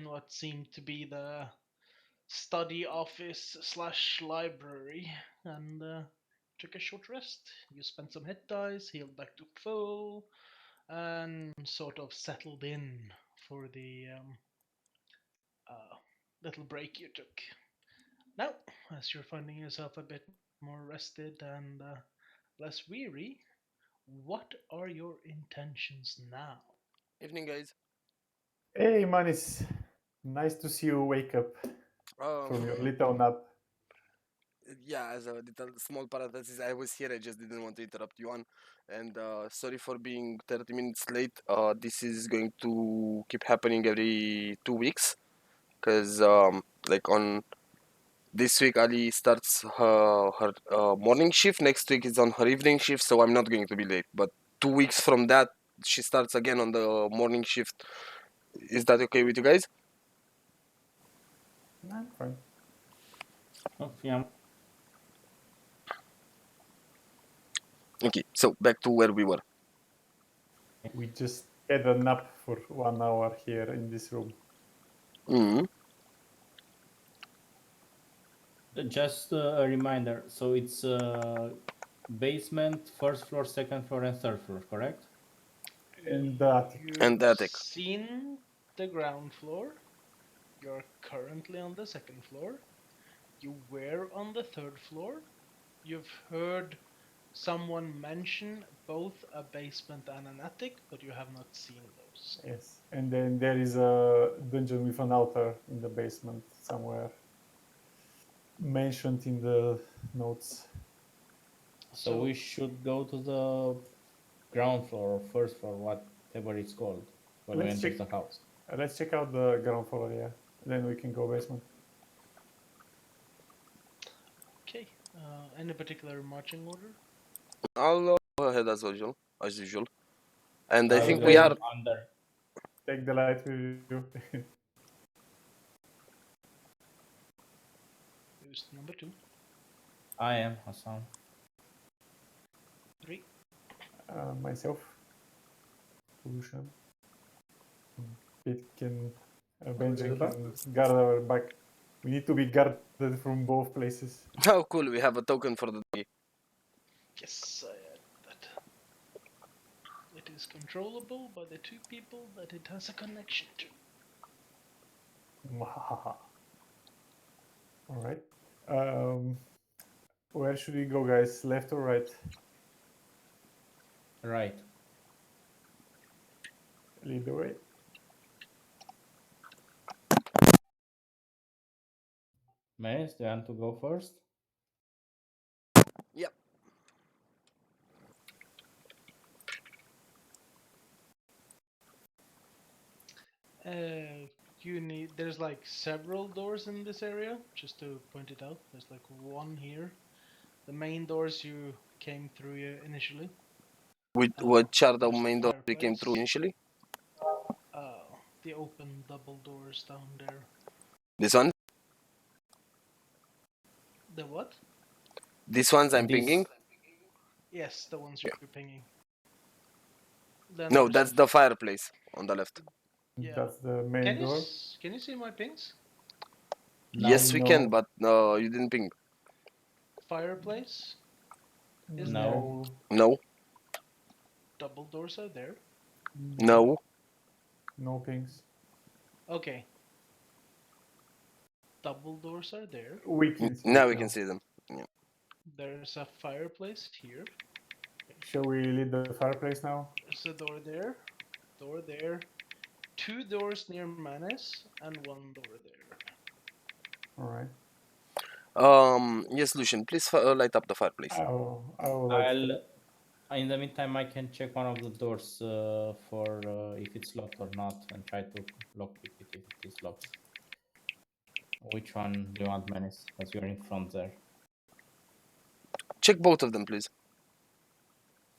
what seemed to be the study office slash library and took a short rest. You spent some hit dice, healed back to full, and sort of settled in for the little break you took. Now, as you're finding yourself a bit more rested and less weary, what are your intentions now? Evening, guys. Hey, Manis. Nice to see you wake up from your little nap. Yeah, as a little small parenthesis, I was here. I just didn't want to interrupt you on, and sorry for being 30 minutes late. This is going to keep happening every 2 weeks, because like on this week Ali starts her morning shift. Next week is on her evening shift, so I'm not going to be late. But 2 weeks from that, she starts again on the morning shift. Is that okay with you guys? I'm fine. Oh, yeah. Okay, so back to where we were. We just had a nap for 1 hour here in this room. Mm-hmm. Just a reminder. So it's basement, first floor, second floor, and third floor, correct? And the attic. And the You've attic. seen the ground floor. You're currently on the second floor. You were on the third floor. You've heard someone mention both a basement and an attic, but you have not seen those. Yes. And then there is a dungeon with an altar in the basement somewhere. Mentioned in the notes. So we should go to the ground floor or first floor, whatever it's called, when we Let's enter check. the house. Let's check out the ground floor, yeah. Then we can go basement. Okay. Any particular marching order? I'll go ahead as usual. And I I'll think go we are. under. Take the light with you. Who's number 2? I am Hassan. 3. Myself. Pollution. It can. Benjamin can guard our back. We need to be guarded from both places. Oh, cool. We have a token for the day. Yes, I add that. It is controllable by the 2 people that it has a connection to. All right. Where should we go, guys? Left or right? Right. Lead the way. Maris, do you want to go first? Yep. You need. There's like several doors in this area. Just to point it out, there's like one here. The main doors you came through initially. Which are the There's main doors we came fireplace. through initially? The open double doors down there. This one? The what? These ones I'm pinging? Yes, the ones you're pinging. Then No, there's that's the fireplace on the left. Yeah. That's the main Can door. can you see my pings? Yes, we can, No. but you didn't ping. Fireplace is No. there. No, Double doors are there. no. No pings. Okay. Double doors are there. We can see Now it we can see them. There's a fireplace here. Shall we lead the fireplace now? There's a door there. Door there. 2 doors near Manis and 1 door there. All right. Yes, Lucian, please light up the fireplace. In the meantime, I can check one of the doors for if it's locked or not, and try to lockpick it if it is locked. Which one do you want, Menace? As you're in front there. Check both of them, please.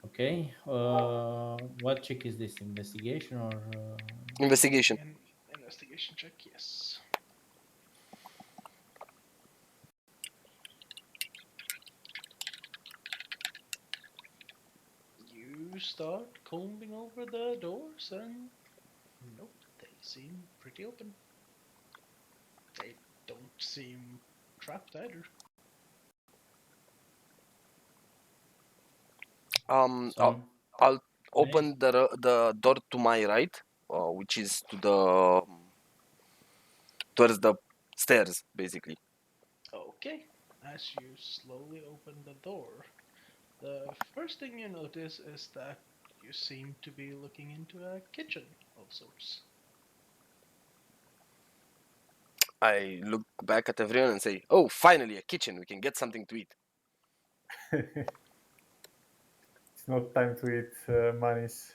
Okay. What check is this? Investigation or investigation? Investigation check, yes. You start combing over the doors and nope, they seem pretty open. seem trapped either. I'll Some open the door to my right, which is towards the stairs, basically. Okay. As you slowly open the door, the first thing you notice is that you seem to be looking into a kitchen of sorts. I look back at everyone and say, "Oh, finally a kitchen! We can get something to eat." It's not time to eat manis.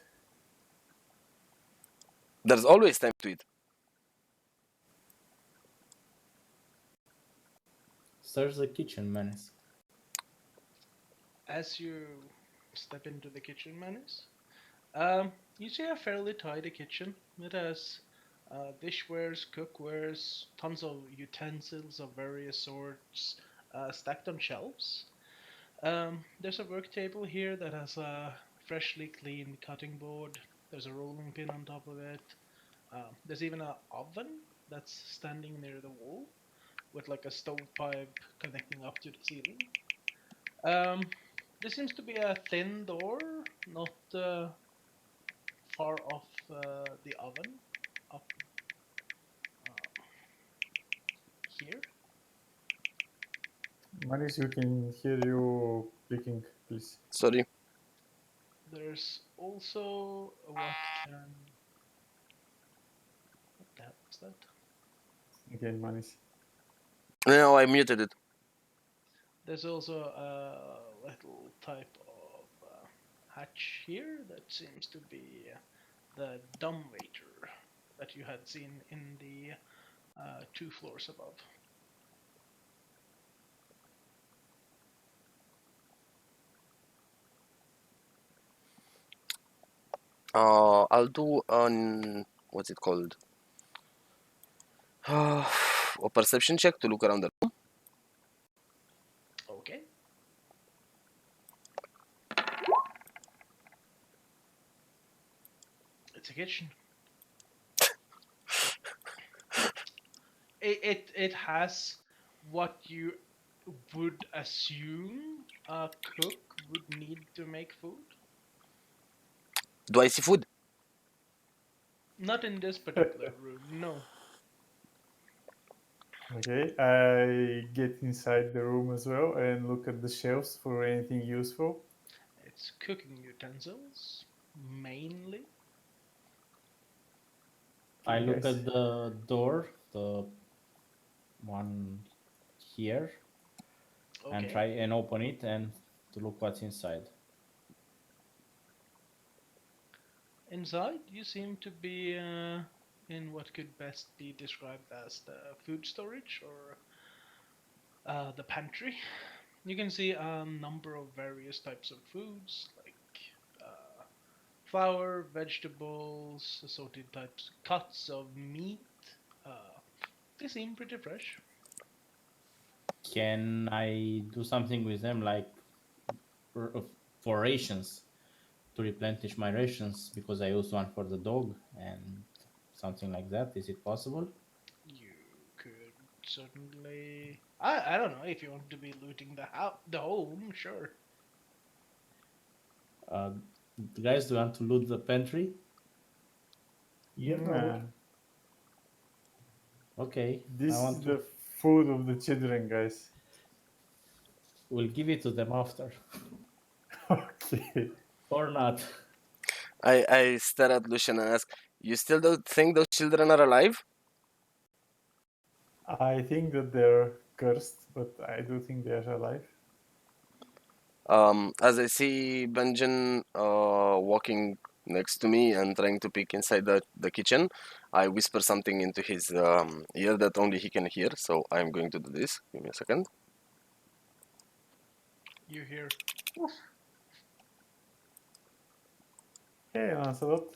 There's always time to eat. There's a kitchen, menace. As you step into the kitchen, Manus, you see a fairly tidy kitchen. It has dishwares, cookwares, tons of utensils of various sorts stacked on shelves. There's a work table here that has a freshly cleaned cutting board. There's a rolling pin on top of it. There's even an oven that's standing near the wall with like a stovepipe connecting up to the ceiling. There seems to be a thin door, not far off the oven, up here. Manis, you can hear you clicking, please. Sorry. There's also what can. What the hell was that? Again, Manis. No, I muted it. There's also a little type of hatch here that seems to be the dumbwaiter that you had seen in the 2 floors above. I'll do an what's it called? A perception check to look around the room. Okay. It's a kitchen. It has what you would assume a cook would need to make food. Do I see food? Not in this particular room, no. Okay, I get inside the room as well and look at the shelves for anything useful. It's cooking utensils, mainly. I Okay, look guys. at the door, the one here, and Okay. try and open it and to look what's inside. Inside, you seem to be in what could best be described as the food storage or the pantry. You can see a number of various types of foods like flour, vegetables, assorted types, cuts of meat. They seem pretty fresh. Can I do something with them, like for rations, to replenish my rations, because I used one for the dog and something like that? Is it possible? You could certainly. I don't know if you want to be looting the home, sure. Guys, do you want to loot the pantry? Yeah, Nah, Okay, I this want is to. the food of the children, guys. We'll give it to them after, Okay. or not. I stare at Lucian and ask, "You still don't think those children are alive?" I think that they're cursed, but I do think they are alive. As I see Benjamin walking next to me and trying to peek inside the kitchen, I whisper something into his ear that only he can hear. So I'm going to do this. Give me a second. You hear. Hey, Lancelot.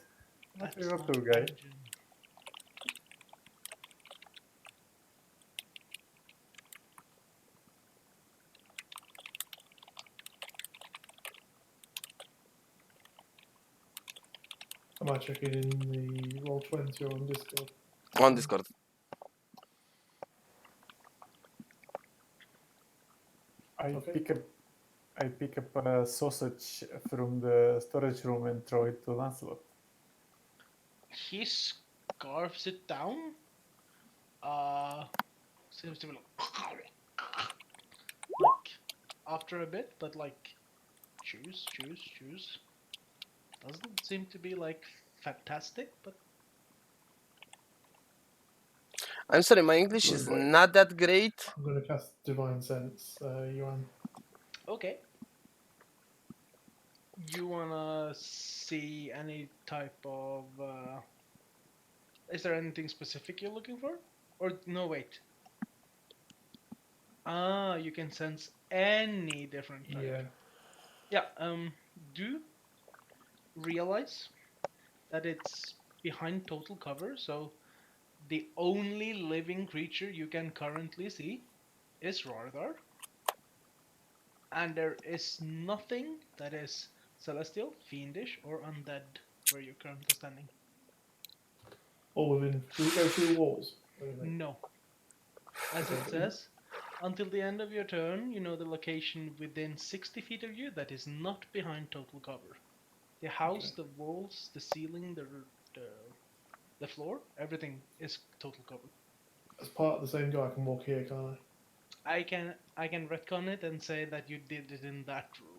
What are you up to, guy? Benjamin. I might check it in the Roll20 or on Discord. On Discord. I Okay. pick up a sausage from the storage room and throw it to Lancelot. He scarfs it down. Seems to be like after a bit, but like choose. Doesn't seem to be like fantastic, but I'm sorry, my English is Right. not that great. I'm going to cast Divine Sense, Yuan. okay. You wanna see any type of? Is there anything specific you're looking for? Or no, wait. Ah, you can sense any different type. Yeah. Yeah. Do realize that it's behind total cover, so the only living creature you can currently see is Rardar, and there is nothing that is celestial, fiendish, or undead where you're currently standing. Or within. Does it go through walls? Or anything? No. As it says, until the end of your turn, you know the location within 60 feet of you that is not behind total cover. The house, the walls, the ceiling, the floor, everything is total cover. As part of the same guy, I can walk here, can't I? I can retcon it and say that you did it in that room.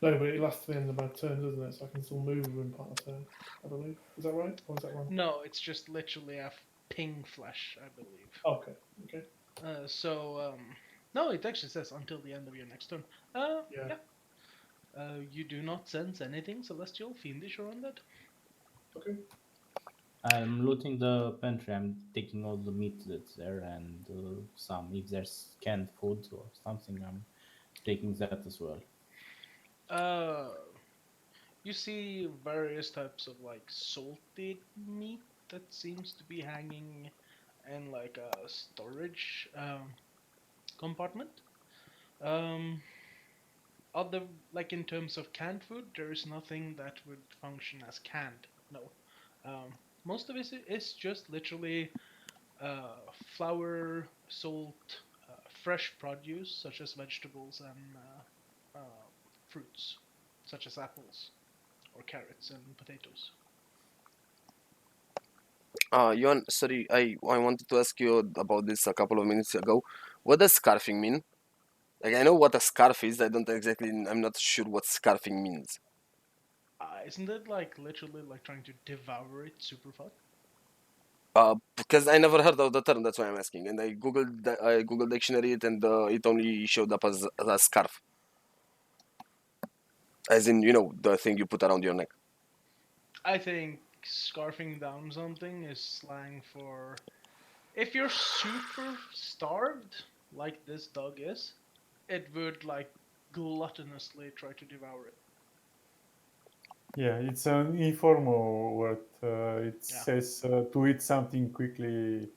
No, but it lasts to the end of my turn, doesn't it? So I can still move within part of the turn, I believe. Is that right? Or is that wrong? No, it's just literally a ping flash, I believe. Okay. Okay. No, it actually says until the end of your next turn. Yeah. You do not sense anything celestial, fiendish, or undead. Okay. I'm looting the pantry. I'm taking all the meat that's there and some, if there's canned food or something, I'm taking that as well. You see various types of like salted meat that seems to be hanging in like a storage compartment. Other like in terms of canned food, there is nothing that would function as canned. No, most of it is just literally flour, salt, fresh produce such as vegetables and fruits such as apples or carrots and potatoes. Yuan, sorry, I wanted to ask you about this a couple of minutes ago. What does scarfing mean? Like, I know what a scarf is. I'm not sure what scarfing means. Isn't it like literally like trying to devour it super fast? Because I never heard of the term, that's why I'm asking. And I googled dictionary it, and it only showed up as a scarf, as in the thing you put around your neck. I think scarfing down something is slang for if you're super starved, like this dog is, it would like gluttonously try to devour it. Yeah, it's an informal word. It Yeah. says to eat something quickly.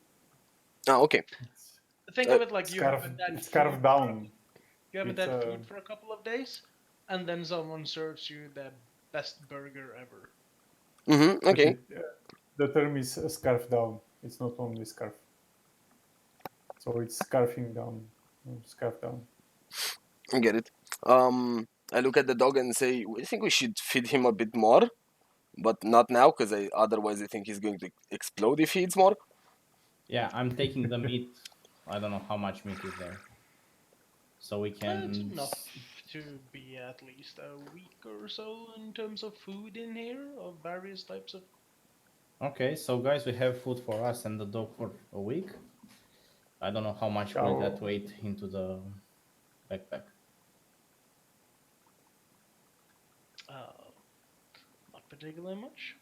Okay. It's Think of it like you scarf, haven't had it's food carved down. you haven't It's had food for a couple of days, and then someone serves you the best burger ever. Mm-hmm. but Okay. the term is scarf down. It's not only scarf. So it's scarfing down, scarf down. I get it. I look at the dog and say, I think we should feed him a bit more, but not now, because otherwise I think he's going to explode if he eats more. Yeah, I'm taking the meat. I don't know how much meat is there. So we It's can. enough to be at least a week or so in terms of food in here of various types of. Okay, so guys, we have food for us and the dog for a week. I don't know how much will that weight into the backpack. Not particularly much.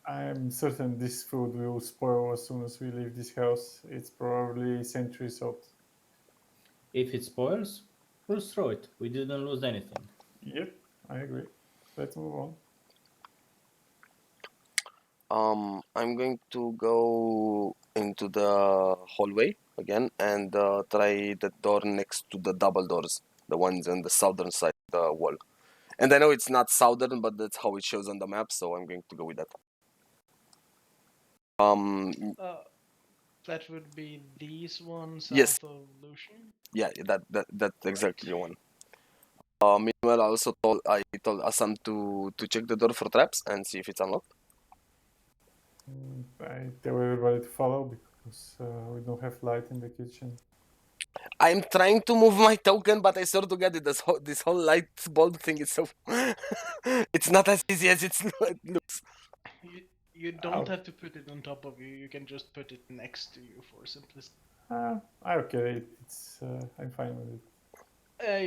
I'm certain this food will spoil as soon as we leave this house. It's probably centuries old. If it spoils, we'll throw it. We didn't lose anything. Yep, I agree. Let's move on. I'm going to go into the hallway again and try the door next to the double doors, the ones on the southern side of the wall. And I know it's not southern, but that's how it shows on the map, so I'm going to go with that. That would be these ones Yes. south of Lucian. Yeah, that's exactly the one. Meanwhile, I told Assam to check the door for traps and see if it's unlocked. I tell everybody to follow because we don't have light in the kitchen. I'm trying to move my token, but I swear to God, this whole light bulb thing is so. It's not as easy as it looks. You don't Oh. have to put it on top of you. You can just put it next to you for simplicity. Okay, I'm fine with it.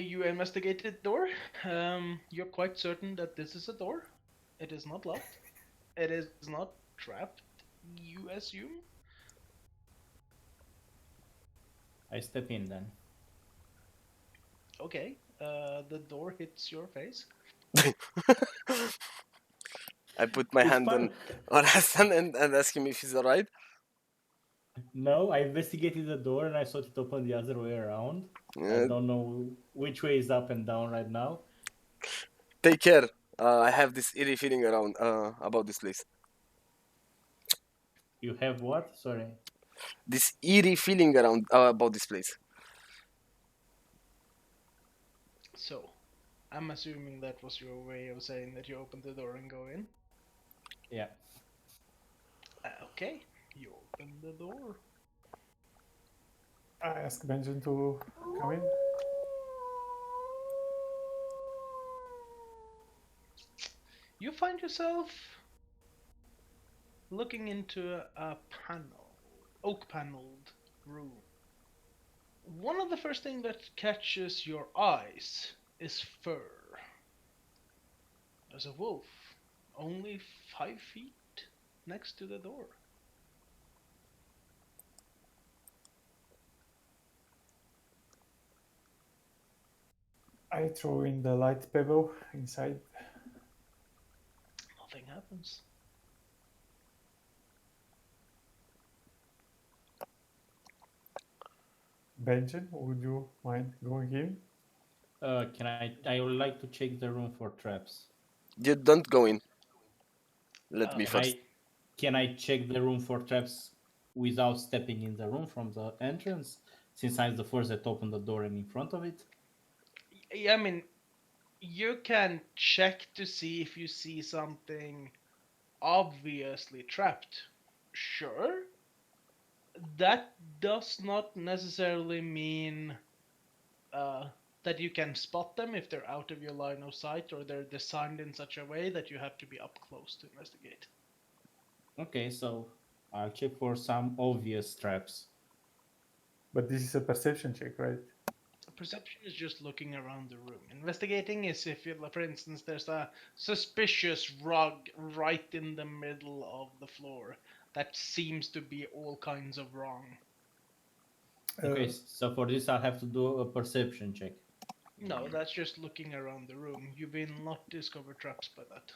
You investigated door. You're quite certain that this is a door. It is not locked. It is not trapped. You assume. I step in then. Okay. The door hits your face. I put my It's hand fine. on Hassan and ask him if he's alright. No, I investigated the door and I thought it opened the other way around. I don't know which way is up and down right now. Take care. I have this eerie feeling around about this place. You have what? Sorry. This eerie feeling around about this place. So, I'm assuming that was your way of saying that you opened the door and go in. Yeah. Okay, you open the door. I ask Benjamin to come in. You find yourself looking into a oak paneled room. One of the first things that catches your eyes is fur. There's a wolf, only 5 feet next to the door. I throw in the light pebble inside. Nothing happens. Benjamin, would you mind going in? Can I would like to check the room for traps. You don't go in. Let me Okay. first. Can I check the room for traps without stepping in the room from the entrance? Since I'm the first that opened the door and in front of it? I mean, you can check to see if you see something obviously trapped. Sure. That does not necessarily mean that you can spot them if they're out of your line of sight or they're designed in such a way that you have to be up close to investigate. Okay, so I'll check for some obvious traps. But this is a perception check, right? Perception is just looking around the room. Investigating is if, for instance, there's a suspicious rug right in the middle of the floor that seems to be all kinds of wrong. Okay, so for this I'll have to do a perception check. No, that's just looking around the room. You will not discover traps by that.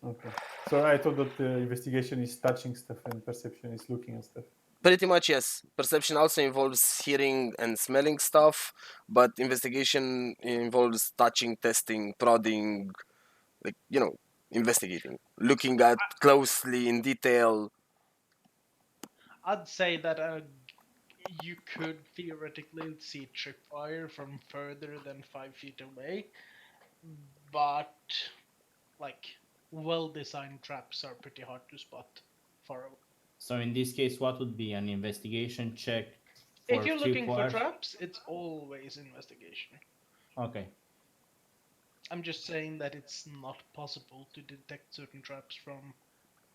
Okay. So I thought that the investigation is touching stuff and perception is looking at stuff. Pretty much, yes. Perception also involves hearing and smelling stuff, but investigation involves touching, testing, prodding, like, investigating, looking at closely in detail. I'd say that you could theoretically see tripwire from further than 5 feet away, but like well-designed traps are pretty hard to spot far away. So in this case, what would be an investigation check for If you're looking for tripwires? traps, it's always investigation. Okay. I'm just saying that it's not possible to detect certain traps from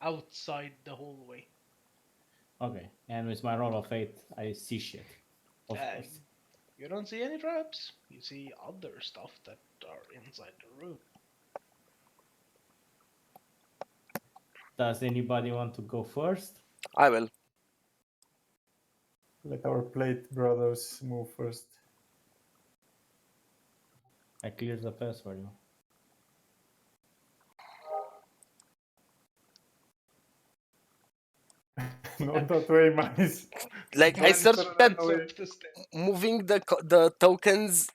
outside the hallway. Okay, and with my roll of 8, I see shit. Of course. You don't see any traps. You see other stuff that are inside the room. Does anybody want to go first? I will. Let our plate brothers move first. I clear the path for you. Not that way, Mice. Like, I Runs searched up that the stairs. moving the tokens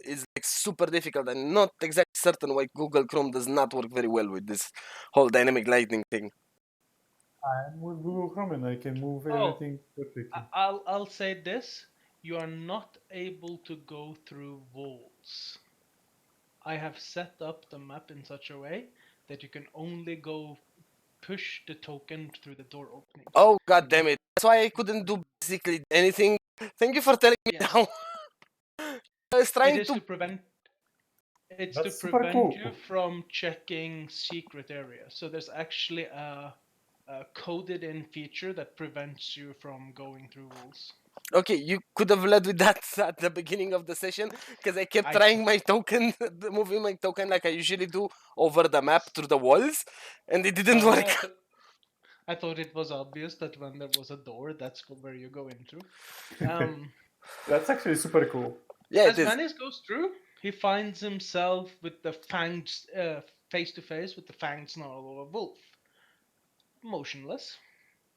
is like super difficult. I'm not exactly certain why Google Chrome does not work very well with this whole dynamic lighting thing. I'm with Google Chrome and I can move Oh, everything perfectly. I'll say this: you are not able to go through walls. I have set up the map in such a way that you can only go push the token through the door opening. Oh god damn it! That's why I couldn't do basically anything. Thank you for telling me Yes. now. I was It trying is to. to prevent. It's to That's super prevent cool. you from checking secret areas. So there's actually a coded-in feature that prevents you from going through walls. Okay, you could have led with that at the beginning of the session because I kept I trying my token, moving my token like I usually do over the map through the walls, and it didn't sorry. work. I thought it was obvious that when there was a door, that's where you go into. Um, That's actually super cool. Yeah, it as is. Manis goes through, he finds himself with the fangs face to face with the fanged snarl of a wolf, motionless.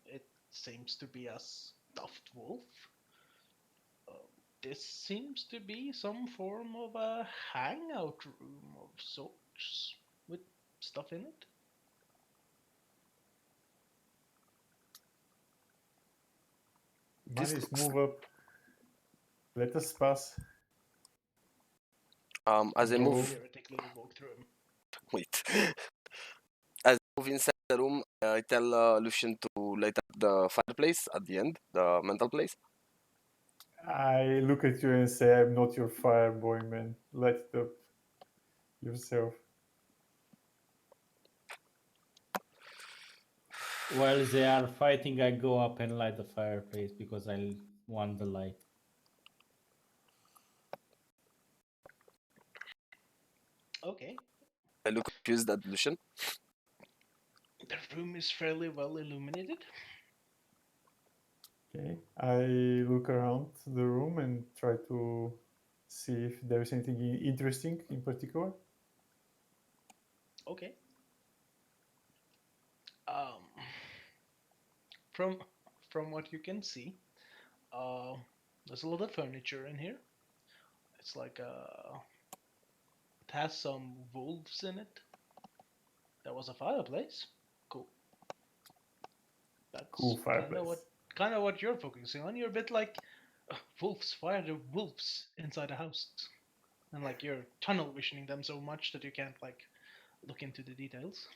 It seems to be a stuffed wolf. This seems to be some form of a hangout room of sorts with stuff in it. This Manis, looks move up. Let us pass. as I You can move. Go. theoretically walk through him. Wait. As I move inside the room, I tell Lucian to light up the fireplace at the end, the mental place. I look at you and say, I'm not your fire boy, man. Light it up yourself. While they are fighting, I go up and light the fireplace because I want the light. Okay. I look confused at Lucian. The room is fairly well illuminated. Okay. I look around the room and try to see if there's anything interesting in particular. Okay. Um, from from what you can see, uh, there's a lot of furniture in here. It's like it has some wolves in it. There was a fireplace. Cool. Cool That's fireplace. kind of what you're focusing on. You're a bit like wolves. Why are there wolves inside a house? And like you're tunnel visioning them so much that you can't like look into the details.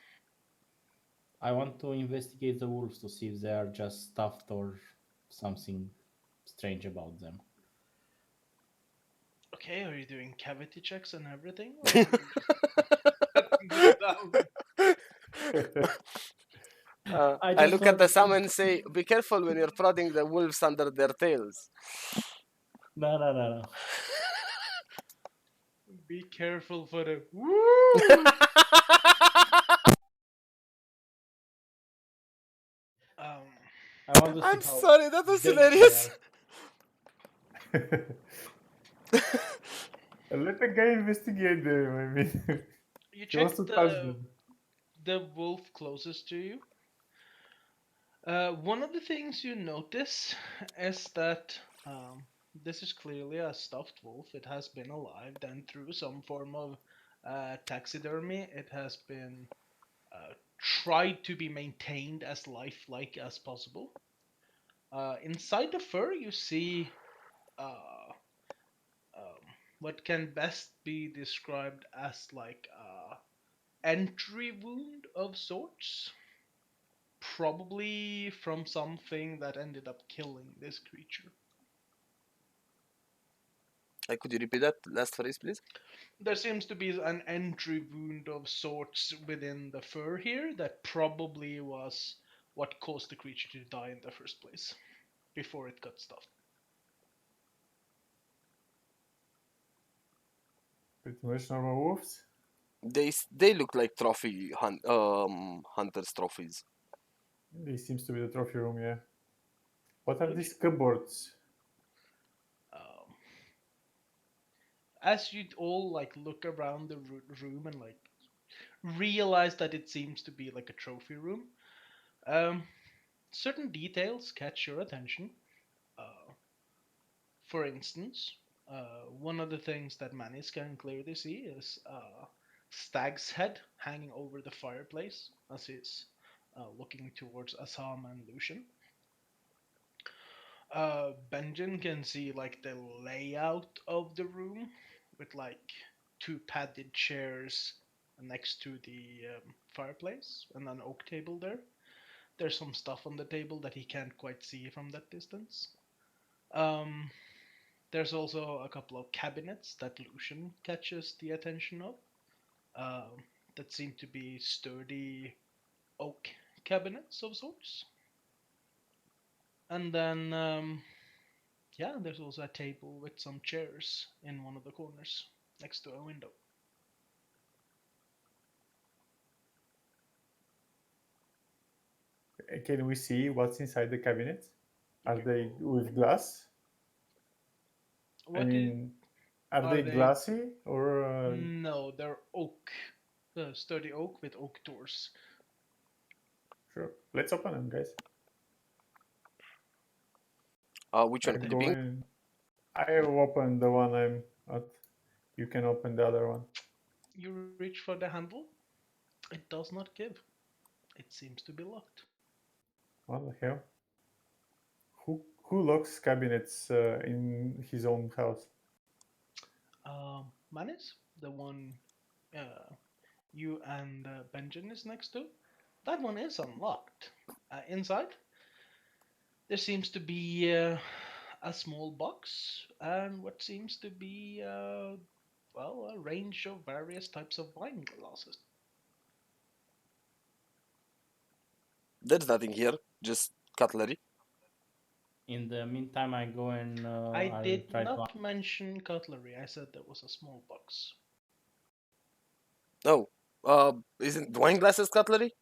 I want to investigate the wolves to see if they are just stuffed or something strange about them. Okay, are you doing cavity checks and everything, or are you just letting them down? I I just look at want the Sam and say, "Be careful when you're prodding the wolves under their tails." no. Be careful for the woo. um, I want to see I'm how sorry, that was big they hilarious. are. Let the guy investigate them. I mean, you he wants check to touch them. the wolf closest to you. One of the things you notice is that this is clearly a stuffed wolf. It has been alive, and through some form of taxidermy, it has been tried to be maintained as lifelike as possible. Inside the fur, you see uh, what can best be described as like a entry wound of sorts, probably from something that ended up killing this creature. Could you repeat that last phrase, please? There seems to be an entry wound of sorts within the fur here that probably was what caused the creature to die in the first place before it got stuffed. Pretty much normal wolves. They look like hunters trophies. This seems to be the trophy room, yeah. What are Okay. these cupboards? Um, as you all like look around the room and like realize that it seems to be like a trophy room, um, certain details catch your attention. Uh, for instance, one of the things that Manis can clearly see is Stag's head hanging over the fireplace as he's looking towards Assam and Lucian. Benjamin can see like the layout of the room with like two padded chairs next to the fireplace and an oak table there. There's some stuff on the table that he can't quite see from that distance. Um, there's also a couple of cabinets that Lucian catches the attention of, that seem to be sturdy oak cabinets of sorts. And then, yeah, there's also a table with some chairs in one of the corners next to a window. Can we see what's inside the cabinet? Are Okay, they cool. with glass? What I mean, are are they they? glassy or? No, they're oak, sturdy oak with oak doors. Sure. Let's open them, guys. Which one? I'm Are you being? going. I opened the one I'm at. You can open the other one. You reach for the handle. It does not give. It seems to be locked. What the hell? Who locks cabinets in his own house? Manis, the one you and Benjamin is next to, that one is unlocked. Inside, there seems to be a small box and what seems to be, well, a range of various types of wine glasses. There's nothing here. Just cutlery. In the meantime, I go and I I'll did try to. not mention cutlery. I said there was a small box. Oh, isn't wine glasses cutlery?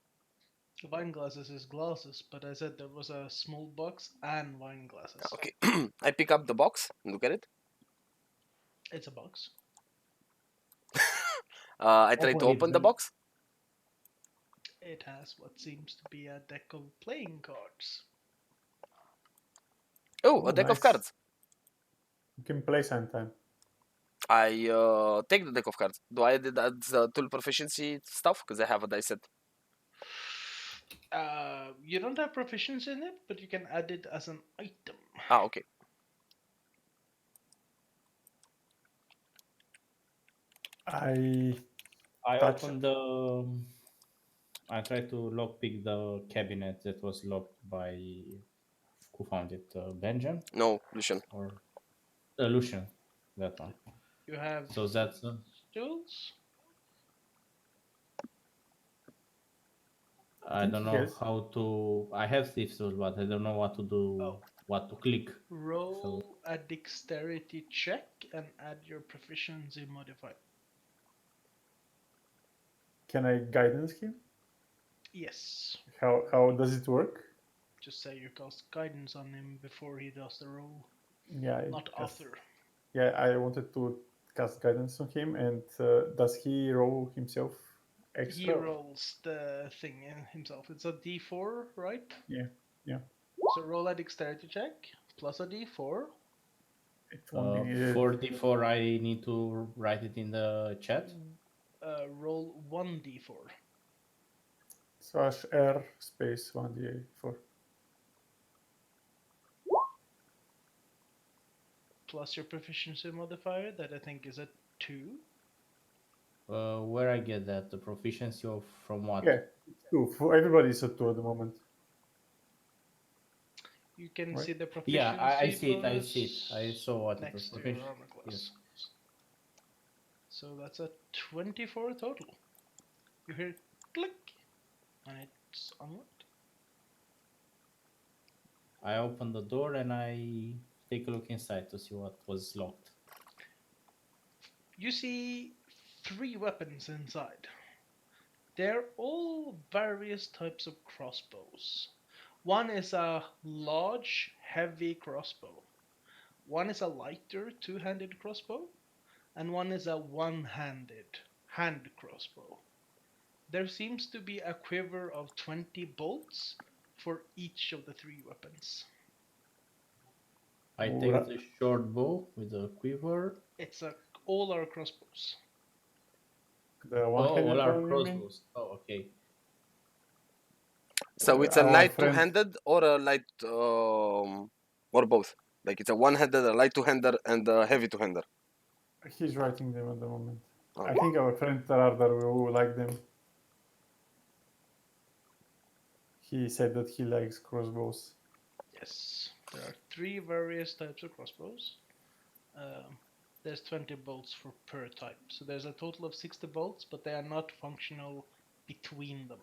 Wine glasses is glasses, but I said there was a small box and wine glasses. Okay. I pick up the box and look at it. It's a box. I try to Open it open the then. box. It has what seems to be a deck of playing cards. Oh, Oh, a deck of nice. cards. You can play sometime. I take the deck of cards. Do I add the tool proficiency stuff? Because I have a dice set. You don't have proficiency in it, but you can add it as an item. Ah, okay. I I touch. open the. I try to lockpick the cabinet that was locked by. Who found it? Benjamin No, Lucian. or Lucian? That one. You have So that's. tools. I think don't he know has. how to. I have thieves tools, but I don't know what to do. Oh. What to click. Roll a dexterity check and add your proficiency modifier. Can I guidance him? Yes. How does it work? Just say you cast guidance on him before he does the roll, Yeah. not after. Yeah, I wanted to cast guidance on him, and does he roll himself extra? He rolls the thing in himself. It's a d4, right? Yeah. So roll a dexterity check plus a d4. It won't be needed. 44. I need to write it in the chat. Roll 1d4 /R space 1d4. plus your proficiency modifier that I think is a 2. Where I get that? The proficiency of from what? Yeah, it's 2. For everybody's a 2 at the moment. You can Right. see the proficiency Yeah, I see it. I bonus see it. I saw what it was. next to your armor class. Yes. So that's a 24 total. You hear click, and it's unlocked. I open the door and I take a look inside to see what was locked. You see 3 weapons inside. They're all various types of crossbows. One is a large, heavy crossbow. One is a lighter, two-handed crossbow. And one is a one-handed hand crossbow. There seems to be a quiver of 20 bolts for each of the 3 weapons. I take the short bow with the quiver. All are crossbows. The one-handed all are one, you mean? crossbows. Oh, okay. So it's a our light friend- two-handed or a light or both. Like it's a one-handed, a light two-hander, and a heavy two-hander. He's writing them at the moment. Oh. I think our friend Radar will like them. He said that he likes crossbows. Yes, there are 3 various types of crossbows. There's 20 bolts for per type, so there's a total of 60 bolts, but they are not functional between them.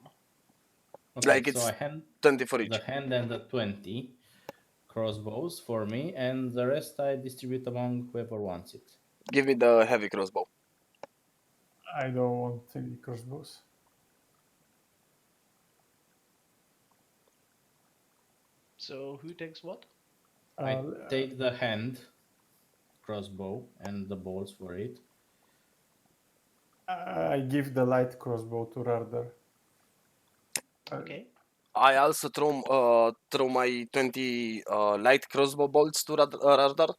Okay, Like so it's I hand 20 for each. the hand and the 20 crossbows for me, and the rest I distribute among whoever wants it. Give me the heavy crossbow. I don't want any crossbows. So who takes what? I take the hand crossbow and the bolts for it. I give the light crossbow to Radar. Okay. I also throw my 20 light crossbow bolts to Radar.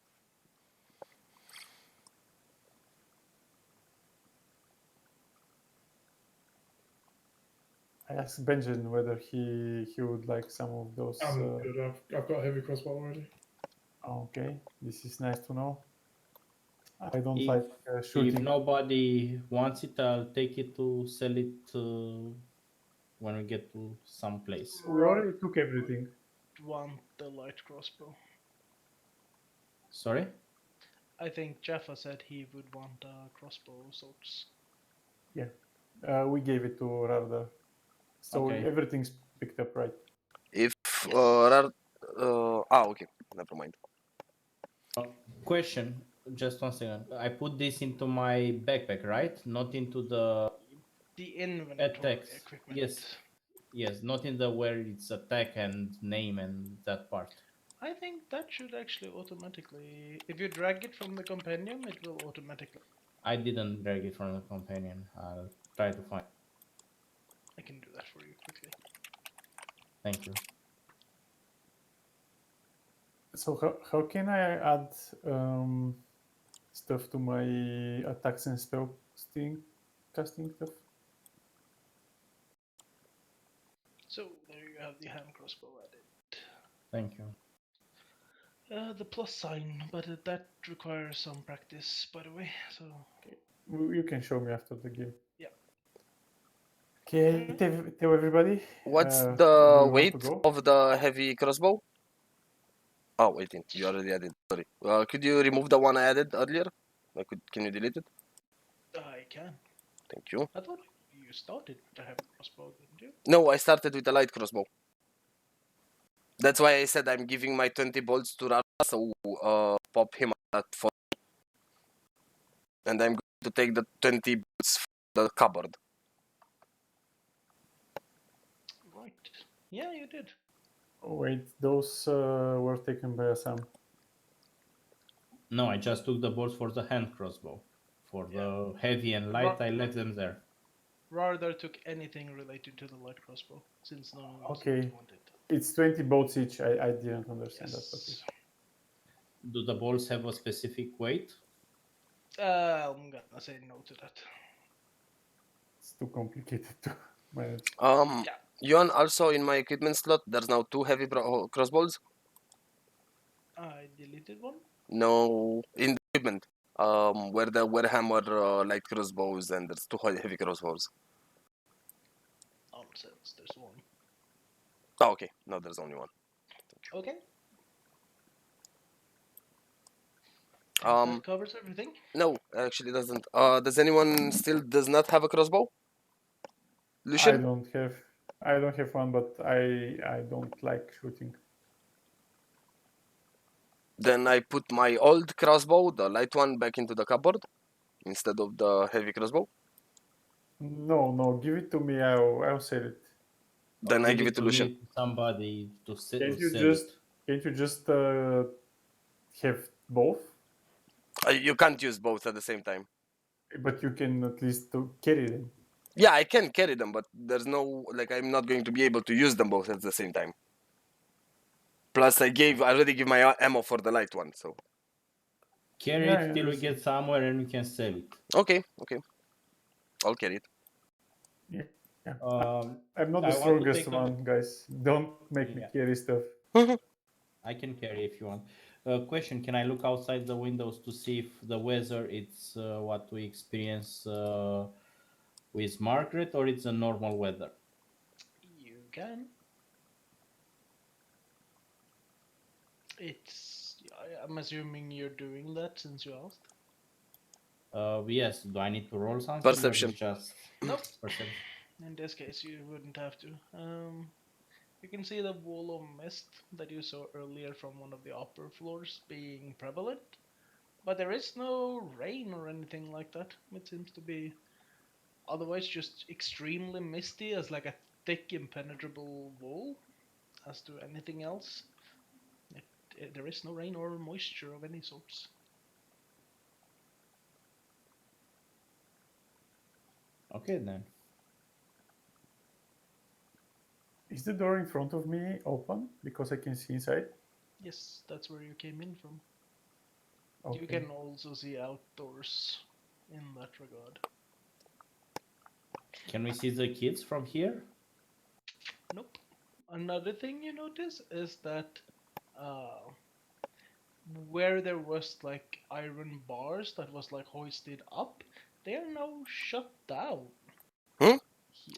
I asked Benjamin whether he would like some of those. I'm good. I've got a heavy crossbow already. Okay, this is nice to know. I don't If- like If shooting. nobody wants it, I'll take it to sell it when we get to some place. We already took everything. Want the light crossbow. Sorry? I think Jaffa said he would want a crossbow of sorts. We gave it to Radar. So Okay. everything's picked up, right? If Yes. okay, never mind. Question, just 1 second. I put this into my backpack, right? Not into the The inventory attacks. equipment. Yes, not in the where it's attack and name and that part. I think that should actually automatically, if you drag it from the compendium, it will automatically. I didn't drag it from the companion. I'll try to find. I can do that for you quickly. Thank you. So how can I add stuff to my attacks and spell casting stuff? So there you have the hand crossbow added. Thank you. The plus sign, but that requires some practice, by the way. So You can show me after the game. Yeah. Okay, tell everybody. What's do the you want weight to go? of the heavy crossbow? Oh, waiting. You already added. Sorry. Could you remove the one I added earlier? Can you delete it? I can. Thank you. I thought you started to have a crossbow, didn't you? No, I started with a light crossbow. That's why I said I'm giving my 20 bolts to Rara, so pop him at 4. And I'm going to take the 20 bolts from the cupboard. Right. Yeah, you did. Oh, wait, those were taken by Assam. No, I just took the bolts for the hand crossbow. For the heavy and light, I left them there. Radar took anything related to the light crossbow, since none of us Okay. wanted. It's 20 bolts each. I didn't understand that. Yes. Do the bolts have a specific weight? I'm gonna say no to that. It's too complicated to manage. Yuan, also in my equipment slot, there's now 2 heavy crossbows. I deleted one. No, in the equipment. Where the Warhammer light crossbows and there's 2 heavy crossbows. Nonsense. There's one. Oh, okay. No, there's only one. Okay. Um, that covers everything. No, actually doesn't. Does anyone still does not have a crossbow? Lucian? I don't have one, but I don't like shooting. Then I put my old crossbow, the light one, back into the cupboard instead of the heavy crossbow. No, give it to me. I'll sell it. Then I give it to Lucian. me, somebody to sell Can't you it. just have both? You can't use both at the same time. But you can at least carry them. Yeah, I can carry them, but there's no I'm not going to be able to use them both at the same time. Plus, I already give my ammo for the light one, so. Carry it till we get somewhere and we can sell it. Okay. I'll carry it. Yeah. I'm not the I want to strongest take a- one, guys. Don't make me Yeah. carry stuff. I can carry if you want. Question: can I look outside the windows to see if the weather it's what we experience with Margaret, or it's a normal weather? You can. I'm assuming you're doing that since you asked. Yes. Do I need to roll something, Perception. or it's just Nope. perception? In this case, you wouldn't have to. You can see the wall of mist that you saw earlier from one of the upper floors being prevalent, but there is no rain or anything like that. It seems to be otherwise just extremely misty as like a thick impenetrable wall. As to anything else, there is no rain or moisture of any sorts. Okay then. Is the door in front of me open because I can see inside? Yes, that's where you came in from. Okay. You can also see outdoors in that regard. Can we see the kids from here? Nope. Another thing you notice is that uh, where there was like iron bars that was like hoisted up, they are now shut down. Hmm? Here.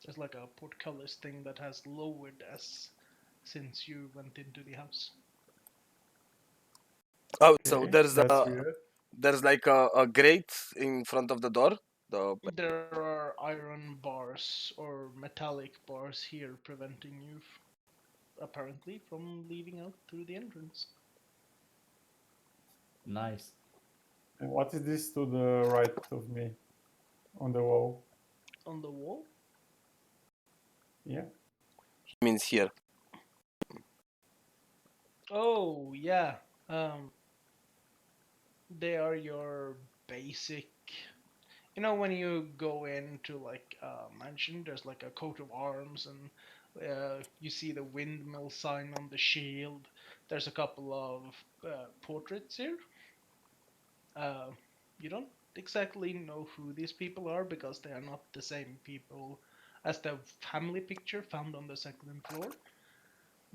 There's like a portcullis thing that has lowered as since you went into the house. Oh, so Okay, there's that's weird. like a grate in front of the door. There are iron bars or metallic bars here preventing you apparently from leaving out through the entrance. Nice. And what is this to the right of me on the wall? On the wall? Yeah. Means here. Oh, yeah. They are your basic. You know, when you go into like a mansion, there's like a coat of arms, and you see the windmill sign on the shield. There's a couple of portraits here. Uh, you don't exactly know who these people are because they are not the same people as the family picture found on the second floor.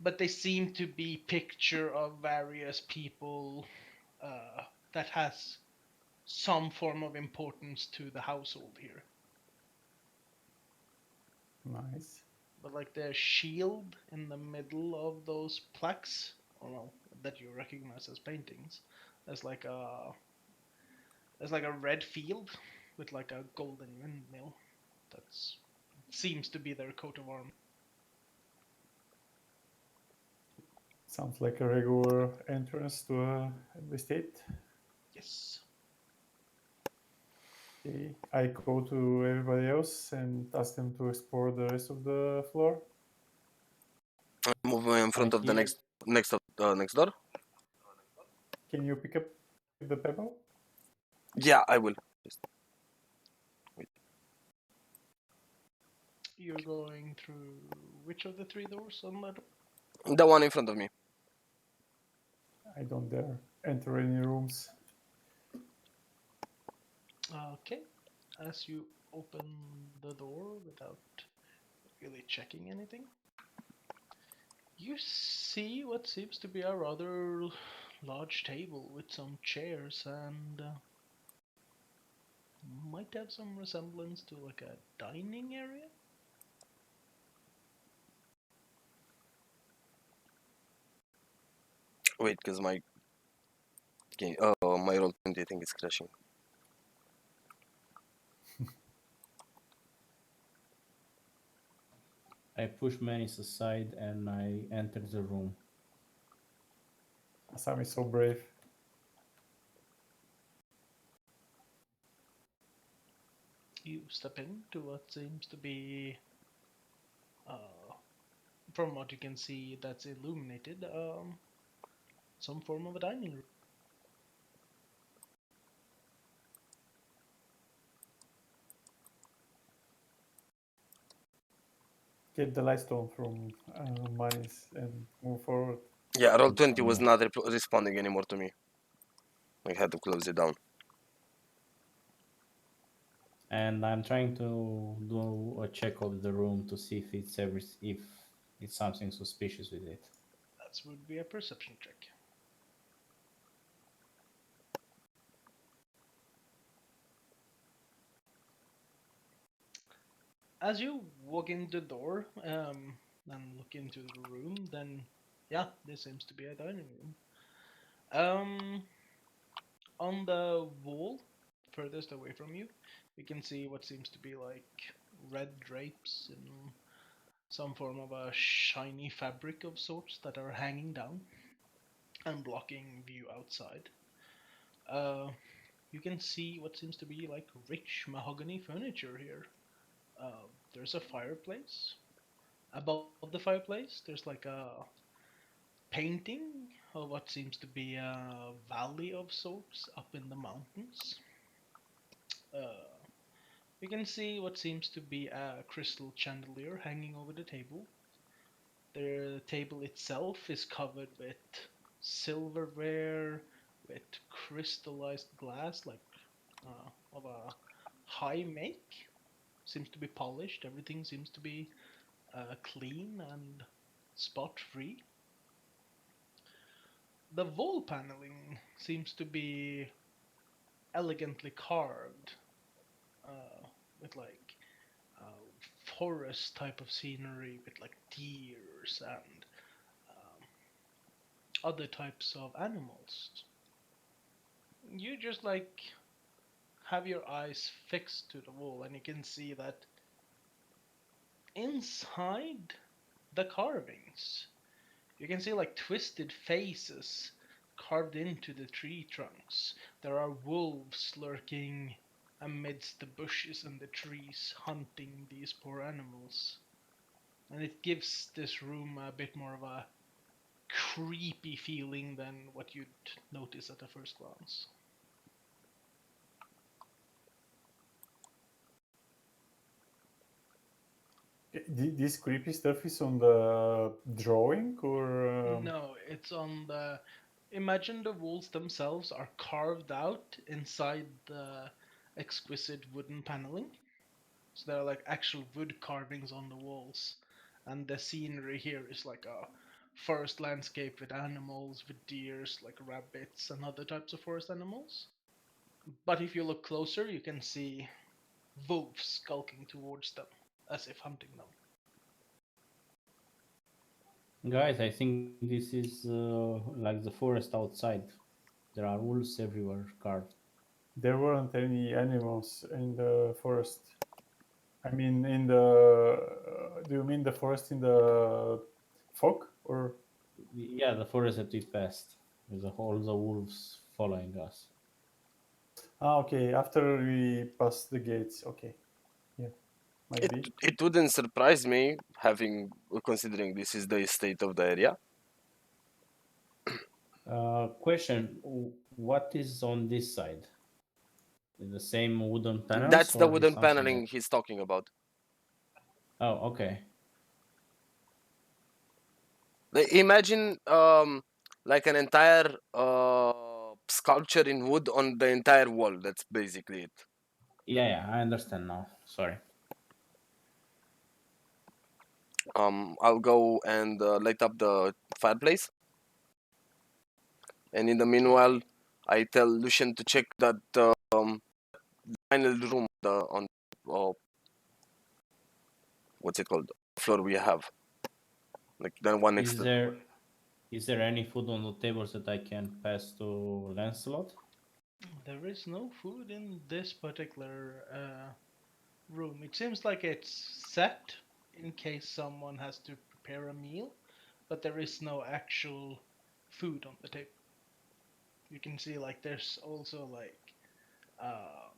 But they seem to be picture of various people that has some form of importance to the household here. Nice. But like the shield in the middle of those plaques, or well, that you recognize as paintings, there's like a red field with like a golden windmill. That's seems to be their coat of arms. Sounds like a regular entrance to the estate. Yes. Okay. I go to everybody else and ask them to explore the rest of the floor. Move in front of the hear- next door. Can you pick up the pebble? Yeah, I will. Just wait. You're going through which of the three doors on that? The one in front of me. I don't dare enter any rooms. Okay. As you open the door without really checking anything, you see what seems to be a rather large table with some chairs and might have some resemblance to like a dining area. Wait, because my game. Oh, my roll 20 I think is crashing. I push Manis aside and I enter the room. Sam is so brave. You step into what seems to be, from what you can see, that's illuminated, some form of a dining room. Get the light stone from Manis and move forward. Yeah, roll 20 was Yeah. not responding anymore to me. I had to close it down. And I'm trying to do a check of the room to see if if it's something suspicious with it. That would be a perception check. As you walk in the door and look into the room, then yeah, this seems to be a dining room. Um, on the wall, furthest away from you, you can see what seems to be like red drapes in some form of a shiny fabric of sorts that are hanging down and blocking view outside. Uh, you can see what seems to be like rich mahogany furniture here. There's a fireplace. Above the fireplace, there's like a painting of what seems to be a valley of sorts up in the mountains. Uh, you can see what seems to be a crystal chandelier hanging over the table. The table itself is covered with silverware, with crystallized glass, like of a high make. Seems to be polished. Everything seems to be clean and spot free. The wall paneling seems to be elegantly carved with like uh, forest type of scenery with like deers and other types of animals. You just like have your eyes fixed to the wall and you can see that inside the carvings you can see like twisted faces carved into the tree trunks. There are wolves lurking amidst the bushes and the trees, hunting these poor animals. And it gives this room a bit more of a creepy feeling than what you'd notice at a first glance. This creepy stuff is on the drawing, or No, it's on the. Imagine the walls themselves are carved out inside the exquisite wooden paneling. So there are like actual wood carvings on the walls, and the scenery here is like a forest landscape with animals, with deers, like rabbits and other types of forest animals. But if you look closer, you can see wolves skulking towards them, as if hunting them. Guys, I think this is like the forest outside. There are wolves everywhere carved. there weren't any animals in the forest? I mean, in the. Do you mean the forest in the fog, or? Yeah, the forest that we passed with all the wolves following us. Ah, okay. After we pass the gates, okay. Yeah, might It be. it wouldn't surprise me having considering this is the state of the area. Question: what is on this side? The same wooden panels, That's the or is wooden something paneling he's talking about. Oh, okay. Imagine like an entire sculpture in wood on the entire wall. That's basically it. Yeah, I understand now. Sorry. I'll go and light up the fireplace, and in the meanwhile, I tell Lucian to check that final room on what's it called, floor we have, like the one next Is to. there any food on the tables that I can pass to Lancelot? There is no food in this particular room. It seems like it's set in case someone has to prepare a meal, but there is no actual food on the table. You can see like there's also like uh,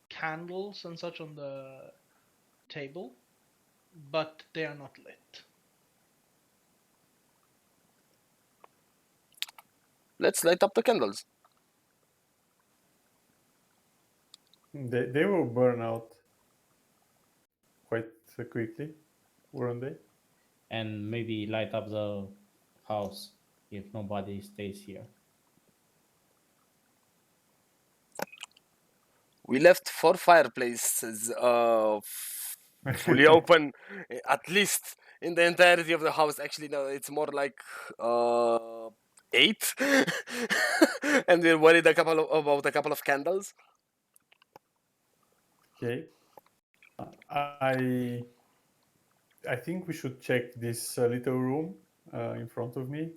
candles and such on the table, but they are not lit. Let's light up the candles. They will burn out quite quickly, weren't they? And maybe light up the house if nobody stays here. We left 4 fireplaces fully open, at least in the entirety of the house. Actually, no, it's more like 8, and we're worried about a couple of candles. Okay. I think we should check this little room in front of me.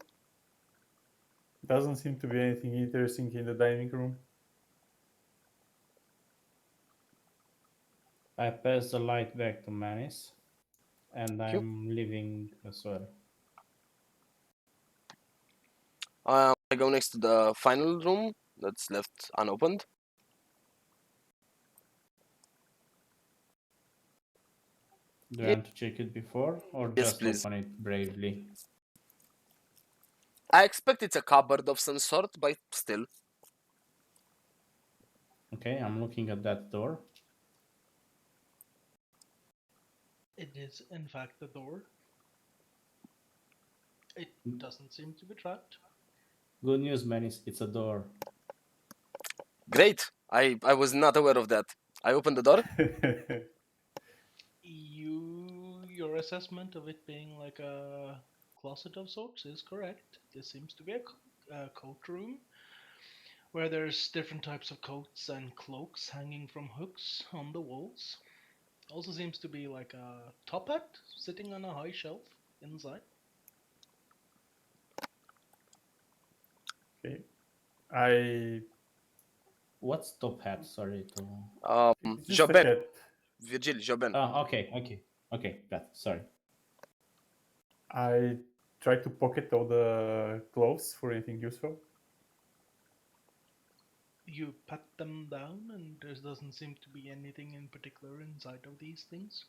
Doesn't seem to be anything interesting in the dining room. I pass the light back to Manis, and Thank you. I'm leaving as well. I go next to the final room that's left unopened. Do you Yeah. want to check it before, or Yes, just please. open it bravely? I expect it's a cupboard of some sort, but still. Okay, I'm looking at that door. It is, in fact, the door. It doesn't seem to be trapped. Good news, Manis, it's a door. Great. I was not aware of that. I opened the door. Your assessment of it being like a closet of sorts is correct. This seems to be a coat room where there's different types of coats and cloaks hanging from hooks on the walls. Also seems to be like a top hat sitting on a high shelf inside. Okay. I What's top hat? Sorry to. it's just a Jobin. cat. Virgil, Jobin. Okay, got it. Sorry. I try to pocket all the clothes for anything useful. You pat them down, and there doesn't seem to be anything in particular inside of these things.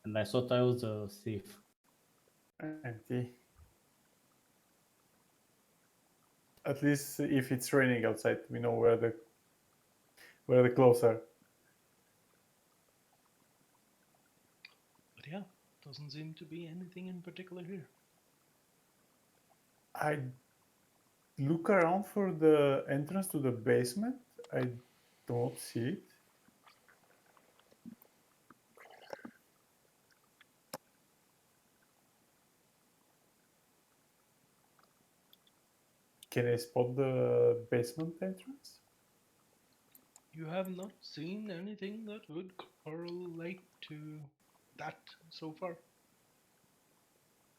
And I thought I was a thief. Empty. At least if it's raining outside, we know where the clothes are. But yeah, doesn't seem to be anything in particular here. I look around for the entrance to the basement. I don't see it. Can I spot the basement entrance? You have not seen anything that would correlate to that so far.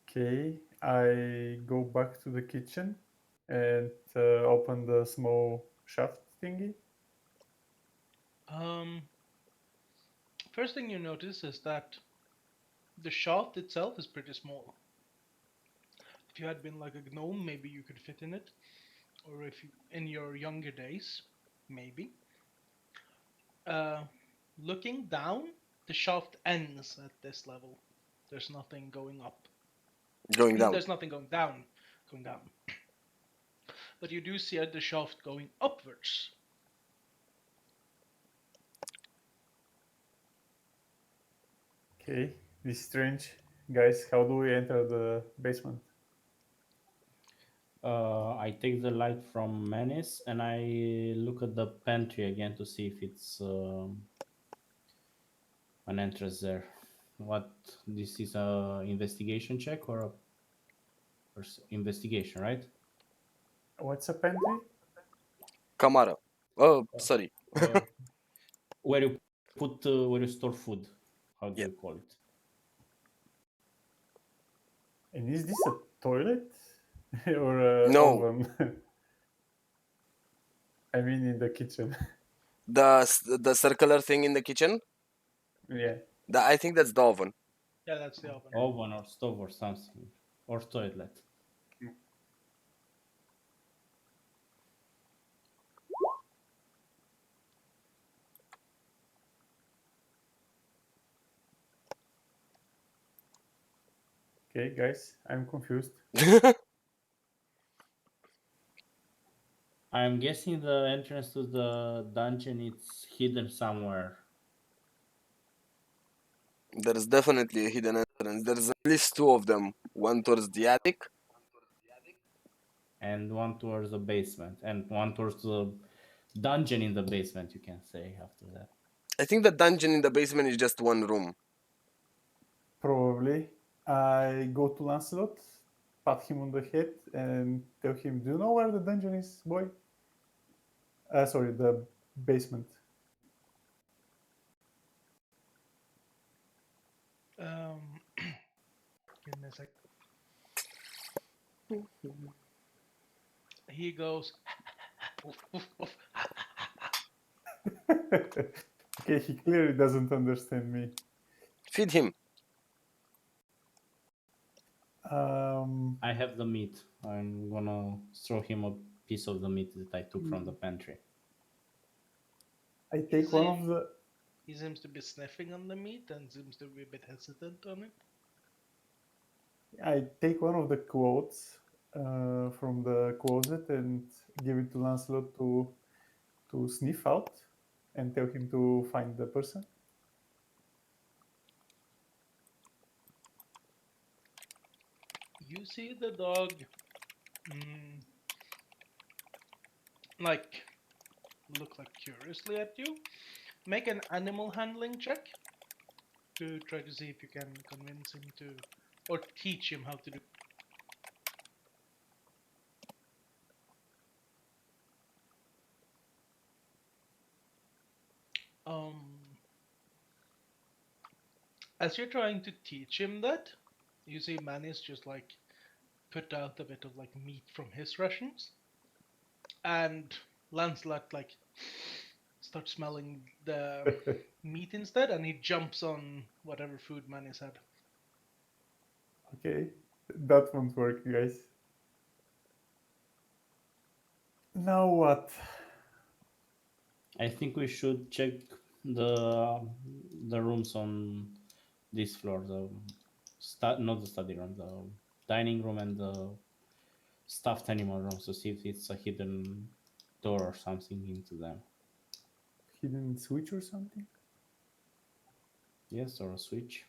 Okay, I go back to the kitchen and open the small shaft thingy. First thing you notice is that the shaft itself is pretty small. If you had been like a gnome, maybe you could fit in it, or if you in your younger days, maybe. Looking down, the shaft ends at this level. There's nothing going up. Going down. There's nothing going down. Going down. But you do see the shaft going upwards. Okay, this is strange. Guys, how do we enter the basement? I take the light from Manis and I look at the pantry again to see if it's an entrance there. What this is a investigation check or investigation, right? What's a pantry? Camara. Oh, sorry. Where you put where you store food. How do Yeah. you call it? And is this a toilet or a No. oven? I mean, in the kitchen. The circular thing in the kitchen. Yeah. I think that's the oven. Yeah, that's the oven. Oven or stove or something, or toilet. Okay, guys, I'm confused. I'm guessing the entrance to the dungeon it's hidden somewhere. There's definitely a hidden entrance. There's at least 2 of them. One towards the attic. And one towards the basement, and one towards the dungeon in the basement, you can say after that. I think the dungeon in the basement is just one room. Probably. I go to Lancelot, pat him on the head, and tell him, "Do you know where the dungeon is, boy?" Sorry, the basement. Give me a sec. He goes. Okay, he clearly doesn't understand me. Feed him. I have the meat. I'm gonna throw him a piece of the meat that I took from the pantry. I take one of the. He seems to be sniffing on the meat and seems to be a bit hesitant on it. I take one of the quotes from the closet and give it to Lancelot to sniff out and tell him to find the person. You see the dog, like, look like curiously at you. Make an animal handling check to try to see if you can convince him to, or teach him how to do. As you're trying to teach him that, you see Manny's just like put out a bit of like meat from his rations, and Lancelot like starts smelling the meat instead, and he jumps on whatever food Manny's had. Okay, that won't work, guys. Now what? I think we should check the rooms on this floor. Not the study room, the dining room and the stuffed animal room, to see if it's a hidden door or something into them. Hidden switch or something? Yes, or a switch.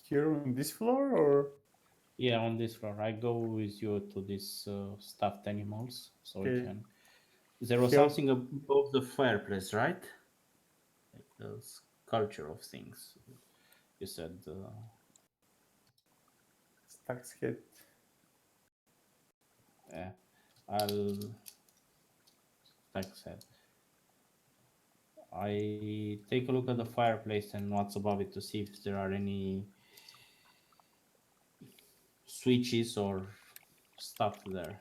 Here on this floor or? Yeah, on this floor. I go with you to these stuffed animals, so we Okay. can. There was Help. something above the fireplace, right? Like the sculpture of things. You said. Stack's head. Yeah, I'll. Like I said, I take a look at the fireplace and what's above it to see if there are any switches or stuff there.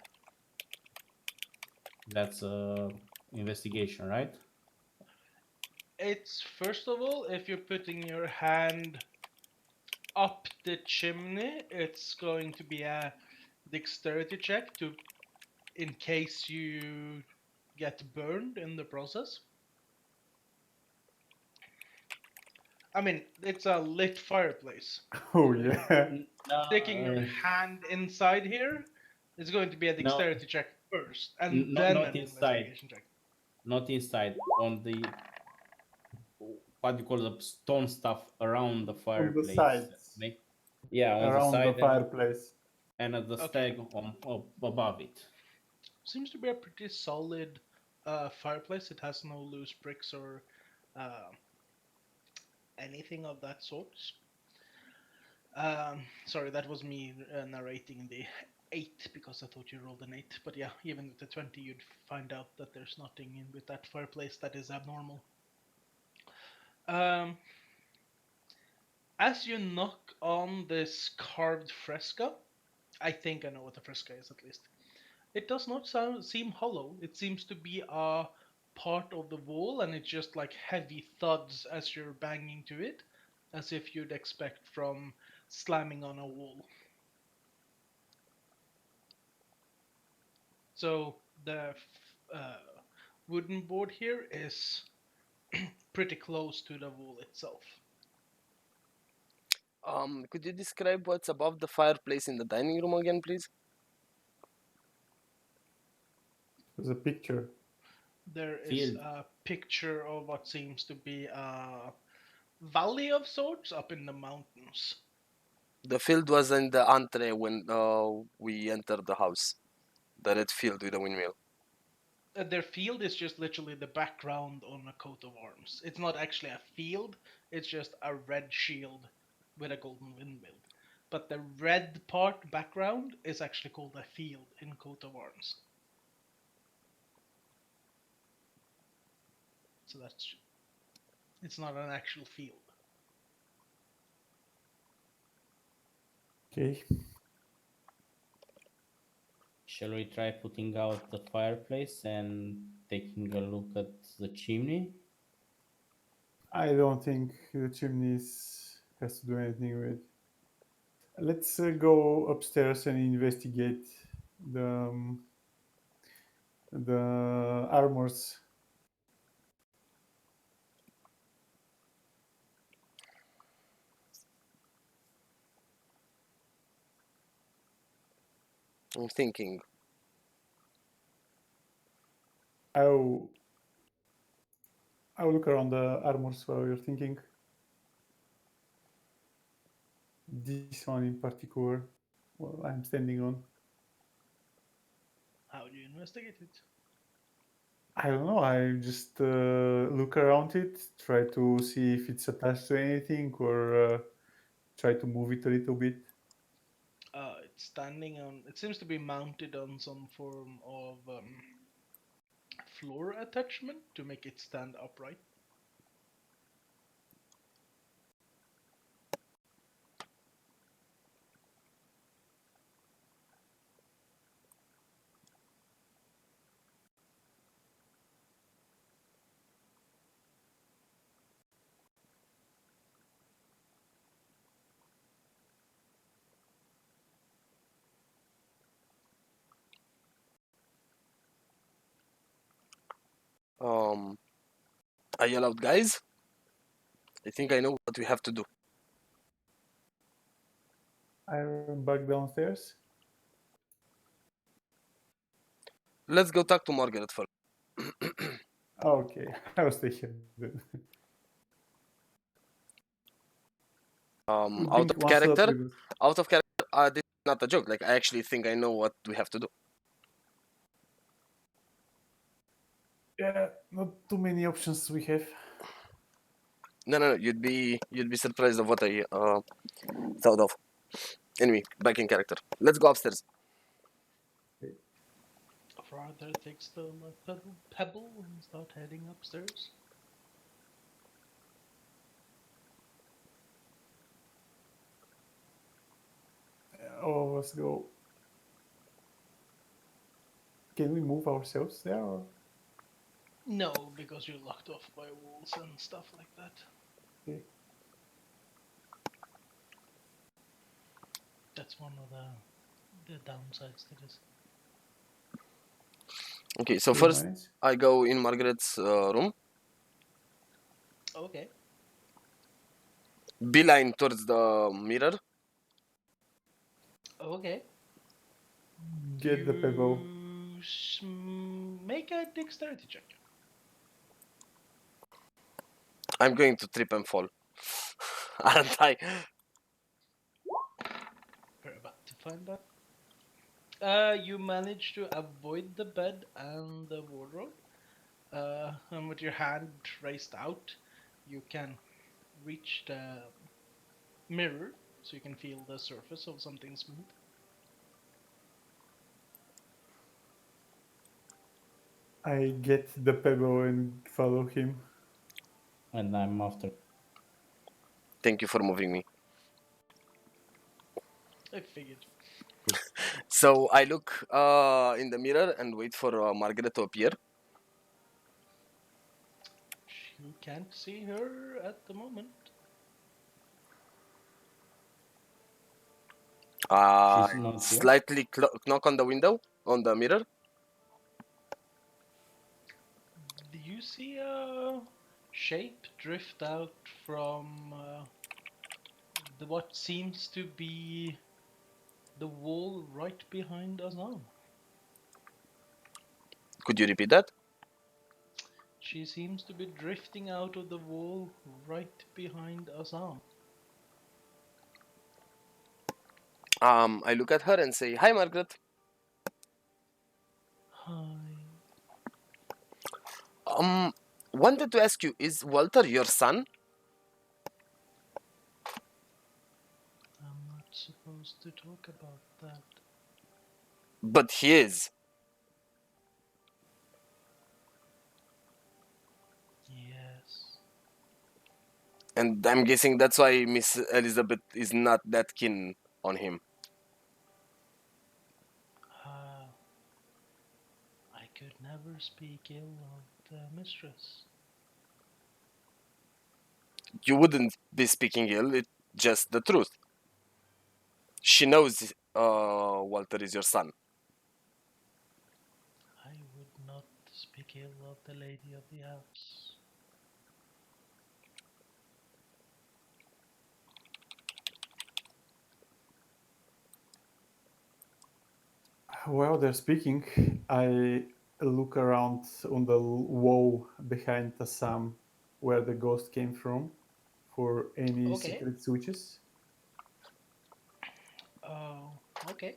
That's a investigation, right? It's first of all, if you're putting your hand up the chimney, it's going to be a dexterity check to, in case you get burned in the process. I mean, it's a lit fireplace. Oh yeah. Sticking your hand inside here is going to be a dexterity check first, and then not an inside. investigation check. Not inside. On the what you call the stone stuff around the On the fireplace. sides. Yeah, on the Around side the fireplace. and at the Okay. stag on above it. Seems to be a pretty solid fireplace. It has no loose bricks or anything of that sort. Sorry, that was me narrating the 8 because I thought you rolled an 8. But yeah, even with the 20, you'd find out that there's nothing in with that fireplace that is abnormal. As you knock on this carved fresco, I think I know what a fresco is at least. It does not seem hollow. It seems to be a part of the wall, and it's just like heavy thuds as you're banging to it, as if you'd expect from slamming on a wall. So the wooden board here is pretty close to the wall itself. Could you describe what's above the fireplace in the dining room again, please? There's a picture. There is Field. a picture of what seems to be a valley of sorts up in the mountains. The field was in the entree when we entered the house. The red field with the windmill. Their field is just literally the background on a coat of arms. It's not actually a field, it's just a red shield with a golden windmill. But the red part background is actually called a field in coat of arms. So it's not an actual field. Okay. Shall we try putting out the fireplace and taking a look at the chimney? I don't think the chimneys has to do anything with. Let's go upstairs and investigate the the armors. I'm thinking. I'll look around the armors while you're thinking. This one in particular, well, I'm standing on. How do you investigate it? I don't know. I just look around it, try to see if it's attached to anything, or try to move it a little bit. It's standing on. It seems to be mounted on some form of floor attachment to make it stand upright. I yell out, guys. I think I know what we have to do. I'm back downstairs. Let's go talk to Margaret first. Okay, I'll stay here then. Out Bring of one slot character. with us. Out of character. This is not a joke. Like I actually think I know what we have to do. Yeah, not too many options we have. No. You'd be surprised of what I thought of. Anyway, back in character. Let's go upstairs. Rather takes the pebble and start heading upstairs. Oh, let's go. Can we move ourselves there? Or? No, because you're locked off by walls and stuff like that. Okay. That's one of the downsides to this. Okay, so You first manage? I go in Margaret's room. Okay. Beeline towards the mirror. Okay. Get the pebble. Make a dexterity check. I'm going to trip and fall. Aren't I? We're about to find out. You manage to avoid the bed and the wardrobe. And with your hand raised out, you can reach the mirror so you can feel the surface of something smooth. I get the pebble and follow him. And I'm after. Thank you for moving me. I figured. So I look in the mirror and wait for Margaret to appear. You can't see her at the moment. She's not here. Slightly knock on the window, on the mirror. Do you see a shape drift out from what seems to be the wall right behind Azam? Could you repeat that? She seems to be drifting out of the wall right behind Assam. I look at her and say, "Hi, Margaret. Hi. Wanted to ask you, is Walter your son?" I'm not supposed to talk about that. But he is. Yes. And I'm guessing that's why Miss Elizabeth is not that keen on him. I could never speak ill of the mistress. You wouldn't be speaking ill, it's just the truth. She knows Walter is your son. I would not speak ill of the lady of the house. While they're speaking, I look around on the wall behind Assam where the ghost came from for any Okay. secret switches. Oh, okay.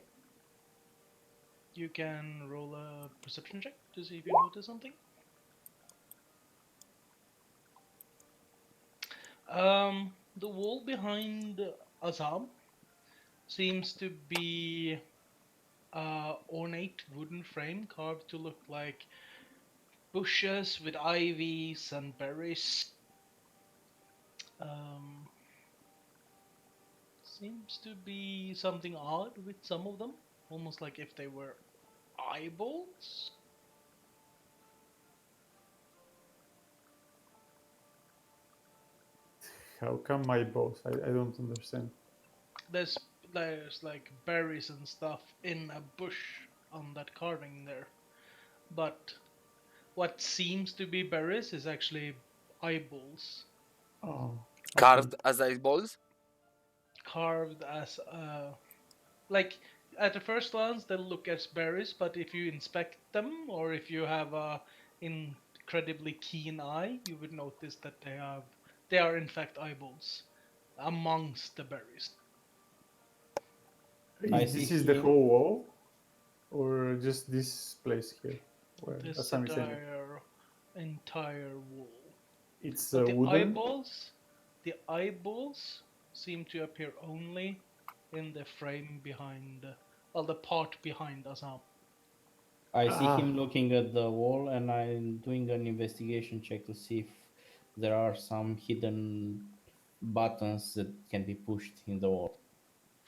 You can roll a perception check to see if you notice something. The wall behind Assam seems to be ornate wooden frame carved to look like bushes with ivies and berries. Seems to be something odd with some of them, almost like if they were eyeballs. How come my boss? I don't understand. There's like berries and stuff in a bush on that carving there, but what seems to be berries is actually eyeballs Oh, Carved as eyeballs? carved as like at the first glance they look as berries, but if you inspect them or if you have a incredibly keen eye, you would notice that they are in fact eyeballs amongst the berries. I This see is the him. whole wall, or just this place here where This Assam is standing? entire wall. It's But wooden. the eyeballs seem to appear only in the frame behind, well, the part behind Assam. I see Ah, him looking at the wall, and I'm doing an investigation check to see if there are some hidden buttons that can be pushed in the wall.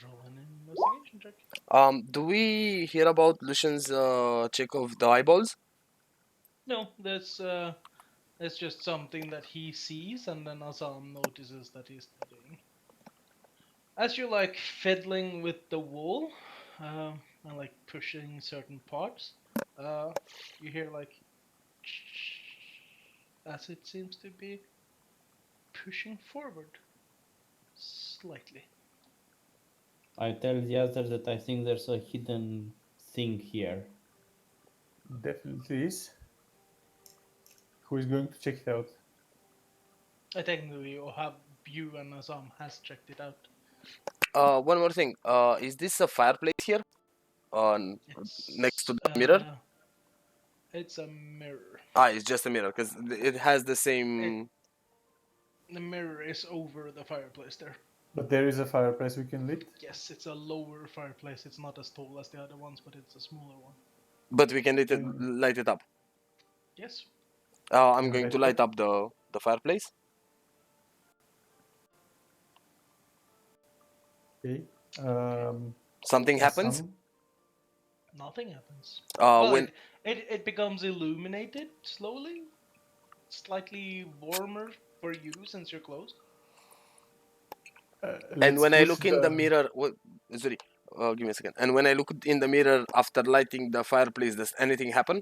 Roll an investigation check. Do we hear about Lucian's check of the eyeballs? No, it's just something that he sees, and then Assam notices that he's studying. As you're like fiddling with the wall, and like pushing certain parts, you hear like as it seems to be pushing forward slightly. I tell the others that I think there's a hidden thing here. definitely is. Who is going to check it out? I technically have you and Assam has checked it out. One more thing. Is this a fireplace here? Next to the mirror? It's a mirror. It's just a mirror because it has the same. The mirror is over the fireplace there. But there is a fireplace we can lit. Yes, it's a lower fireplace. It's not as tall as the other ones, but it's a smaller one. But we can light it up. Yes. I'm going to light up the fireplace. Okay. Something happens. Nothing happens. When it becomes illuminated slowly, slightly warmer for you since you're close. and when I look in the mirror, sorry, give me a second. And when I look in the mirror after lighting the fireplace, does anything happen?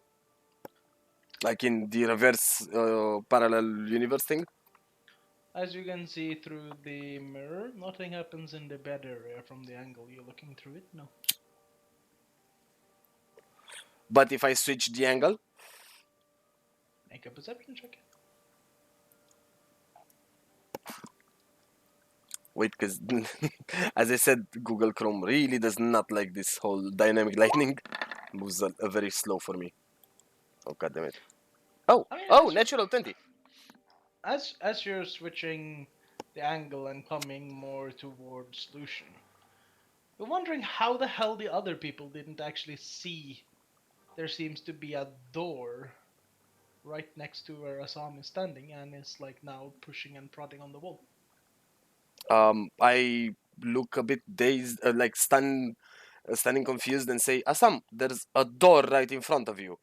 Like in the reverse parallel universe thing? As you can see through the mirror, nothing happens in the bed area from the angle you're looking through it. No. But if I switch the angle, Make a perception check. Wait, because as I said, Google Chrome really does not like this whole dynamic lightning. Moves very slow for me. Oh, god damn it. Oh, I mean, oh, natural 20. as you're switching the angle and coming more towards Lucian, you're wondering how the hell the other people didn't actually see there seems to be a door right next to where Assam is standing and is like now pushing and prodding on the wall. I look a bit dazed, like standing confused and say, Assam, there's a door right in front of you.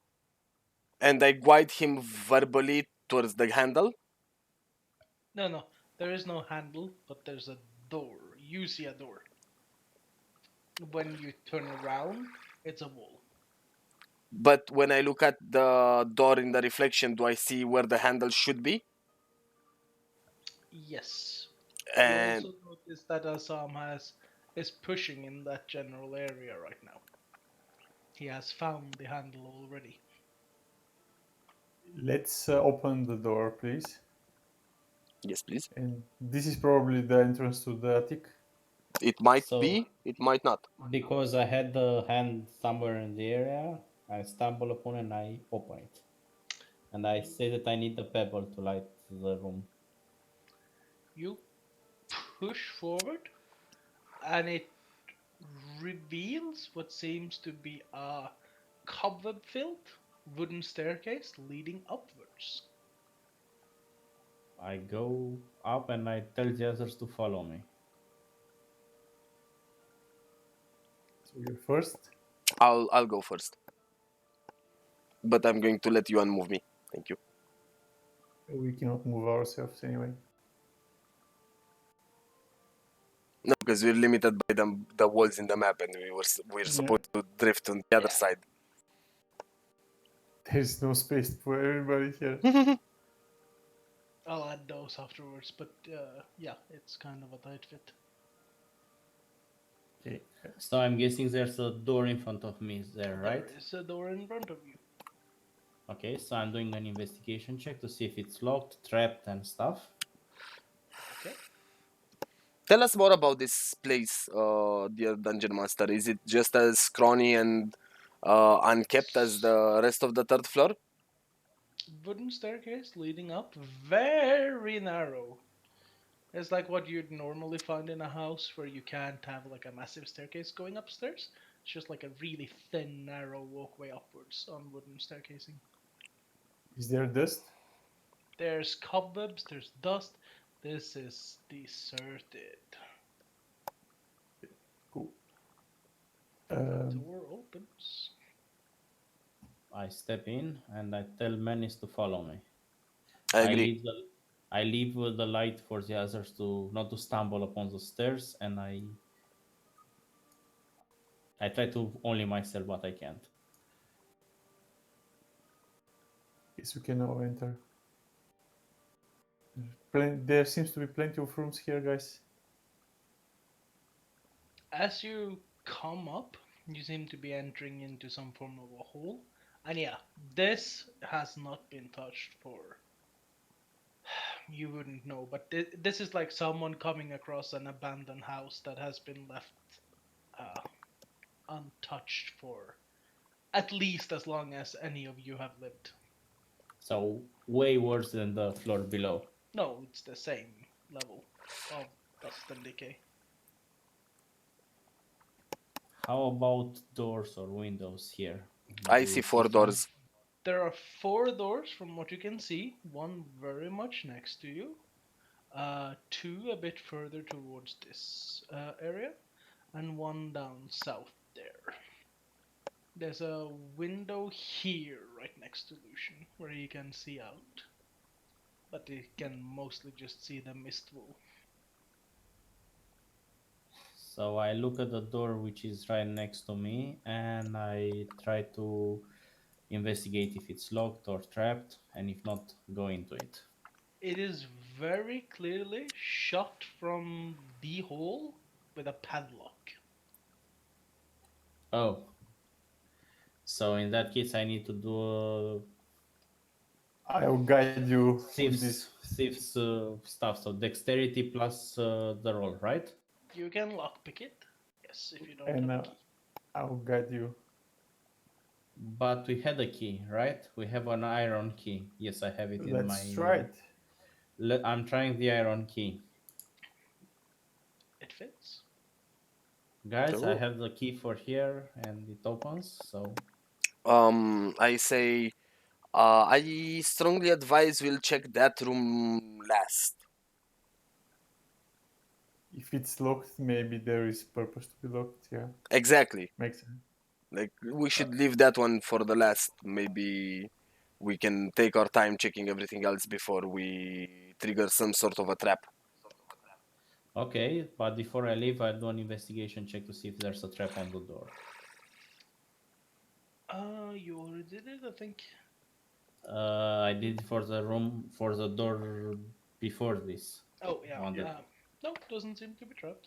And I guide him verbally towards the handle. No, there is no handle, but there's a door. You see a door. When you turn around, it's a wall. But when I look at the door in the reflection, do I see where the handle should be? Yes. You And also notice that Assam is pushing in that general area right now. He has found the handle already. Let's open the door, please. yes, please. And this is probably the entrance to the attic. It might So- be, it might not. Because I had the hand somewhere in the area, I stumble upon and I open it. And I say that I need the pebble to light the room. You push forward, and it reveals what seems to be a cobweb-filled wooden staircase leading upwards. I go up and I tell the others to follow me. So you're first. I'll go first. But I'm going to let you unmove me. Thank you. We cannot move ourselves anyway. No, because we're limited by the walls in the map, and we're supposed to drift on the other Yeah. side. There's no space for everybody here. I'll add those afterwards, but yeah, it's kind of a tight fit. Okay. So I'm guessing there's a door in front of me there, right? There is a door in front of you. Okay, so I'm doing an investigation check to see if it's locked, trapped, and stuff. Okay. Tell us more about this place, dear Dungeon Master. Is it just as scrawny and unkept as the rest of the third floor? Wooden staircase leading up, very narrow. It's like what you'd normally find in a house where you can't have like a massive staircase going upstairs. It's just like a really thin, narrow walkway upwards on wooden staircasing. Is there dust? There's cobwebs, there's dust. This is deserted. Cool. Door opens. I step in and I tell Menace to follow me. I agree. I leave with the light for the others to not to stumble upon the stairs, and I try to only myself, but I can't. Yes, we can now enter. There seems to be plenty of rooms here, guys. As you come up, you seem to be entering into some form of a hole. And yeah, this has not been touched for. You wouldn't know, but this is like someone coming across an abandoned house that has been left uh, untouched for at least as long as any of you have lived. So way worse than the floor below. No, it's the same level of dust and decay. How about doors or windows here? I Do see you 4 some? doors. There are 4 doors from what you can see, one very much next to you, 2 a bit further towards this area, and 1 down south there. There's a window here right next to Lucian where he can see out, but he can mostly just see the mist wall. So I look at the door which is right next to me and I try to investigate if it's locked or trapped, and if not, go into it. It is very clearly shut from the hole with a padlock. Oh. So in that case I need to do I will guide you with Thieves, this. thieves stuff. So dexterity plus the roll, right? You can lockpick it. Yes, if you don't And have a key. I will guide you. But we had a key, right? We have an iron key. Yes, I have it in my. That's right. I'm trying the iron key. It fits. Guys, I Cool. have the key for here and it opens, so I say, I strongly advise we'll check that room last. If it's locked, maybe there is purpose to be locked. Yeah, Exactly. makes sense. Like, we should leave that one for the last. Maybe we can take our time checking everything else before we trigger some sort of a trap. okay, but before I leave, I'll do an investigation check to see if there's a trap on the door. You already did it, I think. I did for the room for the door before this. Oh yeah. On the- No, doesn't seem to be trapped.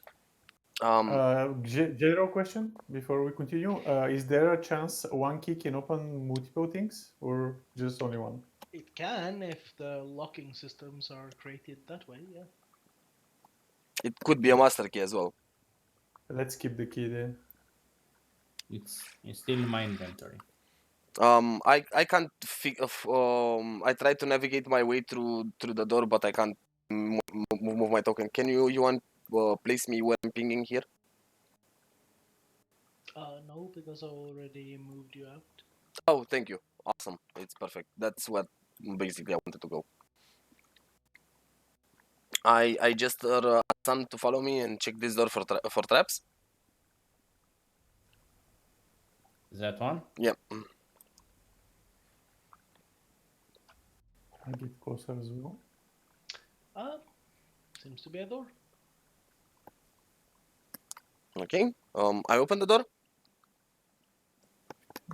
General question before we continue: is there a chance one key can open multiple things, or just only one? It can if the locking systems are created that way, yeah. It could be a master key as well. Let's keep the key there. It's still in my inventory. I can't I try to navigate my way through the door, but I can't move my token. Can you want place me where I'm pinging here? No, because I already moved you out. Oh, thank you. Awesome. It's perfect. That's what basically I wanted to go. I just asked Sam to follow me and check this door for traps. Is that one? Yeah. I get closer as well. Seems to be a door. Okay. I open the door.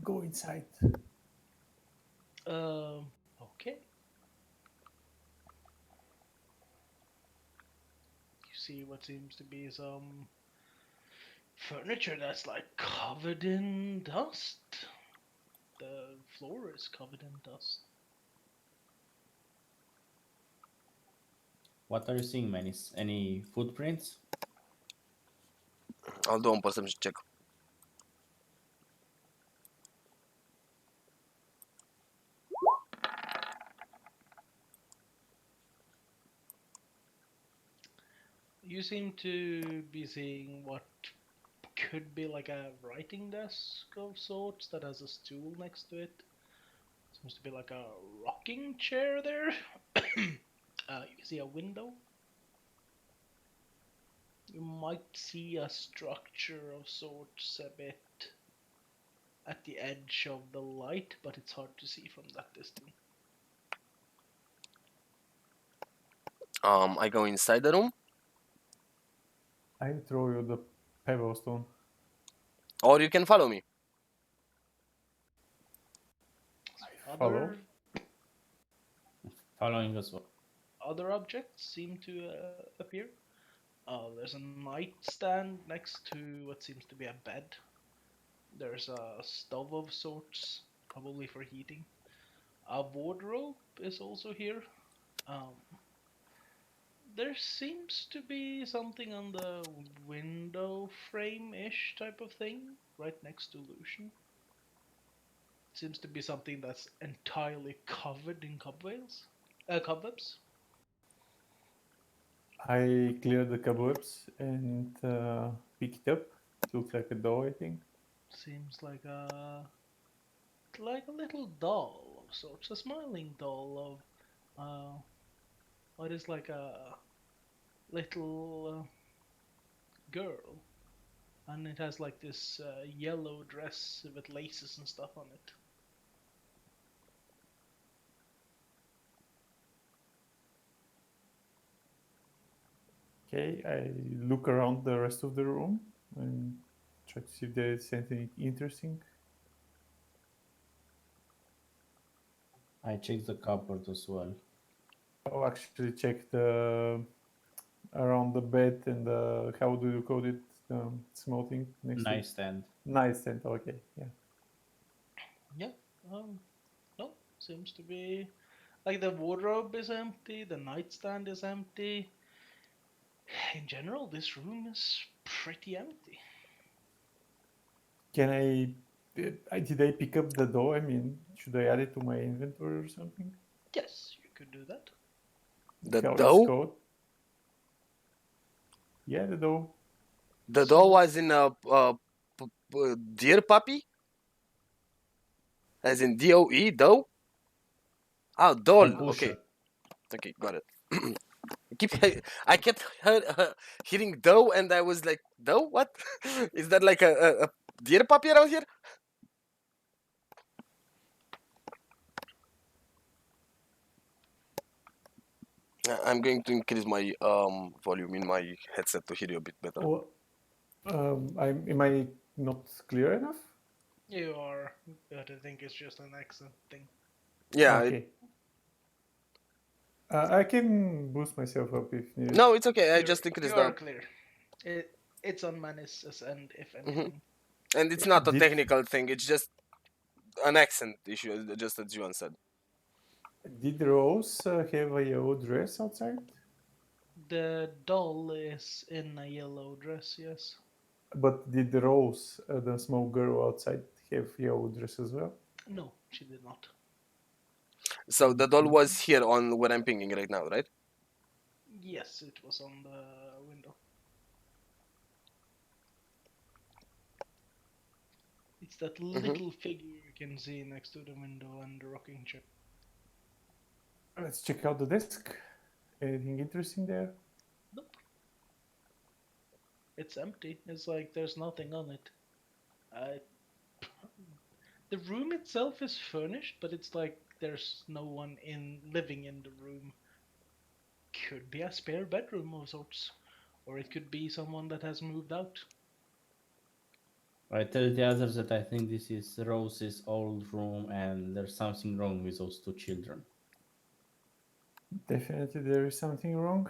Go inside. Okay. You see what seems to be some furniture that's like covered in dust. The floor is covered in dust. What are you seeing, Manis? Any footprints? I'll do one perception check. You seem to be seeing what could be like a writing desk of sorts that has a stool next to it. Seems to be like a rocking chair there. You can see a window. You might see a structure of sorts a bit at the edge of the light, but it's hard to see from that distance. I go inside the room, I throw you the pebble stone. or you can follow me. Follow. Following as well. Other objects seem to appear. There's a nightstand next to what seems to be a bed. There's a stove of sorts, probably for heating. A wardrobe is also here. Um, there seems to be something on the window frame-ish type of thing right next to Lucian. Seems to be something that's entirely covered in cobwebs. Cobwebs. I clear the cobwebs and pick it up. It looks like a doll, I think. Seems like a little doll of sorts, a smiling doll of what is like a little girl, and it has like this yellow dress with laces and stuff on it. Okay, I look around the rest of the room and try to see if there is anything interesting. I checked the cupboard as well. I'll actually check the around the bed and the, how do you call it, small thing next to it? Nightstand. Nightstand. Okay, yeah. Yeah. No, seems to be Like the wardrobe is empty, the nightstand is empty. In general, this room is pretty empty. Can did I pick up the dough? I mean, should I add it to my inventory or something? Yes, you could do that. The How it's dough? called? Yeah, the dough. The dough was in a deer puppy? As in DOE, dough? Oh, doll. And pusher. Okay. Okay, got it. I kept hearing dough and I was like, dough? What? Is that like a deer puppy around here? I'm going to increase my volume in my headset to hear you a bit better. Oh, am I not clear enough? You are, but I think it's just an accent thing. Yeah. Okay. I can boost myself up if needed. No, it's okay. I just increased You are the. clear. It's on Menace's end, if Mm-hmm. anything. And it's not a Did- technical thing. It's just an accent issue, just as Juan said. Did Rose have a yellow dress outside? The doll is in a yellow dress, yes. But did Rose, the small girl outside, have yellow dress as well? No, she did not. So the doll was here on where I'm pinging right now, right? Yes, it was on the window. It's that little figure you can see next to the window and the rocking chair. Let's check out the desk. Anything interesting there? Nope. It's empty. It's like there's nothing on it. The room itself is furnished, but it's like there's no one living in the room. Could be a spare bedroom of sorts, or it could be someone that has moved out. I tell the others that I think this is Rose's old room and there's something wrong with those two children. Definitely there is something wrong.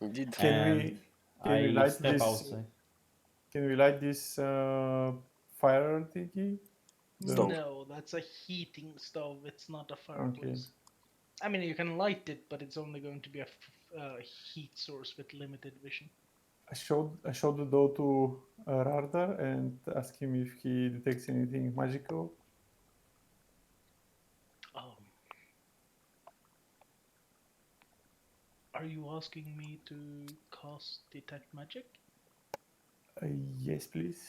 Indeed. Can we light step this? outside. Can we light this fire thingy? Stove. No, that's a heating stove. It's not a fireplace. I mean, you can light it, but it's only going to be a heat source with limited vision. I showed the door to Rardar and asked him if he detects anything magical. Are you asking me to cast detect magic? Yes, please.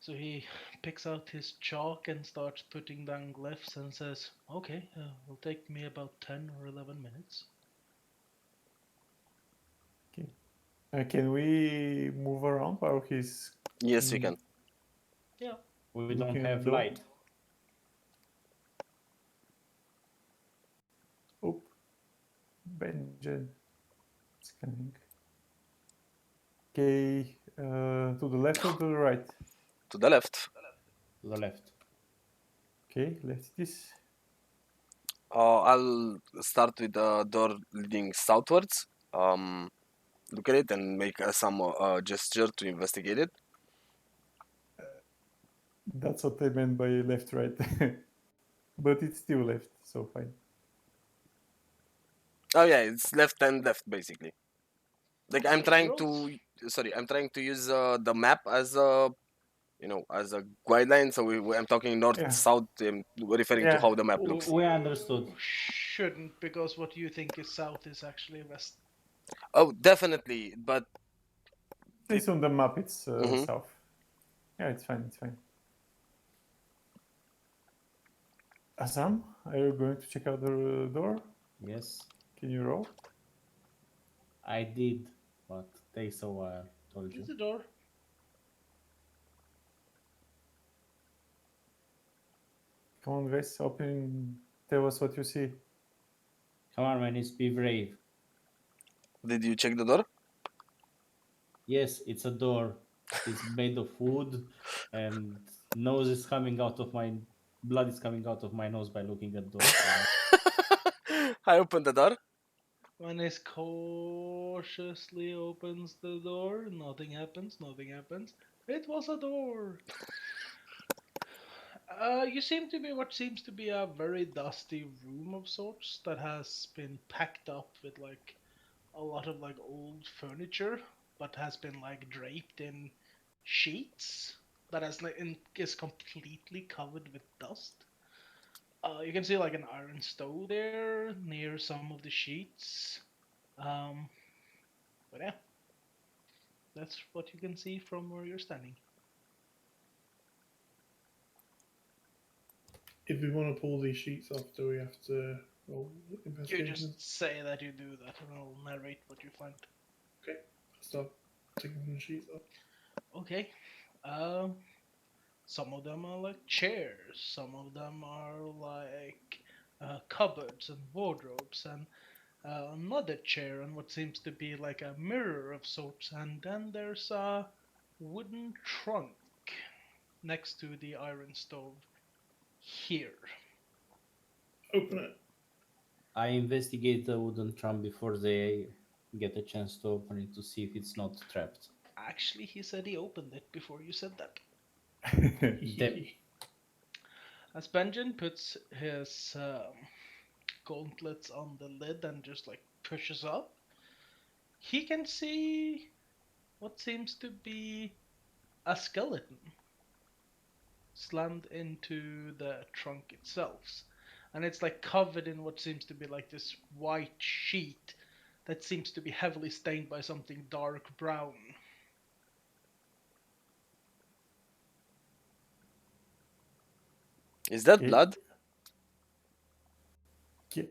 So he picks out his chalk and starts putting down glyphs and says, okay, it'll take me about 10 or 11 minutes. Okay. Can we move around while he's... Yes, we can. Yeah. We don't Looking at have the door. light. Oh, Benjen. It's coming. Okay, to the left or to the right? To the left. To the left. Okay, left it is. I'll start with the door leading southwards. Look at it and make some gesture to investigate it. That's what I meant by left, right. But it's still left, so fine. Oh yeah, it's left and left basically. Like I'm trying Rolls. to, sorry, I'm trying to use the map as a, as a guideline. So I'm talking north, Yeah. south, referring to how the map looks. We understood. Shouldn't, because what you think is south is actually west. Oh, definitely, but It's on the map, it's Mhm. south. Yeah, it's fine, it's fine. Assam, are you going to check out the door? Yes, Can you roll? I did, but takes a while. Told you. There's the door. Come on, guys, open. Tell us what you see. Come on, man, it's be brave. did you check the door? Yes, it's a door. It's made of wood, and nose is coming out of my blood is coming out of my nose by looking at door. I opened the door. Vanis cautiously opens the door. Nothing happens, nothing happens. It was a door. You seem to be what seems to be a very dusty room of sorts that has been packed up with like a lot of like old furniture, but has been like draped in sheets that is completely covered with dust. You can see like an iron stove there near some of the sheets. Um, but yeah, that's what you can see from where you're standing. If we want to pull these sheets off, do we have to roll You investigation? just say that you do that, and I'll narrate what you find. Okay, I'll start taking the sheets off. Okay. Um, some of them are like chairs. Some of them are like cupboards and wardrobes, and another chair and what seems to be like a mirror of sorts. And then there's a wooden trunk next to the iron stove here. Open it. I investigate the wooden trunk before they get a chance to open it to see if it's not trapped. Actually, he said he opened it before you said that. Damn. As Benjamin puts his gauntlets on the lid and just like pushes up, he can see what seems to be a skeleton slammed into the trunk itself. And it's like covered in what seems to be like this white sheet that seems to be heavily stained by something dark brown. Is that Ca- blood? ca-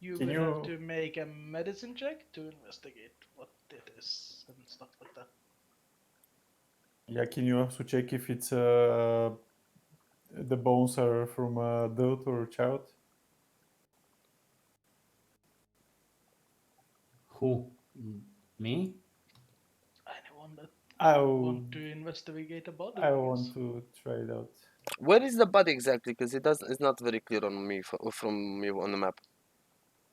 You Can would have you to make a medicine check to investigate what it is and stuff like that. yeah, can you also check if it's the bones are from a adult or child? Who? Me? Anyone that I you w- want to investigate a body, I I want guess. to try it out. Where is the body exactly? Because it's not very clear on me from me on the map.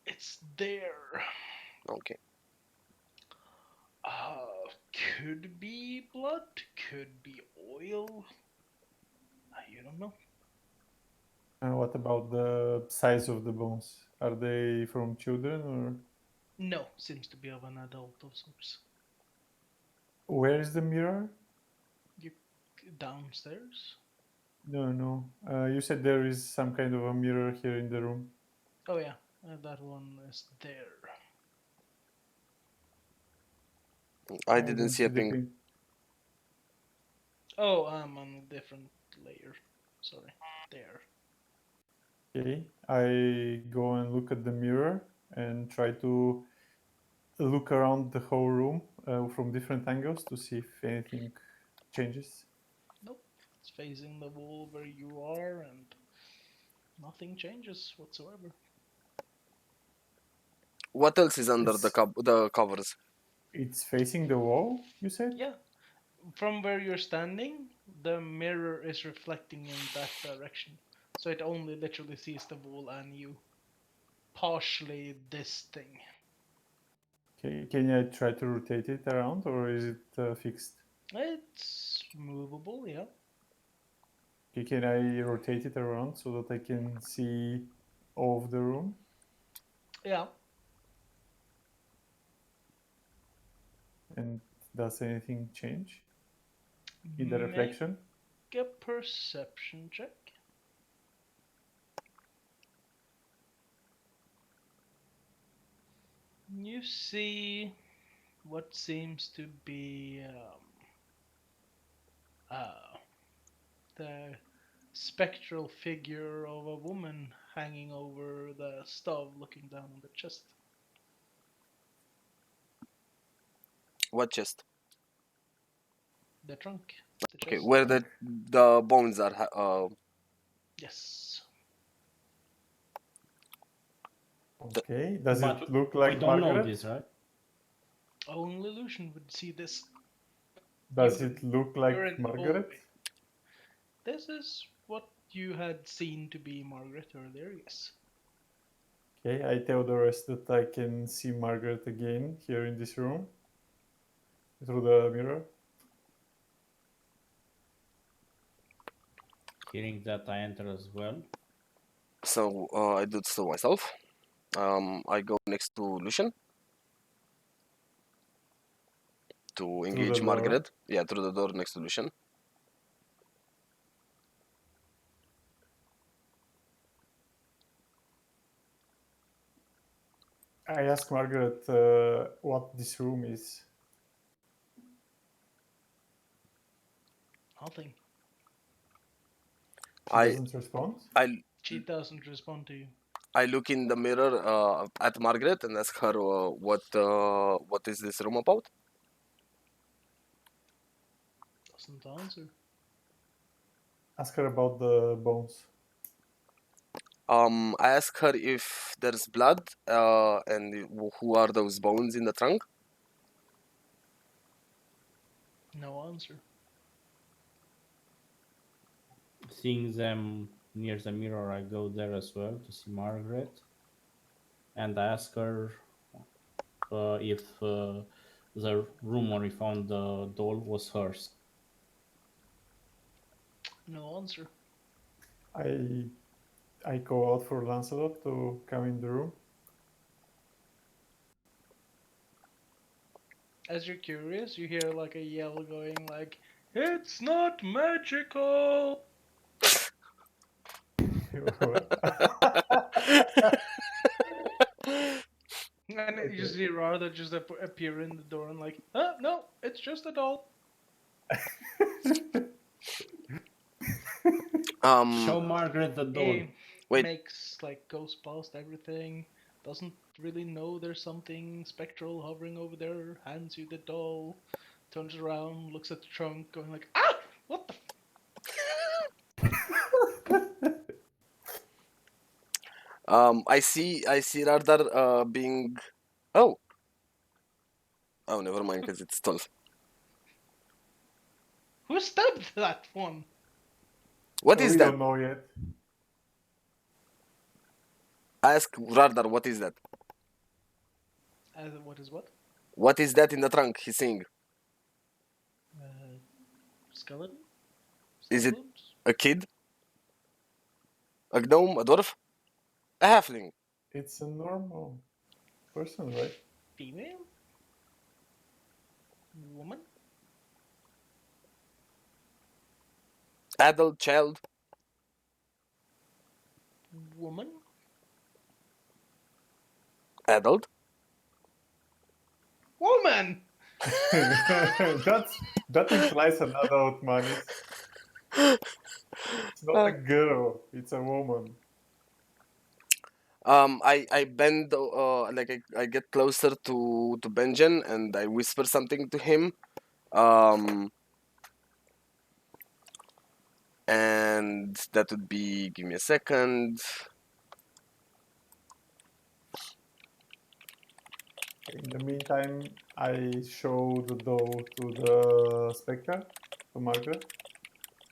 It's there. Okay. Could be blood, could be oil. You don't know. And what about the size of the bones? Are they from children or No, seems to be of an adult of sorts. where is the mirror? You downstairs? No. You said there is some kind of a mirror here in the room. Oh yeah, that one is there. I I didn't don't see a see the ping. ping. Oh, I'm on a different layer. Sorry. There. Okay, I go and look at the mirror and try to look around the whole room from different angles to see if anything changes. Nope. It's facing the wall where you are, and nothing changes whatsoever. What else is under It's the covers? it's facing the wall, you said? Yeah. From where you're standing, the mirror is reflecting in that direction. So it only literally sees the wall and you. Partially this thing. Okay, can I try to rotate it around or is it fixed? It's movable, yeah. Okay, can I rotate it around so that I can see all of the room? Yeah. And does anything change in the Make reflection? a perception check. You see what seems to be the spectral figure of a woman hanging over the stove looking down on the chest. What chest? The trunk. The Okay, chest. where the bones are. Yes. Okay, does But it look we like don't know Margaret? this, right? Only Lucian would see this. Does You- it look You're like in the Margaret? hallway. This is what you had seen to be Margaret earlier, yes. Okay, I tell the rest that I can see Margaret again here in this room through the mirror. Hearing that, I enter as well. So I do it to myself. I go next to Lucian to engage door? Margaret. Yeah, through the door next to Lucian. I ask Margaret what this room is. Nothing. She I doesn't respond. She doesn't respond to you. I look in the mirror at Margaret and ask her what is this room about? Doesn't answer. Ask her about the bones. I ask her if there's blood and who are those bones in the trunk. No answer. Seeing them near the mirror, I go there as well to see Margaret. And I ask her if the room where we found the doll was hers. No answer. I call out for Lancelot to come in the room. As you're curious, you hear like a yell going like, "It's not magical!" And you just see Radha just appear in the door and like, no, it's just a doll. Show Margaret the doll. He Wait. goes past everything, doesn't really know there's something spectral hovering over there, hands you the doll, turns around, looks at the trunk, going like, what the I see Radar being oh never mind because it's stealth. Who stabbed that one? What is we that? don't know yet. Ask Radar what is that? What is what? What is that in the trunk? He's saying. Skeleton? Is it Skeletons? a kid? A gnome? A dwarf? A halfling? It's a normal person, right? Female? Woman? Adult? Child? Woman? Adult? Woman! that implies an adult, man. It's not a girl. It's a woman. I bend like I get closer to Benjen and I whisper something to him. And that would be, give me a second. In the meantime, I show the doll to the Spectre, to Margaret,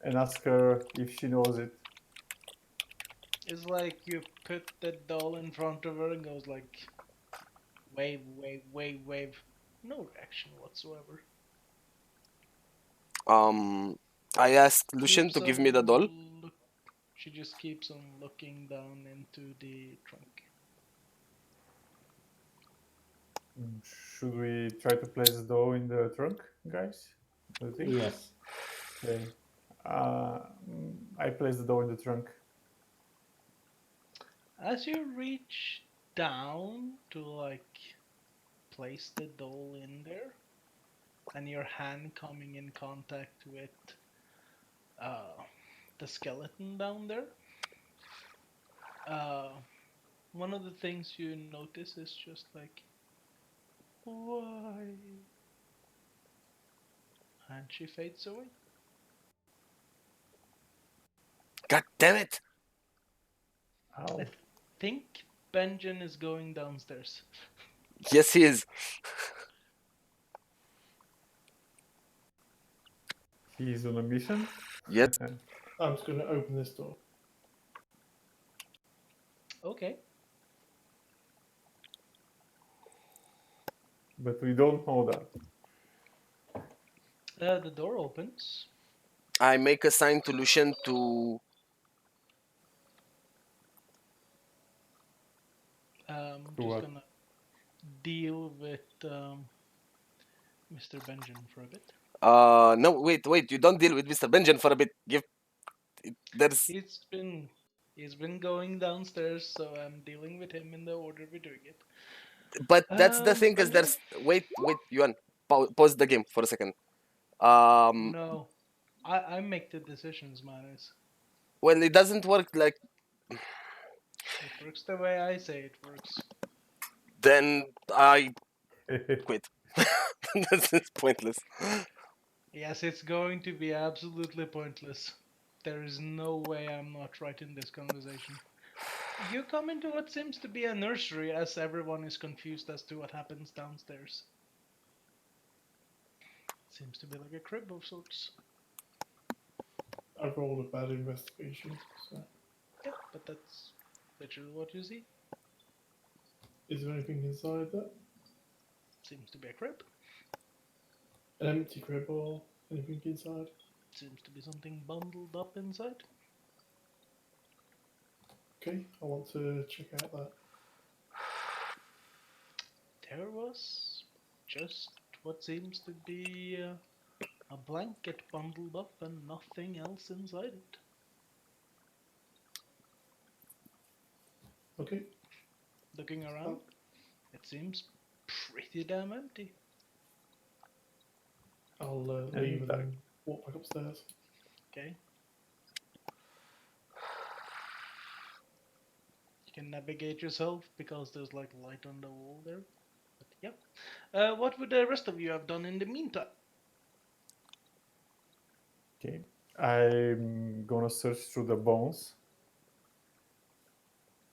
and ask her if she knows it. It's like you put the doll in front of her and goes like, wave, wave, wave, wave. No reaction whatsoever. I asked Lucian to give me the doll. She just keeps on looking down into the trunk. Should we try to place the doll in the trunk, guys? Do you think? Yes. Okay. I place the doll in the trunk. As you reach down to like place the doll in there, and your hand coming in contact with the skeleton down there, one of the things you notice is just like, why? And she fades away. God damn it! Ow. I think Benjen is going downstairs. Yes, he is. He's on a mission. Yes. I'm just going to open this door. Okay. But we don't know that. The door opens. I make a sign to Lucian to I'm To just what? gonna deal with Mr. Benjamin for a bit. No, wait. You don't deal with Mr. Benjamin for a bit. There's. He's been going downstairs, so I'm dealing with him in the order we're doing it. But that's the thing, is Benjamin? there's. Wait, Yuan. Pause the game for a second. No, I make the decisions, Manus. Well, it doesn't work like. It works the way I say it works. Then I quit. This is pointless. Yes, it's going to be absolutely pointless. There is no way I'm not right in this conversation. You come into what seems to be a nursery as everyone is confused as to what happens downstairs. Seems to be like a crib of sorts. I rolled a bad investigation, so Yeah, but that's literally what you see. is there anything inside that? Seems to be a crib. An empty crib or anything inside? Seems to be something bundled up inside. Okay, I want to check out that. There was just what seems to be a blanket bundled up and nothing else inside it. Okay, Looking around, it seems pretty damn empty. I'll leave and then walk back upstairs. Okay. You can navigate yourself because there's like light on the wall there. But yeah. What would the rest of you have done in the meantime? Okay. I'm gonna search through the bones.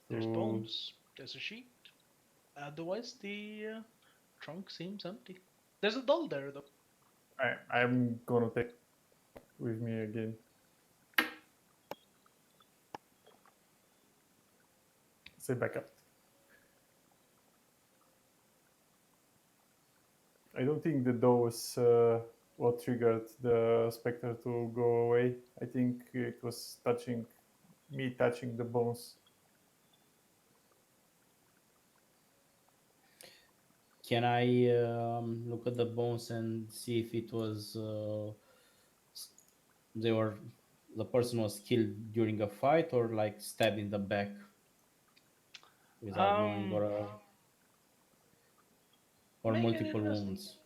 There's to- bones. There's a sheet. Otherwise, the trunk seems empty. There's a doll there though. I'm gonna take with me again. Say back up. I don't think the door was what triggered the specter to go away. I think it was touching the bones. Can I look at the bones and see if it was the person was killed during a fight or like stabbed in the back without knowing, or Make an multiple wounds?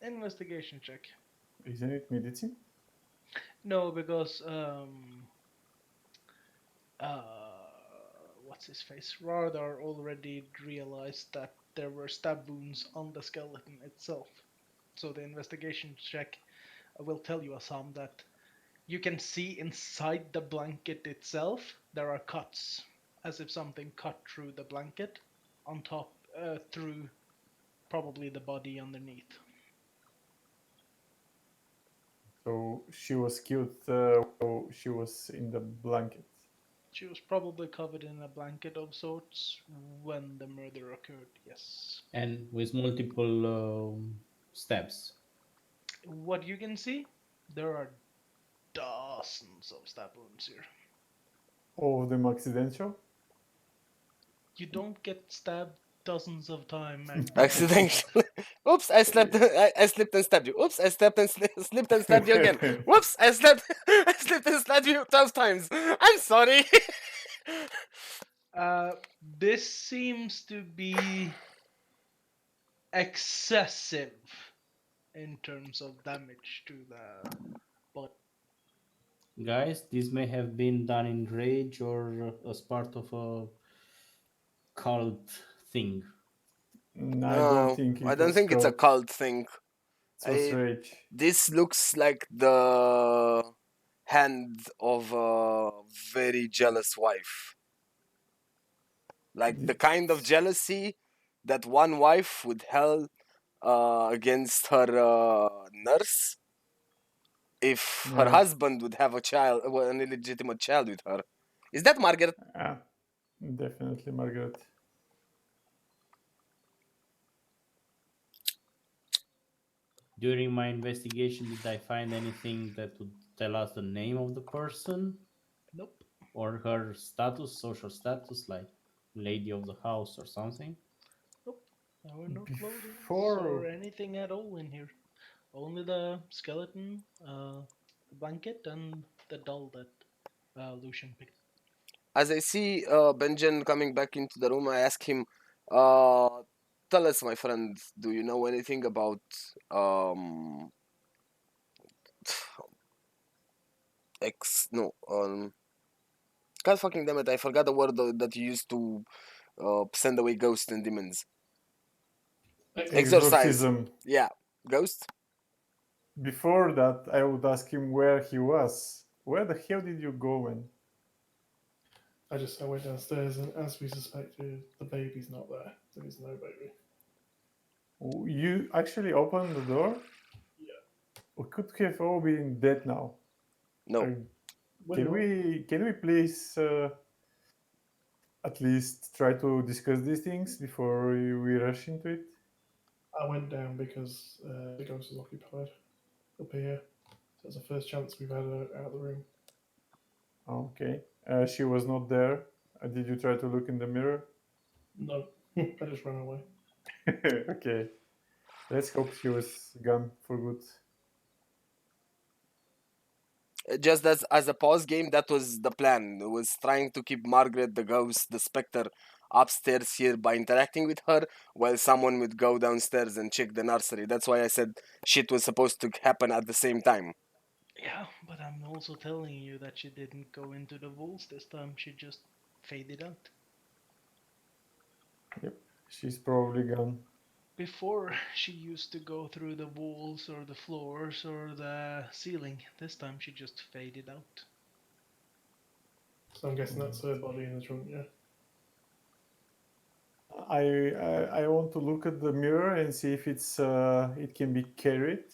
investigation check. Isn't it medicine? No, because what's his face? Radar already realized that there were stab wounds on the skeleton itself. So the investigation check will tell you, Assam, that you can see inside the blanket itself there are cuts, as if something cut through the blanket, on top through probably the body underneath. So she was killed while she was in the blanket. She was probably covered in a blanket of sorts when the murder occurred, yes. And with multiple stabs. What you can see, there are dozens of stab wounds here. All of them accidental? You don't get stabbed dozens of times. Accidentally. Oops, I slept. I slipped and stabbed you. Oops, I slept and slipped and stabbed you again. Whoops, I slept. I slipped and stabbed you 12 times. I'm sorry. This seems to be excessive in terms of damage to the body. Guys, this may have been done in rage or as part of a cult thing. I don't think I don't think it's a cult thing. It was rage. This looks like the hand of a very jealous wife. Like the kind of jealousy that one wife would held against her nurse if her Yeah. husband would have a child, an illegitimate child with her. Is that Margaret? Definitely Margaret. During my investigation, did I find anything that would tell us the name of the person? Nope. Or her status, social status, like lady of the house or something? There were no clothing Before- or anything at all in here. Only the skeleton, the blanket, and the doll that Lucian picked. As I see Benjen coming back into the room, I ask him, tell us, my friend, do you know anything about God fucking damn it, I forgot the word that you used to send away ghosts and demons. Exorcise. Yeah, ghost. Before that, I would ask him where he was. Where the hell did you go, man? I went downstairs, and as we suspected, the baby's not there. There is no baby. You actually opened the door? Yeah. We could have all been dead now. No. Can we please at least try to discuss these things before we rush into it? I went down because the ghost was occupied up here. So it's the first chance we've had her out of the room. Okay. She was not there. Did you try to look in the mirror? No, I just ran away. Okay. Let's hope she was gone for good. Just as a pause game, that was the plan. It was trying to keep Margaret, the ghost, the specter, upstairs here by interacting with her, while someone would go downstairs and check the nursery. That's why I said shit was supposed to happen at the same time. Yeah, but I'm also telling you that she didn't go into the walls this time. She just faded out. Yep. She's probably gone. Before, she used to go through the walls or the floors or the ceiling. This time, she just faded out. So I'm guessing that's her body in the trunk, yeah? I want to look at the mirror and see if it's it can be carried.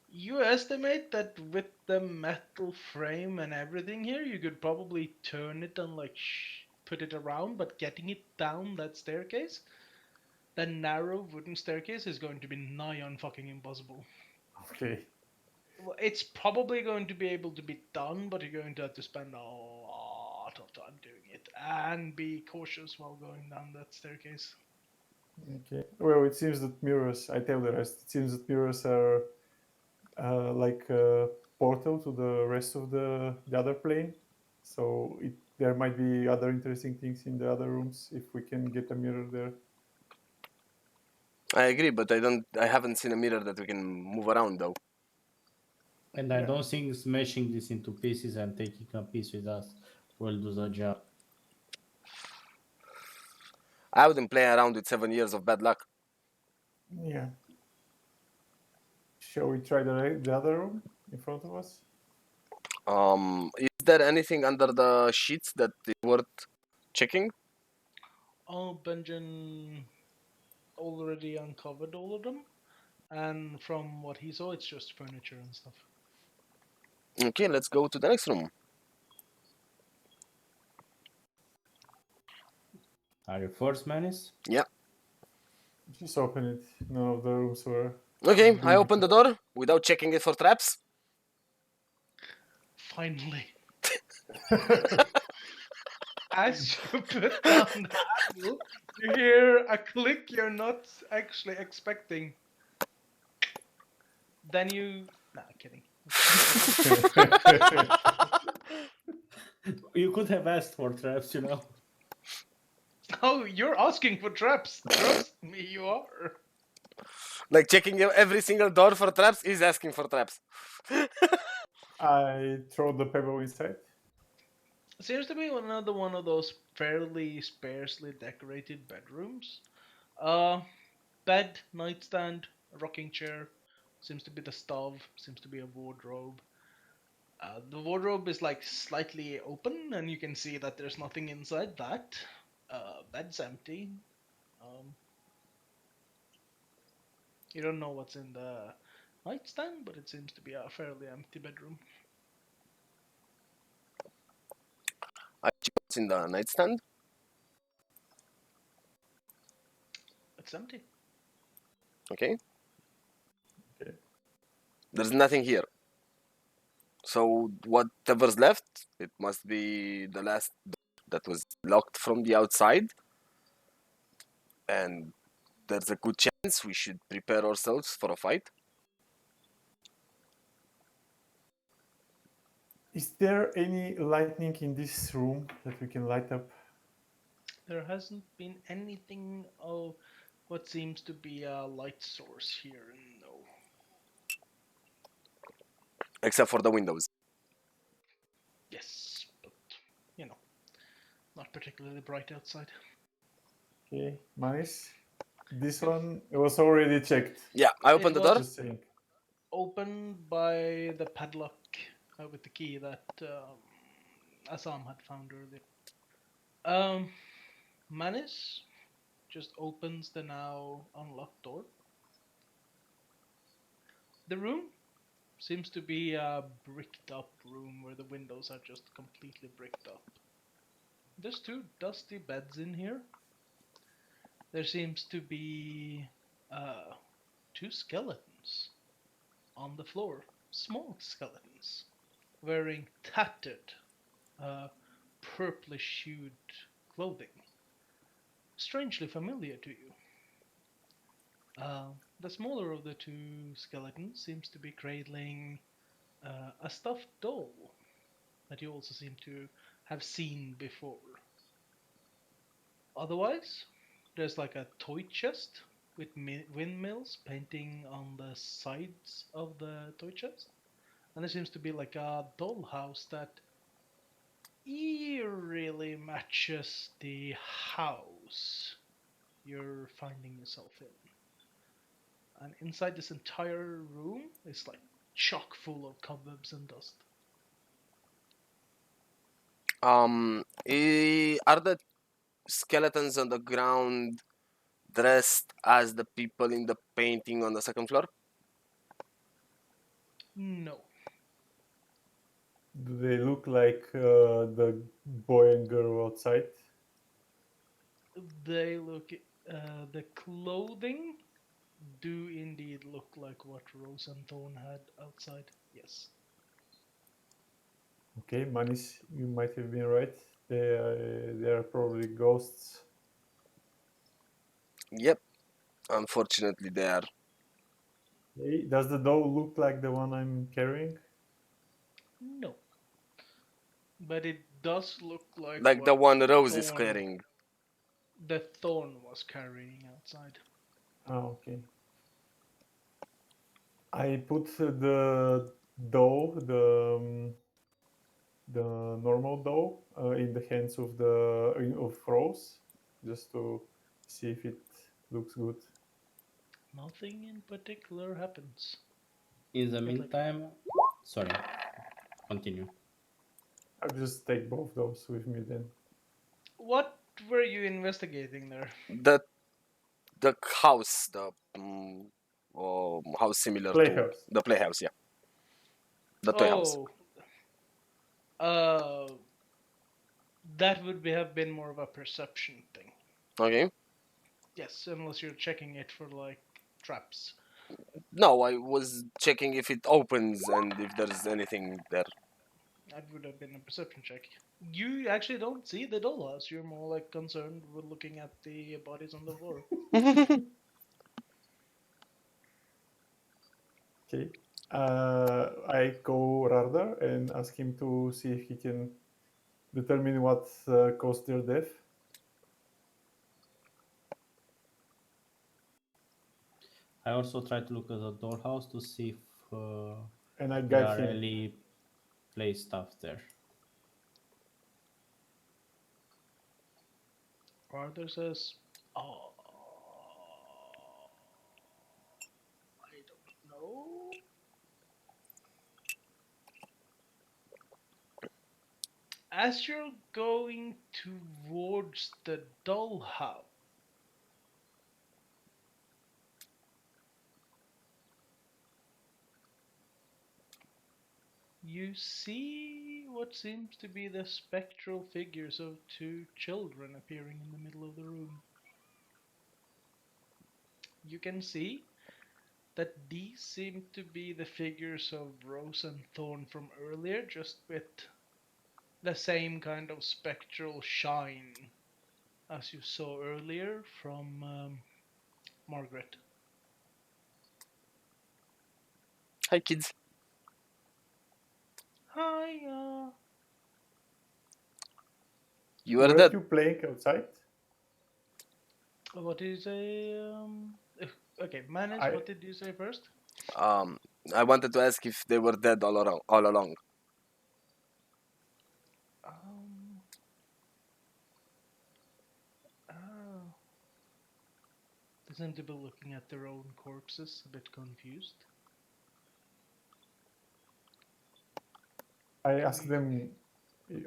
You estimate that with the metal frame and everything here, you could probably turn it and like put it around, but getting it down that staircase, that narrow wooden staircase, is going to be nigh on fucking impossible. Okay. Well, it's probably going to be able to be done, but you're going to have to spend a lot of time doing it and be cautious while going down that staircase. Okay. Well, it seems that mirrors. I tell the rest. It seems that mirrors are like a portal to the rest of the other plane. So there might be other interesting things in the other rooms if we can get a mirror there. I agree, but I haven't seen a mirror that we can move around though. And I don't think smashing this into pieces and taking a piece with us will do the job. I wouldn't play around with 7 years of bad luck. Yeah. Shall we try the other room in front of us? Is there anything under the sheets that is worth checking? Oh, Benjamin already uncovered all of them, and from what he saw, it's just furniture and stuff. Okay, let's go to the next room. Are you forced, Menace? Yeah. Just open it. None of the rooms were. Okay, I open the door without checking it for traps. Finally. As you put down the handle, you hear a click you're not actually expecting. Then you... Nah, kidding. You could have asked for traps, you know. Oh, you're asking for traps. Trust me, you are. Like checking every single door for traps is asking for traps. I throw the pebble inside. Seems to be another one of those fairly sparsely decorated bedrooms. Bed, nightstand, a rocking chair. Seems to be the stove. Seems to be a wardrobe. The wardrobe is like slightly open, and you can see that there's nothing inside that. Bed's empty. You don't know what's in the nightstand, but it seems to be a fairly empty bedroom. I check what's in the nightstand. It's empty. Okay. Okay. There's nothing here. So whatever's left, it must be the last door that was locked from the outside, and there's a good chance we should prepare ourselves for a fight. Is there any lightning in this room that we can light up? There hasn't been anything of what seems to be a light source here, no. Except for the windows. Yes, but, you know, not particularly bright outside. Okay, Manis. This one was already checked. Yeah, I It opened the was- door. Just saying. Opened by the padlock with the key that Assam had found earlier. Manis just opens the now unlocked door. The room seems to be a bricked up room where the windows are just completely bricked up. There's two dusty beds in here. There seems to be two skeletons on the floor, small skeletons, wearing tattered, purplish hued clothing. Strangely familiar to you. The smaller of the two skeletons seems to be cradling a stuffed doll that you also seem to have seen before. Otherwise, there's like a toy chest with windmills painting on the sides of the toy chest. And there seems to be like a dollhouse that eerily matches the house you're finding yourself in. And inside this entire room is like chock full of cobwebs and dust. Are the skeletons on the ground dressed as the people in the painting on the second floor? No. Do they look like the boy and girl outside? They look. The clothing do indeed look like what Rose and Thorn had outside. Yes. Okay, Manis, you might have been right. They are probably ghosts. Yep. Unfortunately, they are. Hey, does the doll look like the one I'm carrying? No. But it does look like Like the what one Rose is Thorn- carrying. the Thorn was carrying outside. Ah, okay. I put the dough, the normal dough, in the hands of of Rose, just to see if it looks good. Nothing in particular happens. In the Get like- meantime, sorry, continue. I'll just take both those with me then. What were you investigating there? The house, the house similar to Playhouse. the playhouse, yeah. The toy house. Uh, that would have been more of a perception thing. Okay. Yes, unless you're checking it for like traps. No, I was checking if it opens and if there's anything there. That would have been a perception check. You actually don't see the dollhouse. You're more like concerned with looking at the bodies on the floor. Okay. I go Rardar and ask him to see if he can determine what caused their death. I also try to look at the dollhouse to see if And I there guide are him. any play stuff there. Arthur says, "Oh, I don't know." As you're going towards the dollhouse, you see what seems to be the spectral figures of two children appearing in the middle of the room. You can see that these seem to be the figures of Rose and Thorn from earlier, just with the same kind of spectral shine as you saw earlier from Margaret. Hi, kids. Hi, You are Weren't dead. you playing outside? what did you say? Okay, Manus, I what did you say first? Um, I wanted to ask if they were dead all along. Um, oh. They seem to be looking at their own corpses, a bit confused. I Do asked you, them.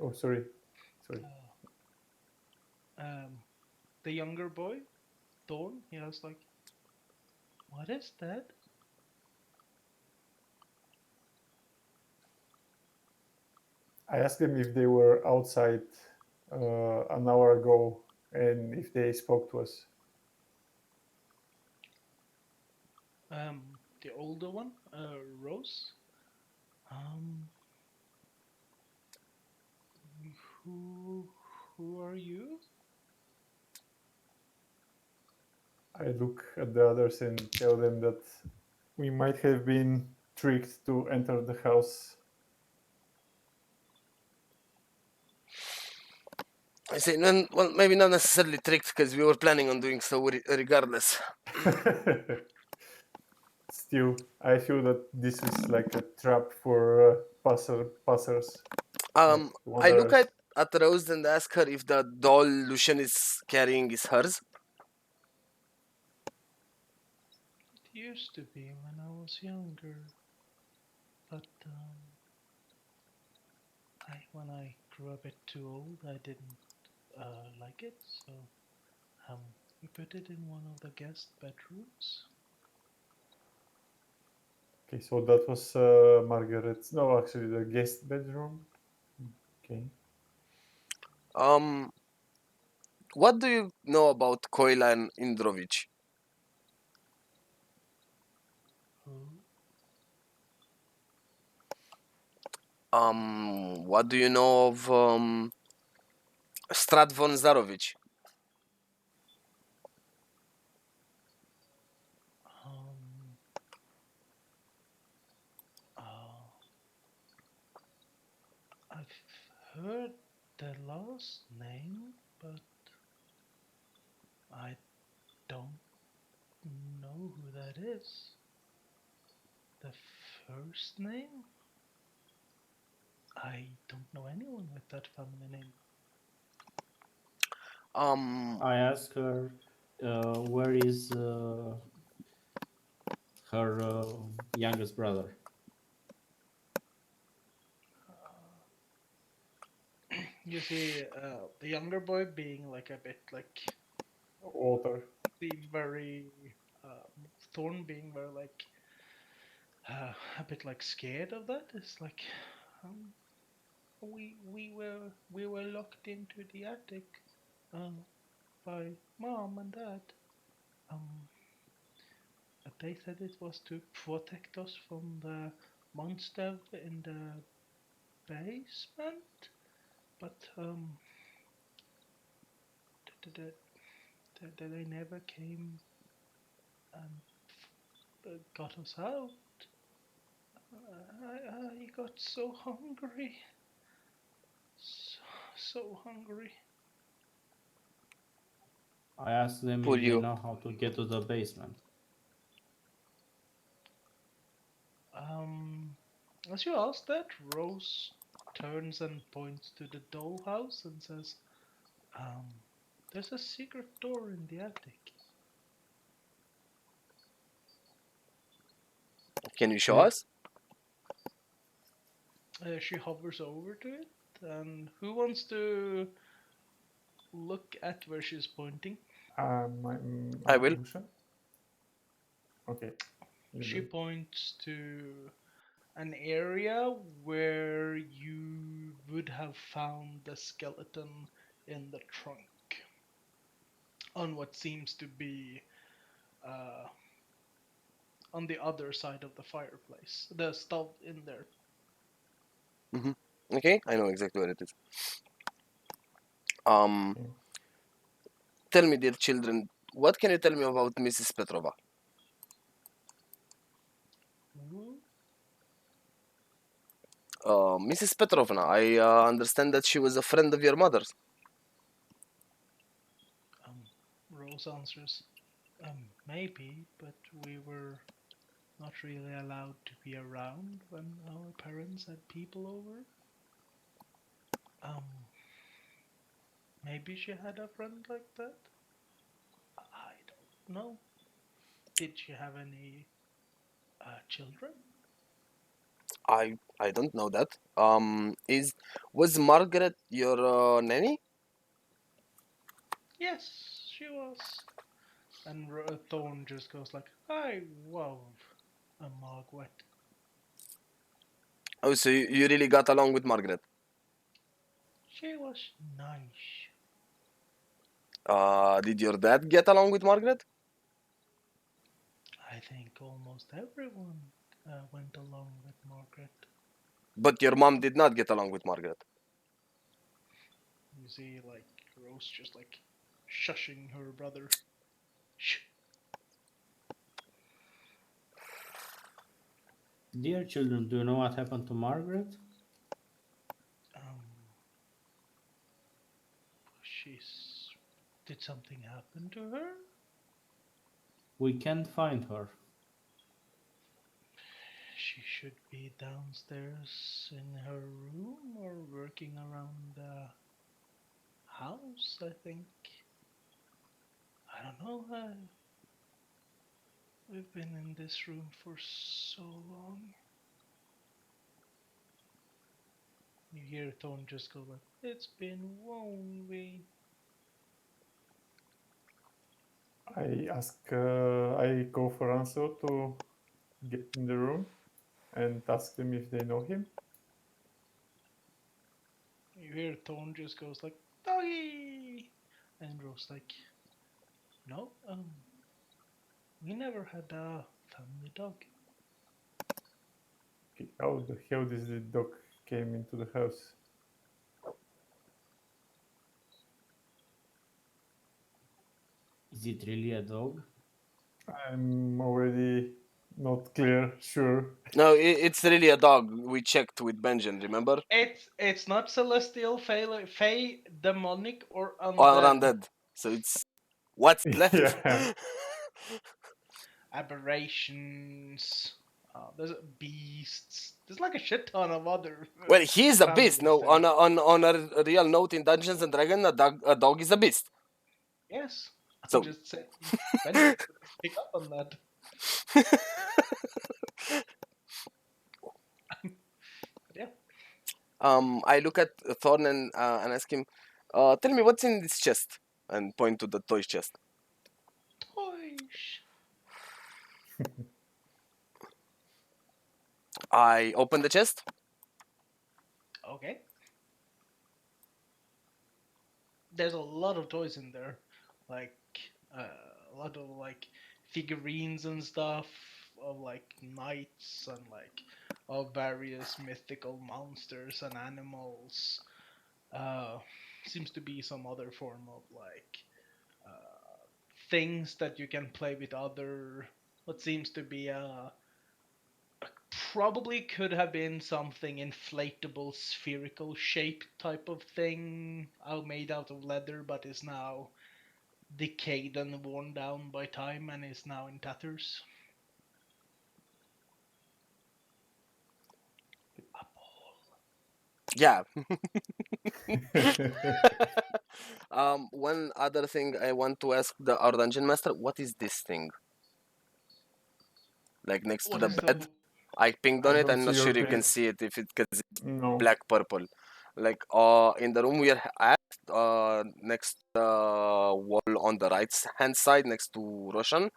Oh, sorry. the younger boy, Thorn, he was like, "What is that?" I asked them if they were outside an hour ago and if they spoke to us. The older one, Rose. Um, who, who are you? I look at the others and tell them that we might have been tricked to enter the house. I say, well, maybe not necessarily tricked because we were planning on doing so regardless. Still, I feel that this is like a trap for passers, not I look wanderers. at Rose and ask her if the doll Lucian is carrying is hers. It used to be when I was younger, but when I grew a bit too old, I didn't like it, so we put it in one of the guest bedrooms. Okay, so that was Margaret's. No, actually, the guest bedroom. Okay. What do you know about Koila and Indrovich? Who? What do you know of Strat von Zarovich? Um, uh, I've heard the last name, but I don't know who that is. The first name? I don't know anyone with that family name. I asked her where is her youngest brother. You see, the younger boy being like a bit like Water. being very Thorn being very like a bit like scared of that. It's like um, we were locked into the attic by mom and dad. Um, but they said it was to protect us from the monster in the basement. But they never came and got us out. I got so hungry. So, so hungry. I asked them Poor if they you. know how to get to the basement. As you ask that, Rose turns and points to the dollhouse and says, um, there's a secret door in the attic. Can you show Okay. us? She hovers over to it, and who wants to look at where she's pointing? I will. Lucian? Okay. You do She it. points to an area where you would have found the skeleton in the trunk on what seems to be uh, on the other side of the fireplace. The stove in there. Okay, I know exactly where it is. Okay. Tell me, dear children, what can you tell me about Mrs. Petrova? Ooh. Mrs. Petrovna, I understand that she was a friend of your mother's. Rose answers, maybe, but we were not really allowed to be around when our parents had people over. Maybe she had a friend like that? I don't know. Did she have any children? I don't know that. Was Margaret your nanny? Yes, she was. And Thorn just goes like, I love a Margaret. Oh, so you really got along with Margaret. She was nice. Did your dad get along with Margaret? I think almost everyone went along with Margaret. But your mom did not get along with Margaret. You see, like, Rose just like shushing her brother. Shh. Dear children, do you know what happened to Margaret? She's. Did something happen to her? We can't find her. She should be downstairs in her room or working around the house, I think. I don't know. We've been in this room for so long. You hear Thorn just go like, it's been lonely. I go for Ansel to get in the room and ask them if they know him. You hear Thorn just goes like, doggy! And Rose like, no, we never had a family dog. Okay, how the hell does the dog came into the house? Is it really a dog? I'm already not clear, sure. No, it's really a dog. We checked with Benjamin, remember? It's not celestial, fey, demonic, or Or undead. undead. So it's what's left. Yeah. Aberrations. There's beasts. There's like a shit ton of other. Well, he's a beast. families No, there. on a real note, in Dungeons and Dragons, a dog is a beast. Yes, So I'm just saying. Benjamin couldn't pick up on that. But yeah, I look at Thorn and ask him, "Tell me what's in this chest," and point to the toy chest. toys. I open the chest. Okay. There's a lot of toys in there, like a lot of like figurines and stuff of like knights and like of various mythical monsters and animals. Seems to be some other form of like things that you can play with other. What seems to be a probably could have been something inflatable spherical shape type of thing made out of leather but is now decayed and worn down by time and is now in tatters. A ball. Yeah. One other thing I want to ask our dungeon master: what is this thing? Like next to What the is bed. the I pinged I on it. don't I'm see not your sure you can ping. see it if it's because it's No. black purple. Like in the room we are at, next to the wall on the right hand side next to Roshan,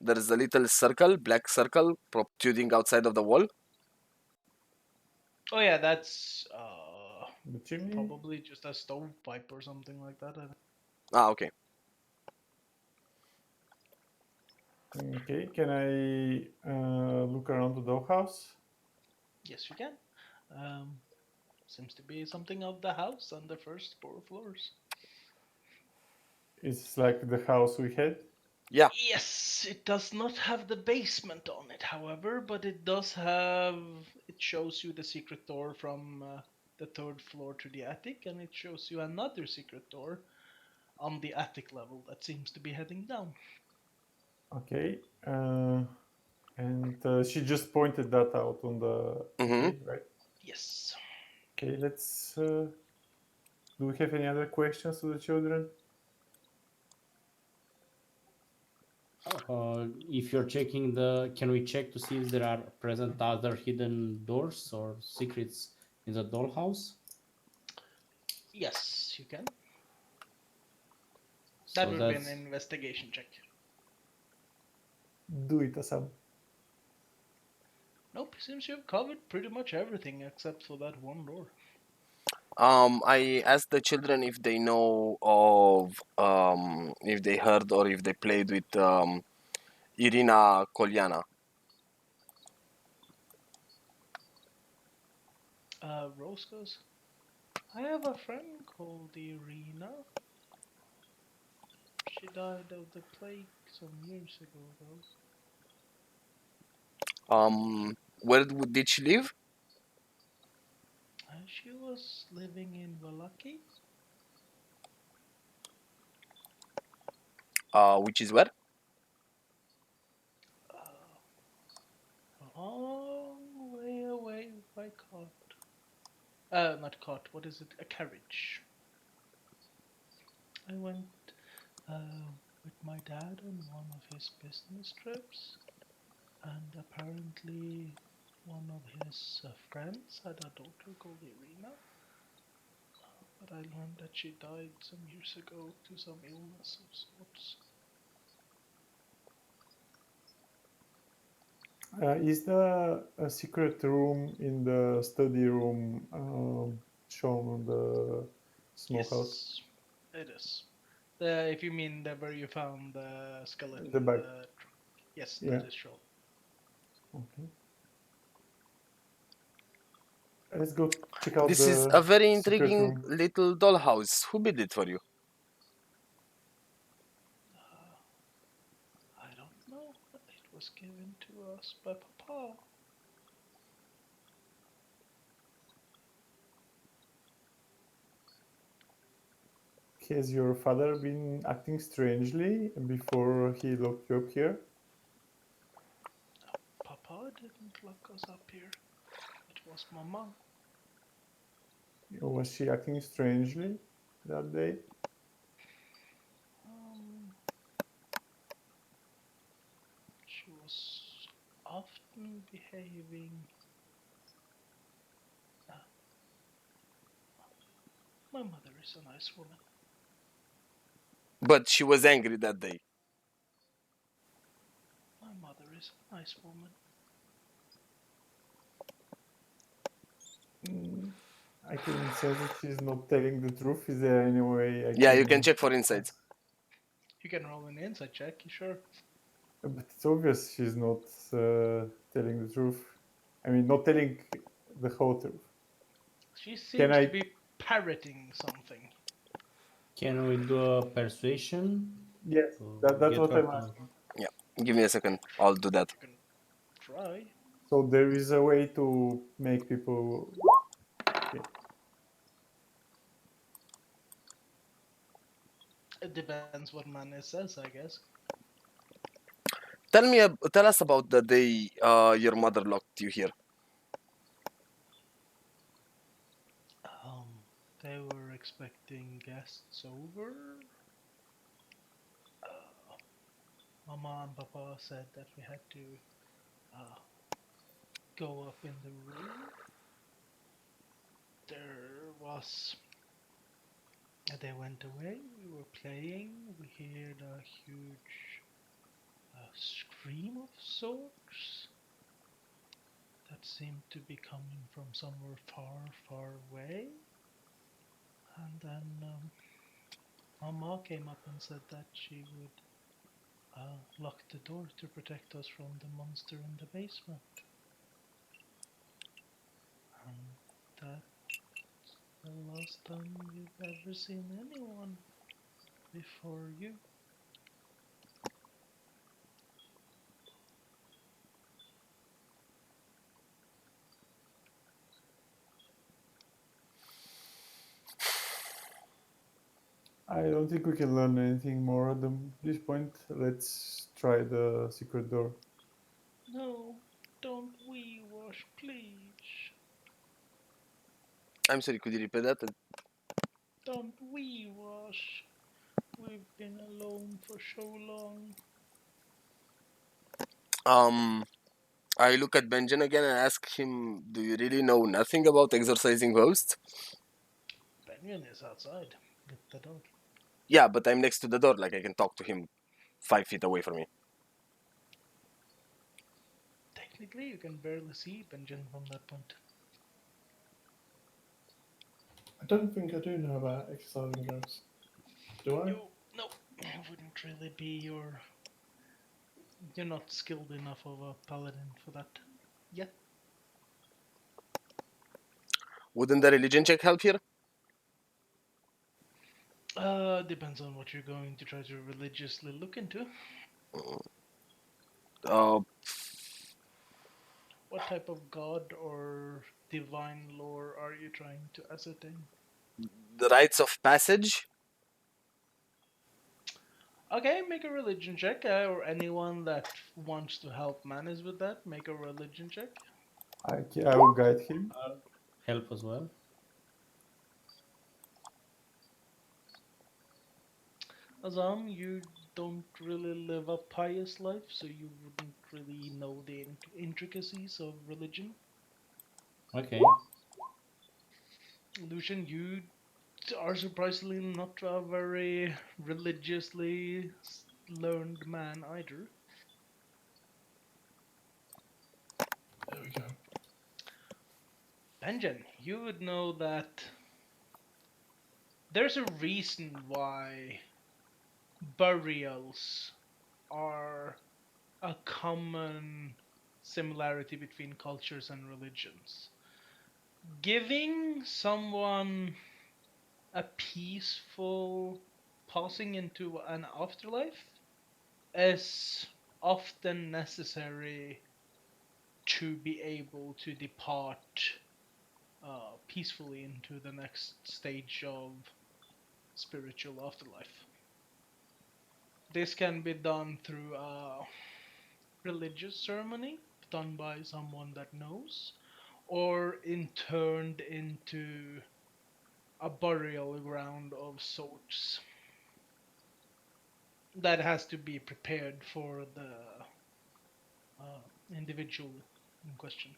there is a little circle, black circle protruding outside of the wall. Oh yeah, that's The chimney? probably just a stovepipe or something like that. Ah, okay. Okay, can I look around the doghouse? Yes, you can. Seems to be something of the house on the first 4 floors. It's like the house we had. Yeah. Yes, it does not have the basement on it, however, but it does have. It shows you the secret door from the 3rd floor to the attic, and it shows you another secret door on the attic level that seems to be heading down. Okay, and she just pointed that out on the. Mm-hmm. Okay, right. Yes. Okay, let's. Do we have any other questions to the children? If you're checking can we check to see if there are present other hidden doors or secrets in the dollhouse? Yes, you can. That So would be an that's investigation check. Do it, Asab. Nope, seems you've covered pretty much everything except for that one door. I asked the children if they know of if they heard or if they played with Irina Kolyana. Rose goes, I have a friend called Irina. She died of the plague some years ago, though. Where did she live? She was living in Valaki. Which is where? A long way away by cart. Not cart, what is it? A carriage. I went with my dad on one of his business trips, and apparently one of his friends had a daughter called Irina, but I learned that she died some years ago to some illness of sorts. Is the secret room in the study room shown on the smokehouse? Yes, it is. If you mean where you found the skeleton The in bag. the trunk. Yes, Yeah. that is shown. Okay. Let's go check out This is the a very secret intriguing room. little dollhouse. Who built it for you? I don't know. It was given to us by Papa. Has your father been acting strangely before he locked you up here? Papa didn't lock us up here. It was Mama. Or was she acting strangely that day? Um, she was often behaving. Uh, my mother is a nice woman. But she was angry that day. My mother is a nice woman. I can sense that she's not telling the truth. Is there any way I Yeah, you can can... check for insights. You can roll an insight check, you sure? But it's obvious she's not telling the truth. I mean, not telling the whole truth. She Can seems to I... be parroting something. can we do a persuasion Yes, to that's get what her I'm to asking. Yeah, give me a second. I'll do that. You can try. So there is a way to make people... Okay. It depends what Manis says, I guess. Tell us about the day your mother locked you here. They were expecting guests over. Mama and Papa said that we had to uh, go up in the room. There was. They went away. We were playing. We heard a huge scream of sorts that seemed to be coming from somewhere far, far away. And then Mama came up and said that she would lock the door to protect us from the monster in the basement. And that's the last time you've ever seen anyone before you. I don't think we can learn anything more at this point. Let's try the secret door. No, don't we wash, please. I'm sorry, could you repeat that? Don't we wash. We've been alone for so long. I look at Benjamin again and ask him, do you really know nothing about exorcising ghosts? Benjamin is outside with the dog. Yeah, but I'm next to the door, like I can talk to him 5 feet away from me. Technically, you can barely see Benjamin from that point. I don't think I do know about exercising ghosts. Do I? No, it wouldn't really be your. You're not skilled enough of a paladin for that yet. Wouldn't the religion check help here? Depends on what you're going to try to religiously look into. Uh, What type of god or divine lore are you trying to ascertain? the rites of passage? Okay, make a religion check, or anyone that wants to help Manus with that, make a religion check. I will guide him. Help as well. Azam, you don't really live a pious life, so you wouldn't really know the intricacies of religion. Okay. Lucian, you are surprisingly not a very religiously learned man either. There we go. Benjen, you would know that there's a reason why burials are a common similarity between cultures and religions. Giving someone a peaceful passing into an afterlife is often necessary to be able to depart peacefully into the next stage of spiritual afterlife. This can be done through a religious ceremony done by someone that knows, or turned into a burial ground of sorts that has to be prepared for the individual in question.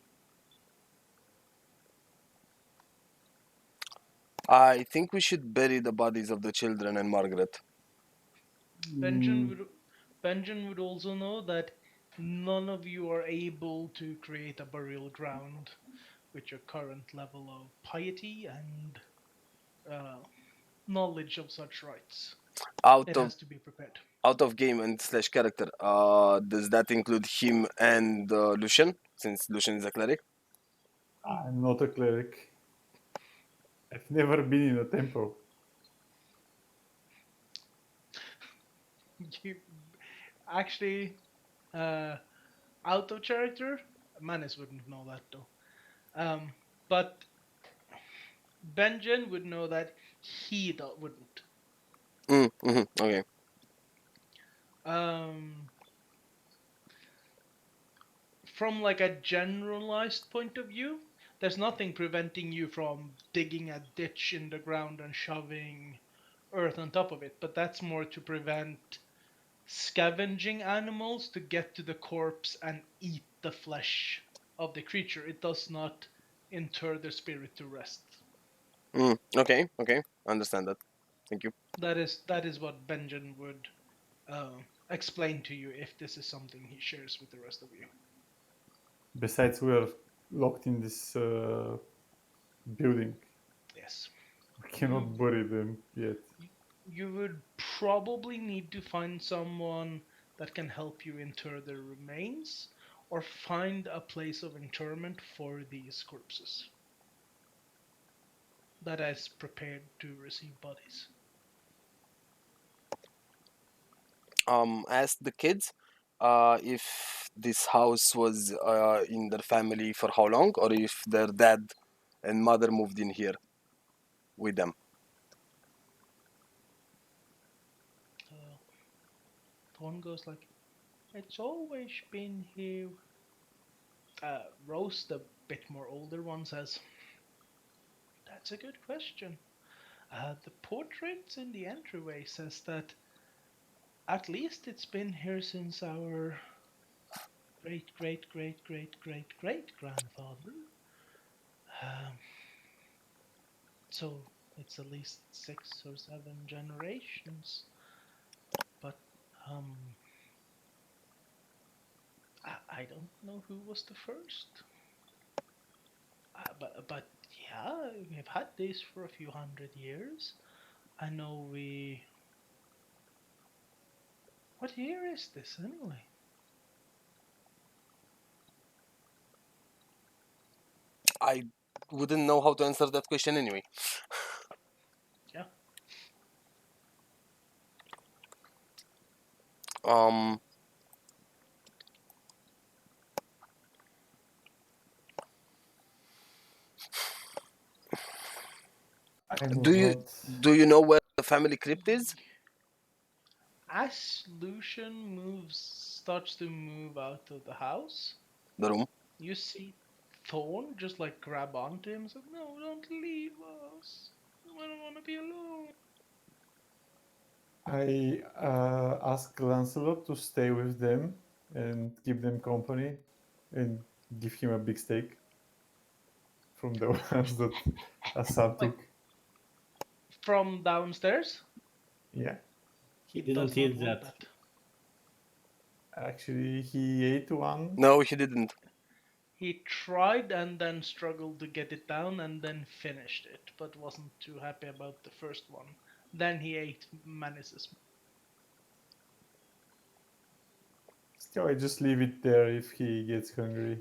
I think we should bury the bodies of the children and Margaret. Benjamin would Benjamin would also know that none of you are able to create a burial ground with your current level of piety and uh, knowledge of such rites. Out It of has to be prepared. game and slash character, does that include him and Lucian, since Lucian is a cleric? I'm not a cleric. I've never been in a temple. You actually, out of character, Manus wouldn't know that though. But Benjen would know that he wouldn't. Okay. From like a generalized point of view, there's nothing preventing you from digging a ditch in the ground and shoving earth on top of it, but that's more to prevent scavenging animals to get to the corpse and eat the flesh of the creature. It does not inter the spirit to rest. Okay. Understand that. Thank you. That is what Benjen would explain to you if this is something he shares with the rest of you. Besides, we are locked in this building. Yes. We cannot bury them yet. You would probably need to find someone that can help you inter the remains or find a place of interment for these corpses that is prepared to receive bodies. Ask the kids if this house was in their family for how long, or if their dad and mother moved in here with them. The one goes like, "It's always been here." Rose, the bit more older one, says, "That's a good question. The portrait in the entryway says that at least it's been here since our great great great great great great grandfather. Um, so it's at least 6 or 7 generations. But um, I don't know who was the first. But yeah, we've had this for a few hundred years. I know we. What year is this anyway?" I wouldn't know how to answer that question anyway. Yeah. Um, I move do you out. do you know where the family crypt is? As Lucian starts to move out of the house, The room. you see Thorn just like grab onto him. So, "No, don't leave us. I don't want to be alone." I ask Lancelot to stay with them and keep them company and give him a big steak from the ones that Assad Like- took. From downstairs, Yeah, He he does didn't not eat want that. that. actually, he ate one. No, he didn't. He tried and then struggled to get it down and then finished it, but wasn't too happy about the first one. Then he ate Manus's. Still, I just leave it there if he gets hungry.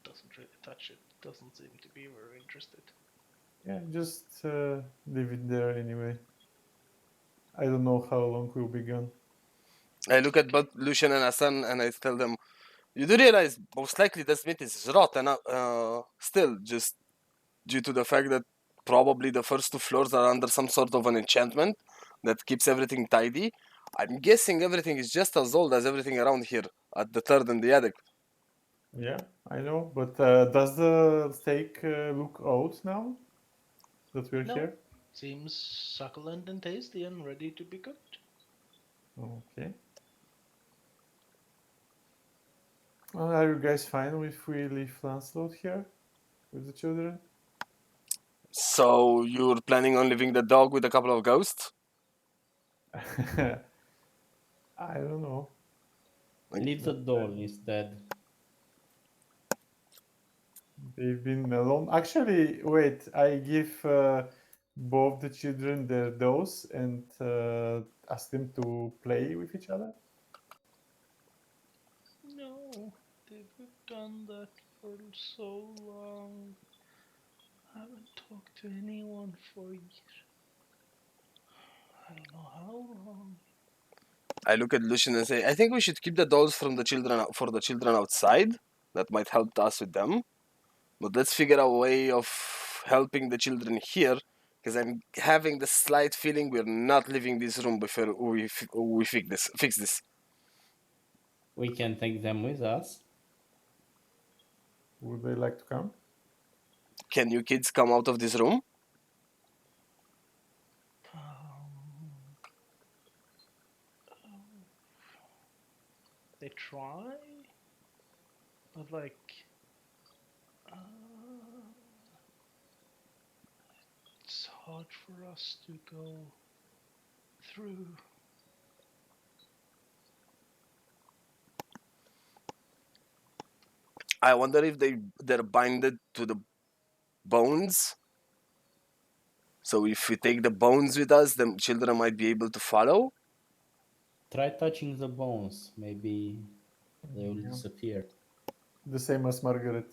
Doesn't really touch it. Doesn't seem to be very interested. Yeah, just leave it there anyway. I don't know how long we'll be gone. I look at both Lucian and Hassan and I tell them, you do realize most likely this meat is rotten, still, just due to the fact that probably the first 2 floors are under some sort of an enchantment that keeps everything tidy. I'm guessing everything is just as old as everything around here at the third and the attic. Yeah, I know, but does the steak look old now that we're No. here? Seems succulent and tasty and ready to be cooked. Okay. Well, are you guys fine if we leave Lancelot here with the children? So you're planning on leaving the dog with a couple of ghosts? I don't know. Leave the doll instead. They've been alone. Actually, wait, I give both the children their dolls and ask them to play with each other. No, they've done that for so long. I haven't talked to anyone for years. I don't know how long. I look at Lucian and say, I think we should keep the dolls from the children for the children outside. That might help us with them. But let's figure out a way of helping the children here, because I'm having the slight feeling we're not leaving this room before we fix this. We can take them with us. Would they like to come? Can you kids come out of this room? They try, but like, it's hard for us to go through. I wonder if they're binded to the bones. So if we take the bones with us, the children might be able to follow. Try touching the bones. Maybe they will Yeah. disappear. The same as Margaret.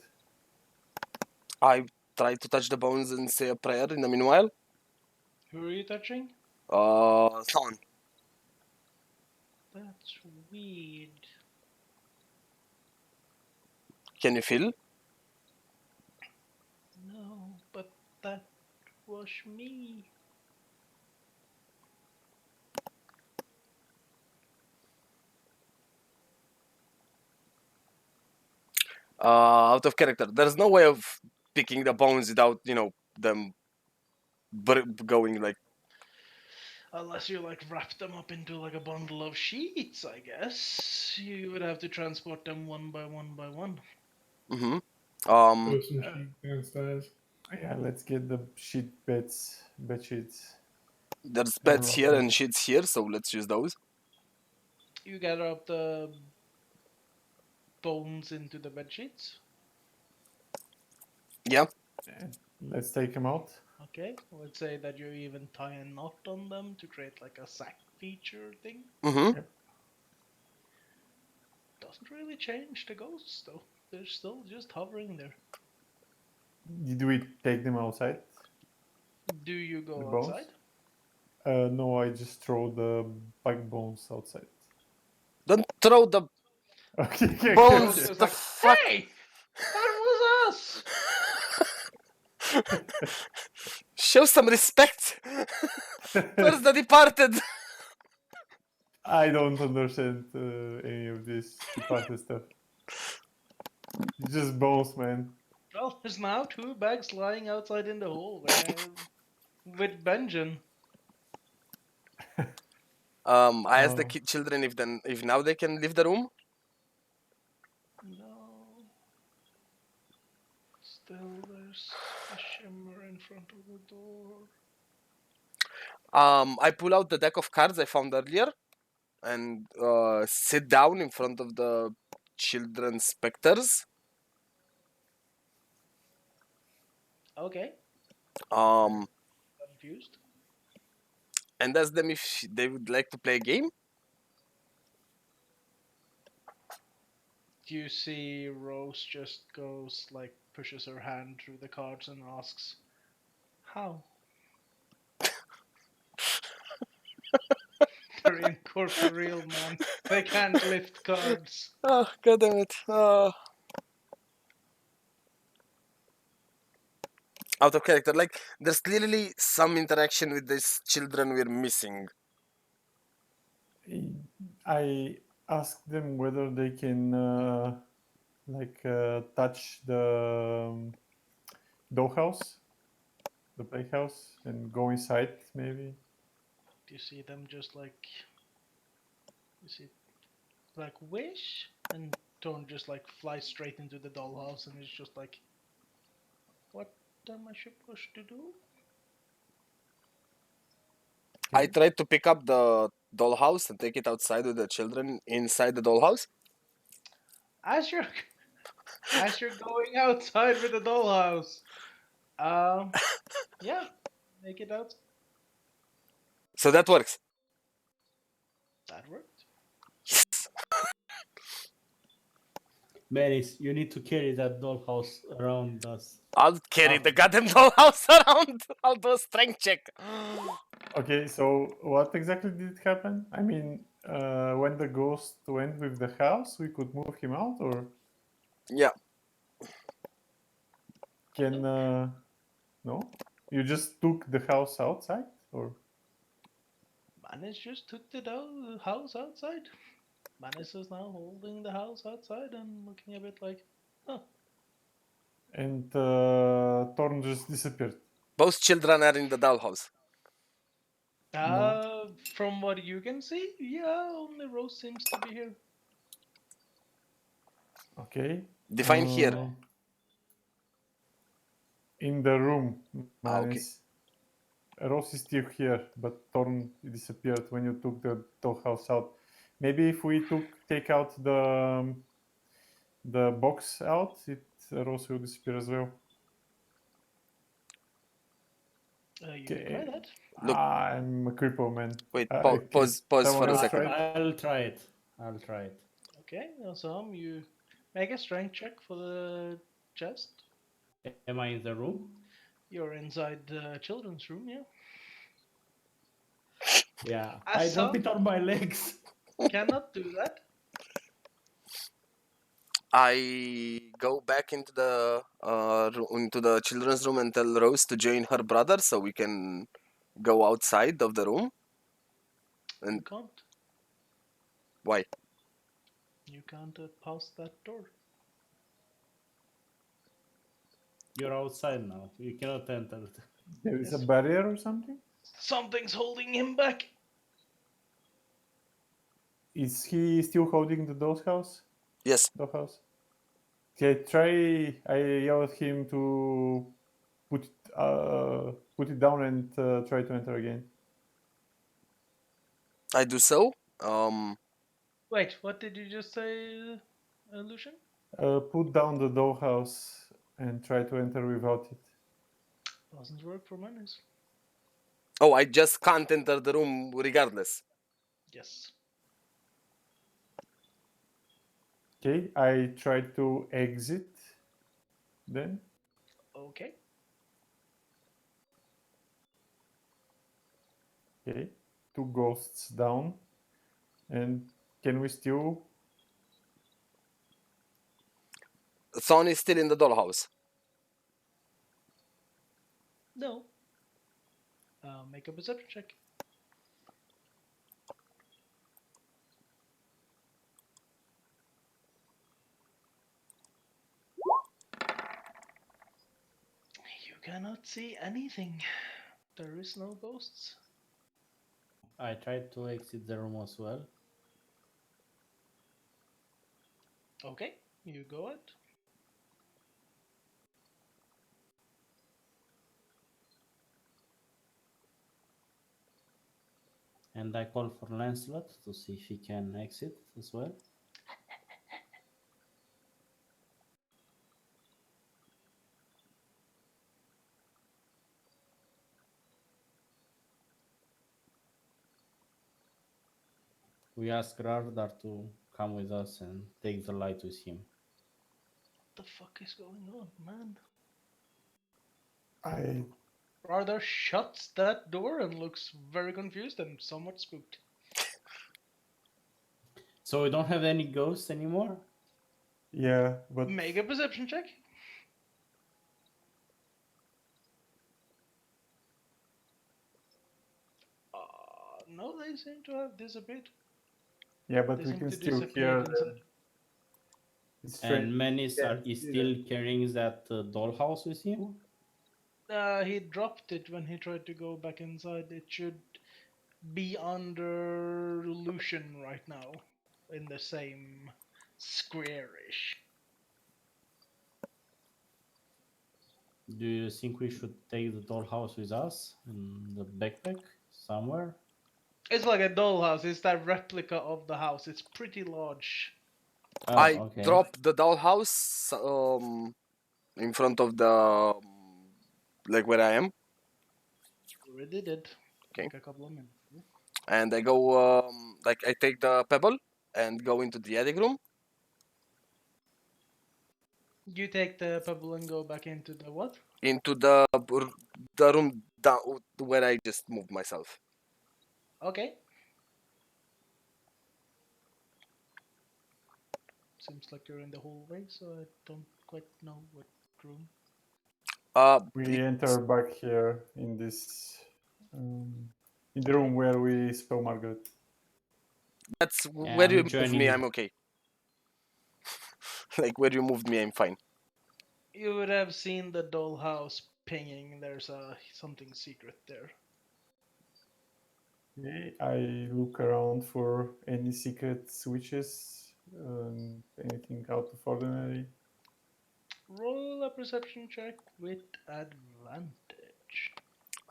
I try to touch the bones and say a prayer in the meanwhile. Who are you touching? Thorn. That's weird. Can you feel? No, but that was me. Out of character. There's no way of picking the bones without, them going like. Unless you like wrap them up into like a bundle of sheets, I guess. You would have to transport them one by one by one. Mm-hmm. Put some sheep downstairs. Yeah, let's get the bed sheets. There's And beds lock here them. and sheets here, so let's use those. You gather up the bones into the bed sheets. Yeah. And let's take them out. Okay, let's say that you even tie a knot on them to create like a sack feature thing. Mm-hmm. Doesn't really change the ghosts though. They're still just hovering there. Did we take them outside? Do you The go bones? outside? No, I just throw the backbones outside. Don't throw the Okay. bones. It's The just like, fuck. hey, that was us. Show some respect. Where's the departed? I don't understand any of this departed stuff. It's just bones, man. Well, there's now 2 bags lying outside in the hallway with Benjamin. I asked the Oh. children if now they can leave the room. No. Still, there's a shimmer in front of the door. I pull out the deck of cards I found earlier and sit down in front of the children's specters. Okay, confused. And ask them if they would like to play a game. Do you see Rose just goes like pushes her hand through the cards and asks, "How?" They're incorporeal, man. They can't lift cards. Oh, god damn it. Out of character. Like, there's clearly some interaction with these children we're missing. I asked them whether they can touch the dollhouse, the playhouse, and go inside maybe. Do you see them just like, you see, like wish, and Tone just like flies straight into the dollhouse, and it's just like, what am I supposed to do? I tried to pick up the dollhouse and take it outside with the children inside the dollhouse. As you're going outside with the dollhouse, yeah, make it out. So that works. That worked. Menace, you need to carry that dollhouse around us. I'll carry the goddamn dollhouse around. I'll do a strength check. Okay, so what exactly did happen? I mean, when the ghost went with the house, we could move him out, or Yeah. can no? You just took the house outside, or Manis just took the house outside. Manis is now holding the house outside and looking a bit like, huh. and Thorn just disappeared. Both children are in the dollhouse. From what you can see, yeah, only Rose seems to be here. Okay. Define here. In the room, Okay. Manis. Rose is still here, but Thorn disappeared when you took the dollhouse out. Maybe if we take out the box out, Rose will disappear as well. You can try Okay. that. Look. I'm a cripple, man. Wait, Okay. pause Someone for a else second. try it? I'll try it. I'll try it. Okay, Osam, you make a strength check for the chest. Am I in the room? You're inside the children's room, yeah? Yeah. I Assam drop it on my legs. cannot do that. I go back into the children's room and tell Rose to join her brother so we can go outside of the room. You And can't. why? You can't pass that door. You're outside now. You cannot enter. There is a Yes. barrier or something? Something's holding him back. Is he still holding the dollhouse? Yes. Dollhouse? Okay, I yell at him to put it down and try to enter again. I do so. Wait, what did you just say, Lucian? Put down the dollhouse and try to enter without it. Doesn't work for menace. Oh, I just can't enter the room regardless. Yes. Okay, I try to exit then. Okay. Okay, 2 ghosts down. And can we still? Son is still in the dollhouse. No. Make a perception check. You cannot see anything. There is no ghosts. I tried to exit the room as well. Okay, you go out. And I call for Lancelot to see if he can exit as well. We ask Rardar to come with us and take the light with him. What the fuck is going on, man? I Rardar shuts that door and looks very confused and somewhat spooked. So we don't have any ghosts anymore? yeah, but Make a perception check. No, they seem to have disappeared. yeah, but They we seem can to still disappear hear inside. them. It's strange. And Menace Yeah, is see still carrying that dollhouse with him? He dropped it when he tried to go back inside. It should be under Lucian right now, in the same square-ish. Do you think we should take the dollhouse with us in the backpack somewhere? It's like a dollhouse. It's that replica of the house. It's pretty large. Oh, I okay. drop the dollhouse in front of the like where I am, You already did. Okay. Like a couple of minutes. and I go like I take the pebble and go into the attic room. You take the pebble and go back into the what? Into the room down where I just moved myself. Okay. Seems like you're in the hallway, so I don't quite know what room. We enter back here in this in the room where we spell Margaret. That's Yeah, where I'm you move me. joining. I'm okay. Like where you moved me, I'm fine. You would have seen the dollhouse pinging. There's something secret there. Okay, I look around for any secret switches, anything out of ordinary. Roll a perception check with advantage.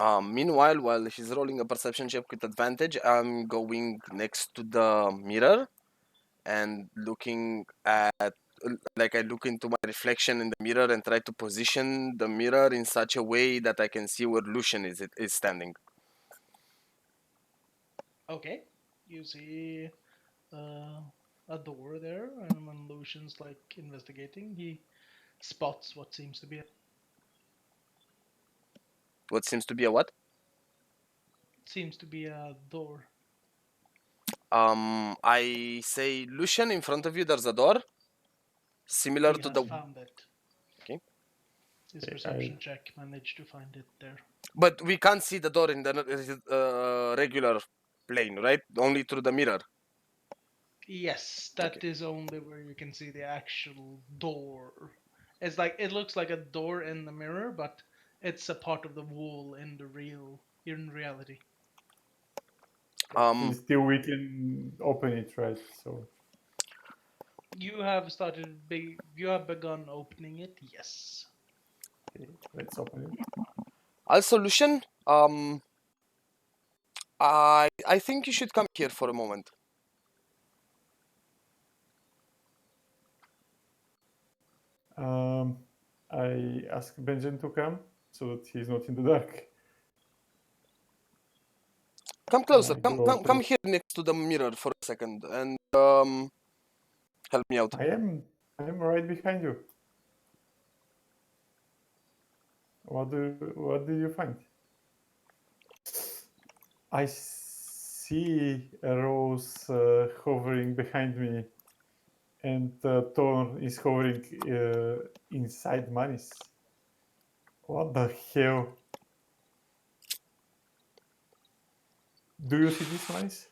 Meanwhile, while she's rolling a perception check with advantage, I'm going next to the mirror and looking at like I look into my reflection in the mirror and try to position the mirror in such a way that I can see where Lucian is standing. Okay, you see a door there, and when Lucian's like investigating, he spots what seems to be a What? door. I say, Lucian, in front of you, there's a door similar He to has the. found it. Okay. His Okay, perception check managed to find it there. But we can't see the door in the regular plane, right? Only through the mirror. Yes, that is only where you can see the actual door. It's like it looks like a door in the mirror, but it's a part of the wall in reality. Still, we can open it, right? So You have begun opening it, yes. okay, let's open it. Also, Lucian, I think you should come here for a moment. I ask Benjamin to come so that he's not in the dark. Come closer. I Come, go come, to- come here next to the mirror for a second and help me out. I am right behind you. What did you find? I see a rose hovering behind me, and Thorn is hovering inside Manis. What the hell? Do you see this, Manis?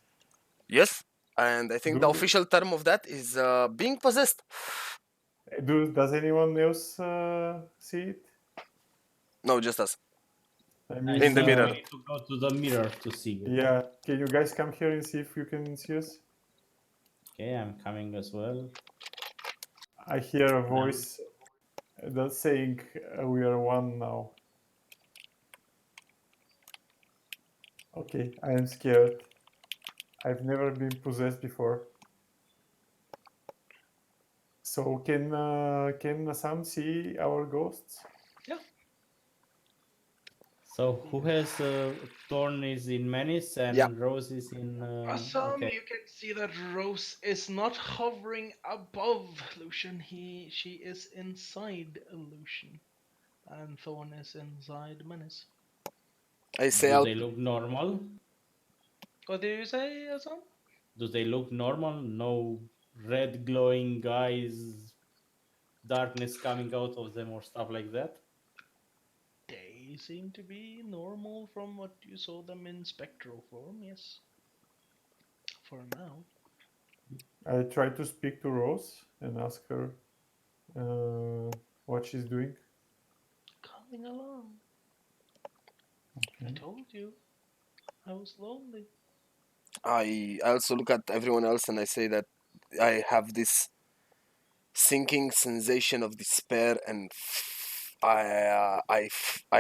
Yes, and I think the Do- official term of that is being possessed. Does anyone else see it? No, just us. I I mean, In the think mirror. we need to go to the mirror to see you. yeah. Can you guys come here and see if you can see us? Okay, I'm coming as well. I hear a voice that's saying we are one now. Okay, I am scared. I've never been possessed before. So can Sam see our ghosts? So who has Thorn is in Menace and Yeah. Rose is in Awesome, okay. you can see that Rose is not hovering above Lucian. She is inside Lucian. And Thorn is inside Menace. I say Do out. they look normal? What did you say, Assam? Do they look normal? No red glowing eyes, darkness coming out of them or stuff like that? They seem to be normal from what you saw them in spectral form, yes. For now. I try to speak to Rose and ask her what she's doing. Coming along. I Okay. told you. I was lonely. I also look at everyone else and I say that I have this sinking sensation of despair and I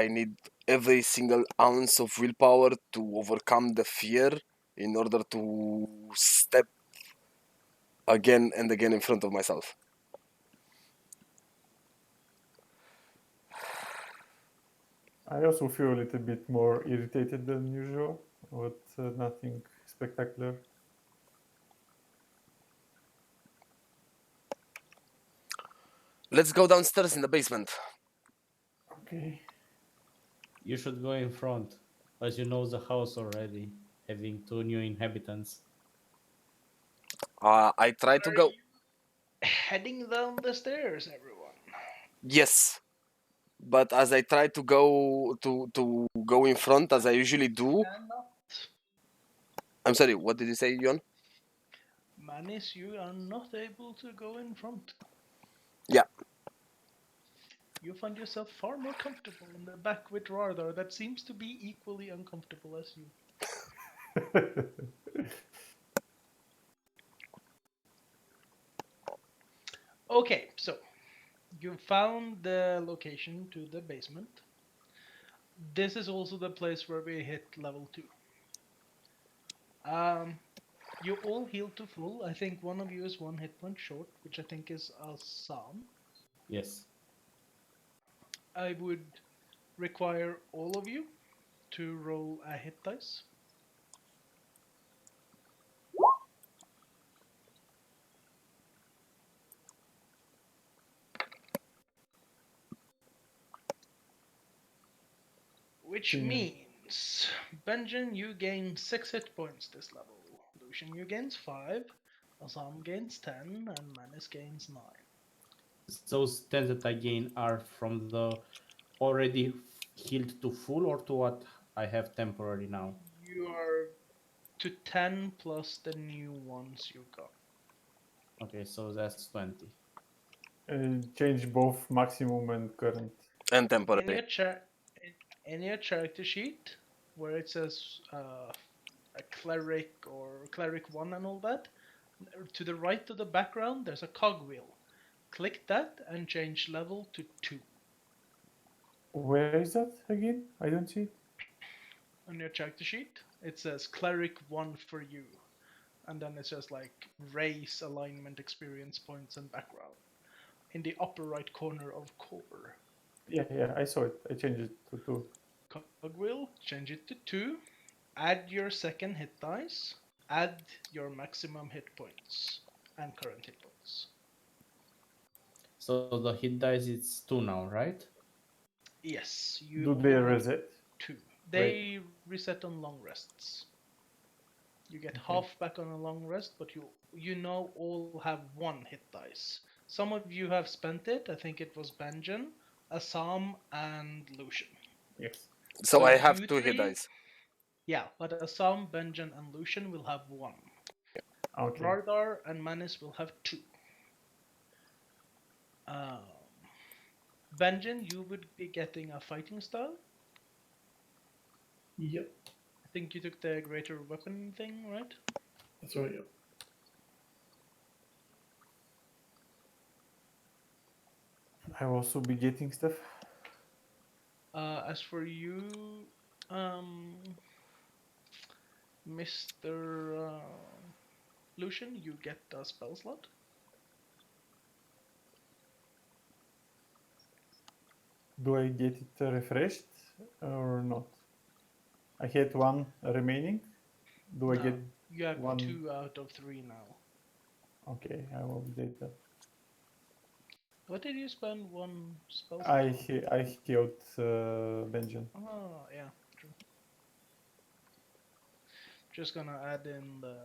need every single ounce of willpower to overcome the fear in order to step again and again in front of myself. I also feel a little bit more irritated than usual, but nothing spectacular. Let's go downstairs in the basement. Okay. You should go in front, as you know the house already, having 2 new inhabitants. I try to go. Heading down the stairs, everyone. Yes, but as I try to go in front as I usually do. I'm sorry. What did you say, Yon? Manis, you are not able to go in front. Yeah. You find yourself far more comfortable in the back with Rardar that seems to be equally uncomfortable as you. Okay, so you found the location to the basement. This is also the place where we hit level 2. You all heal to full. I think one of you is 1 hit point short, which I think is Assam. Yes. I would require all of you to roll a hit dice. Which Yeah. means, Benjamin, you gain 6 hit points this level. Lucian, you gains 5. Assam gains 10, and Manus gains 9. Those 10 that I gain are from the already healed to full, or to what I have temporary now? You are to 10 plus the new ones you got. Okay, so that's 20. Change both maximum and current. And In temporary. your in your character sheet, where it says a cleric or cleric 1 and all that, to the right of the background there's a cogwheel. Click that and change level to 2 Where is that again? I don't see it. on your character sheet. It says cleric 1 for you, and then it says like race, alignment, experience points, and background in the upper right corner of core. Yeah, I saw it. I changed it to 2. Cogwheel, change it to 2. Add your second hit dice. Add your maximum hit points and current hit points. So the hit dice is 2 now, right? Yes, you Do they all roll reset? 2. Wait. They reset on long rests. You get Okay. half back on a long rest, but you know all have 1 hit dice. Some of you have spent it. I think it was Benjen, Assam, and Lucian. Yes. So I have you 2 hit three, dice. yeah, but Assam, Benjen, and Lucian will have 1. Okay. Rardar and Manis will have 2. Benjen, you would be getting a fighting style. Yep, I think you took the greater weapon thing, right? that's right. Yep. I will also be getting stuff. As for you, Mr. Lucian, you get a spell slot. Do I get it refreshed or not? I had 1 remaining. Do I No, get you have 1? 2 out of 3 now. Okay, I will update that. What did you spend 1 spell slot I on? I healed Benjamin. Oh, yeah, true. Just gonna add in the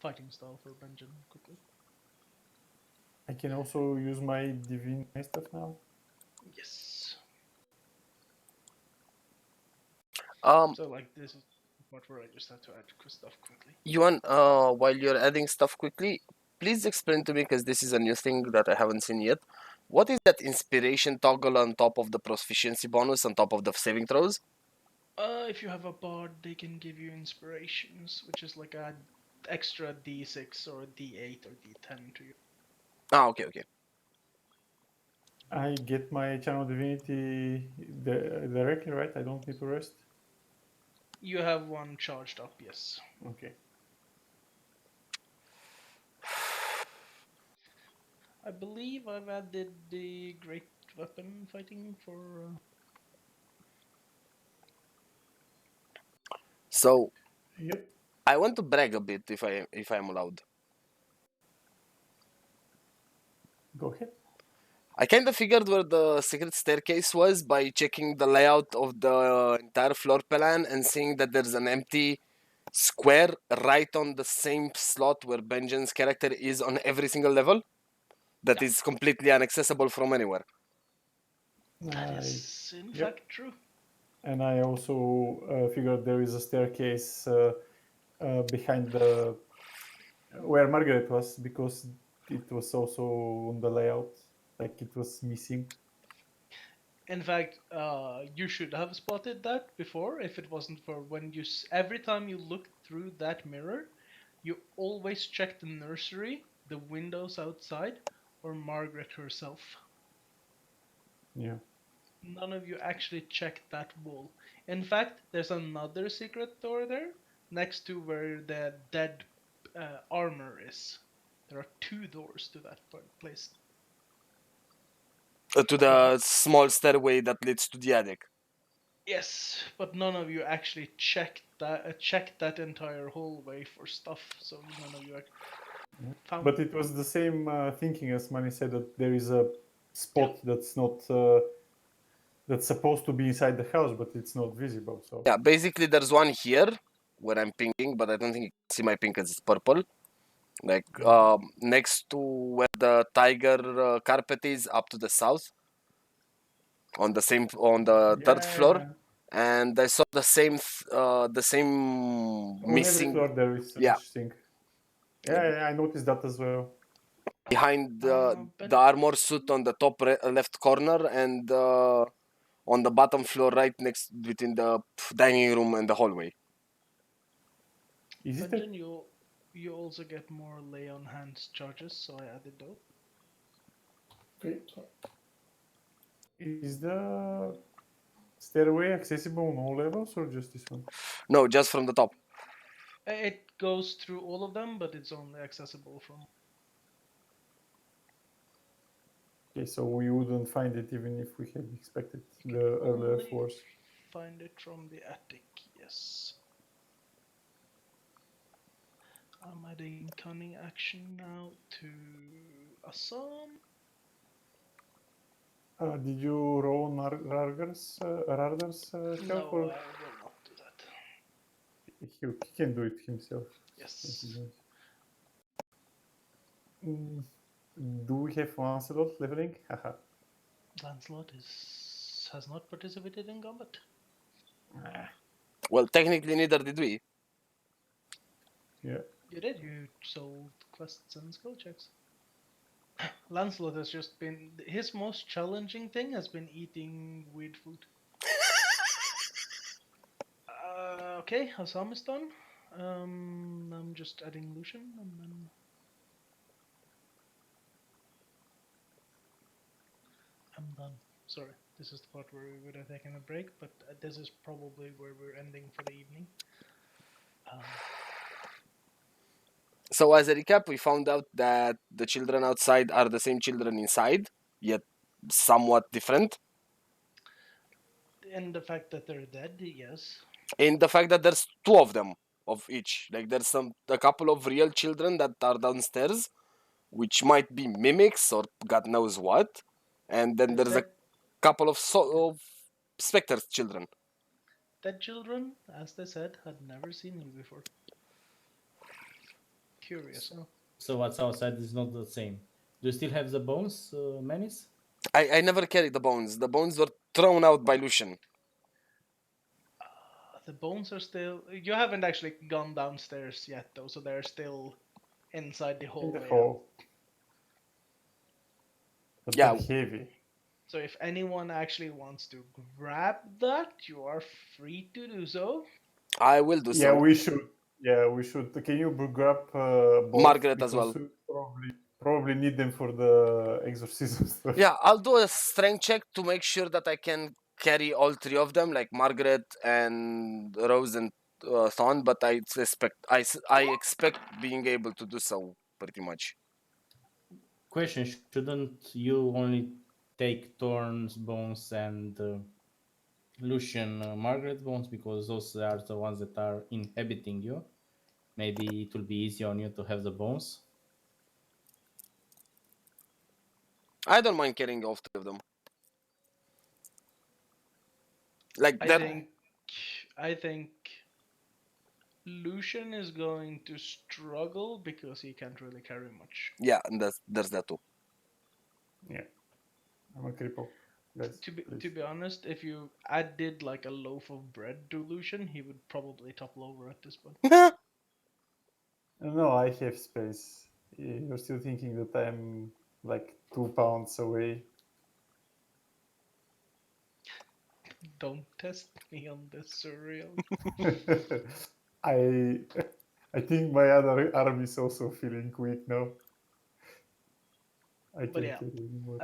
fighting style for Benjen quickly. I can also use my divine stuff now. Yes. Um, So like this is the part where I just have to add stuff quickly. Yuan, while you're adding stuff quickly, please explain to me, because this is a new thing that I haven't seen yet. What is that inspiration toggle on top of the proficiency bonus on top of the saving throws? If you have a bard, they can give you inspirations, which is like a extra d6 or d8 or d10 to you. Ah, okay, okay. I get my channel divinity directly, right? I don't need to rest. You have 1 charged up, yes. Okay. I believe I've added the great weapon fighting for. So Yep. I want to brag a bit, if I'm allowed. Go ahead. I kind of figured where the secret staircase was by checking the layout of the entire floor plan and seeing that there's an empty square right on the same slot where Benjamin's character is on every single level that is completely inaccessible from anywhere. That I, is in yep. fact true. And I also figured there is a staircase behind the where Margaret was, because it was also on the layout, like it was missing. In fact, you should have spotted that before if it wasn't for when you. Every time you look through that mirror, you always check the nursery, the windows outside, or Margaret herself. Yeah. None of you actually checked that wall. In fact, there's another secret door there next to where the dead armor is. There are 2 doors to that place. To the small stairway that leads to the attic. Yes, but none of you actually checked that entire hallway for stuff, so none of you found. But it was the same thinking as Manny said, that there is a spot that's not that's supposed to be inside the house, but it's not visible. So Yeah, basically there's one here where I'm pinking, but I don't think you can see my pink because it's purple. Like next to where the tiger carpet is, up to the south, on the third floor, yeah. and I saw the same On every missing floor there is such thing. Yeah, I noticed that as well. behind But the armor suit on the top left corner, and on the bottom floor right next between the dining room and the hallway. Is but it then you also get more lay on hands charges, so I added those. Okay, so is the stairway accessible on all levels or just this one? No, just from the top. It goes through all of them, but it's only accessible from. Okay, so we wouldn't find it even if we had expected You the can earlier only floors. find it from the attic. Yes. I'm adding cunning action now to Assam. Did you roll on Rarder's No, health, or I will not do that. he can do it himself? Yes. Mm, do we have Lancelot leveling? Haha. Lancelot has not participated in combat. Well, technically neither did we. Yeah. You did. You sold quests and skill checks. Lancelot has just been his most challenging thing has been eating weird food. Okay, Assam is done. I'm just adding Lucian and then I'm done. Sorry, this is the part where we would have taken a break, but this is probably where we're ending for the evening. So as a recap, we found out that the children outside are the same children inside, yet somewhat different. And the fact that they're dead, yes. In the fact that there's 2 of them of each. Like there's a couple of real children that are downstairs, which might be mimics or God knows what, and then there's a couple of specter children. Dead children, as they said, had never seen you before. Curious, huh? So what's outside is not the same. Do you still have the bones, Menace? I never carried the bones. The bones were thrown out by Lucian. The bones are still. You haven't actually gone downstairs yet, though, so they're still inside the In hallway. the hall. But Yeah. they're heavy. So if anyone actually wants to grab that, you are free to do so. I will do so. Yeah, we should. Yeah, we should. Can you grab both? Margaret as well. We probably need them for the exorcism stuff. Yeah, I'll do a strength check to make sure that I can carry all 3 of them, like Margaret and Rose and Thorn. But I expect being able to do so pretty much. Question: shouldn't you only take Thorn's bones and Lucian Margaret's bones, because those are the ones that are inhabiting you? Maybe it will be easier on you to have the bones. I don't mind carrying all 3 of them. Like I think Lucian is going to struggle because he can't really carry much. Yeah, and there's that too. Yeah, I'm a cripple. Guys, to be honest, if you added like a loaf of bread to Lucian, he would probably topple over at this point. No, I have space. You're still thinking that I'm like 2 pounds away. Don't test me on this, surreal. I think my other arm is also feeling weak now. I But can't yeah, carry anymore.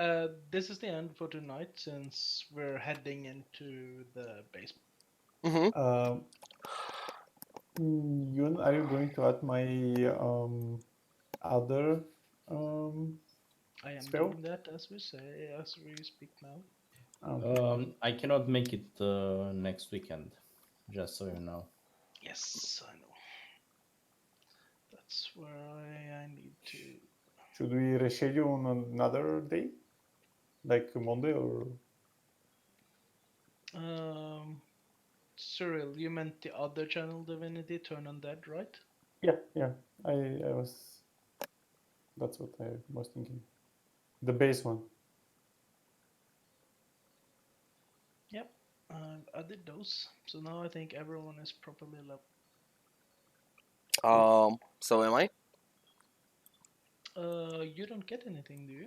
this is the end for tonight since we're heading into the basement. Mm-hmm. Yun, are you going to add my other I am spell? doing that as we speak now. Okay. I cannot make it next weekend, just so you know. Yes, I know. That's where I need to. Should we reschedule on another day, like Monday or? Cyril, you meant the other channel divinity, Turn Undead, right? Yeah. I was. That's what I was thinking. The base one. Yep, I did those. So now I think everyone is properly level. So am I? You don't get anything, do you?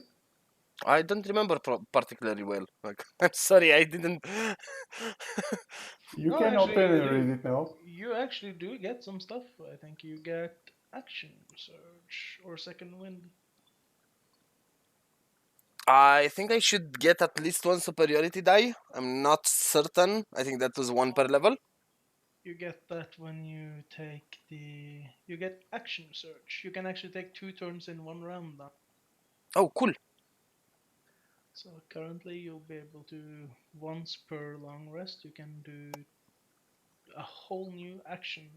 I don't remember particularly well. Like, I'm sorry, I didn't. You No, can actually, open you and do. read it now. You actually do get some stuff. I think you get action surge or second wind. I think I should get at least one superiority die. I'm not certain. I think that was one per level. You get that when you take the. You get action surge. You can actually take 2 turns in 1 round now. Oh, cool. So currently you'll be able to, once per long rest, you can do a whole new action.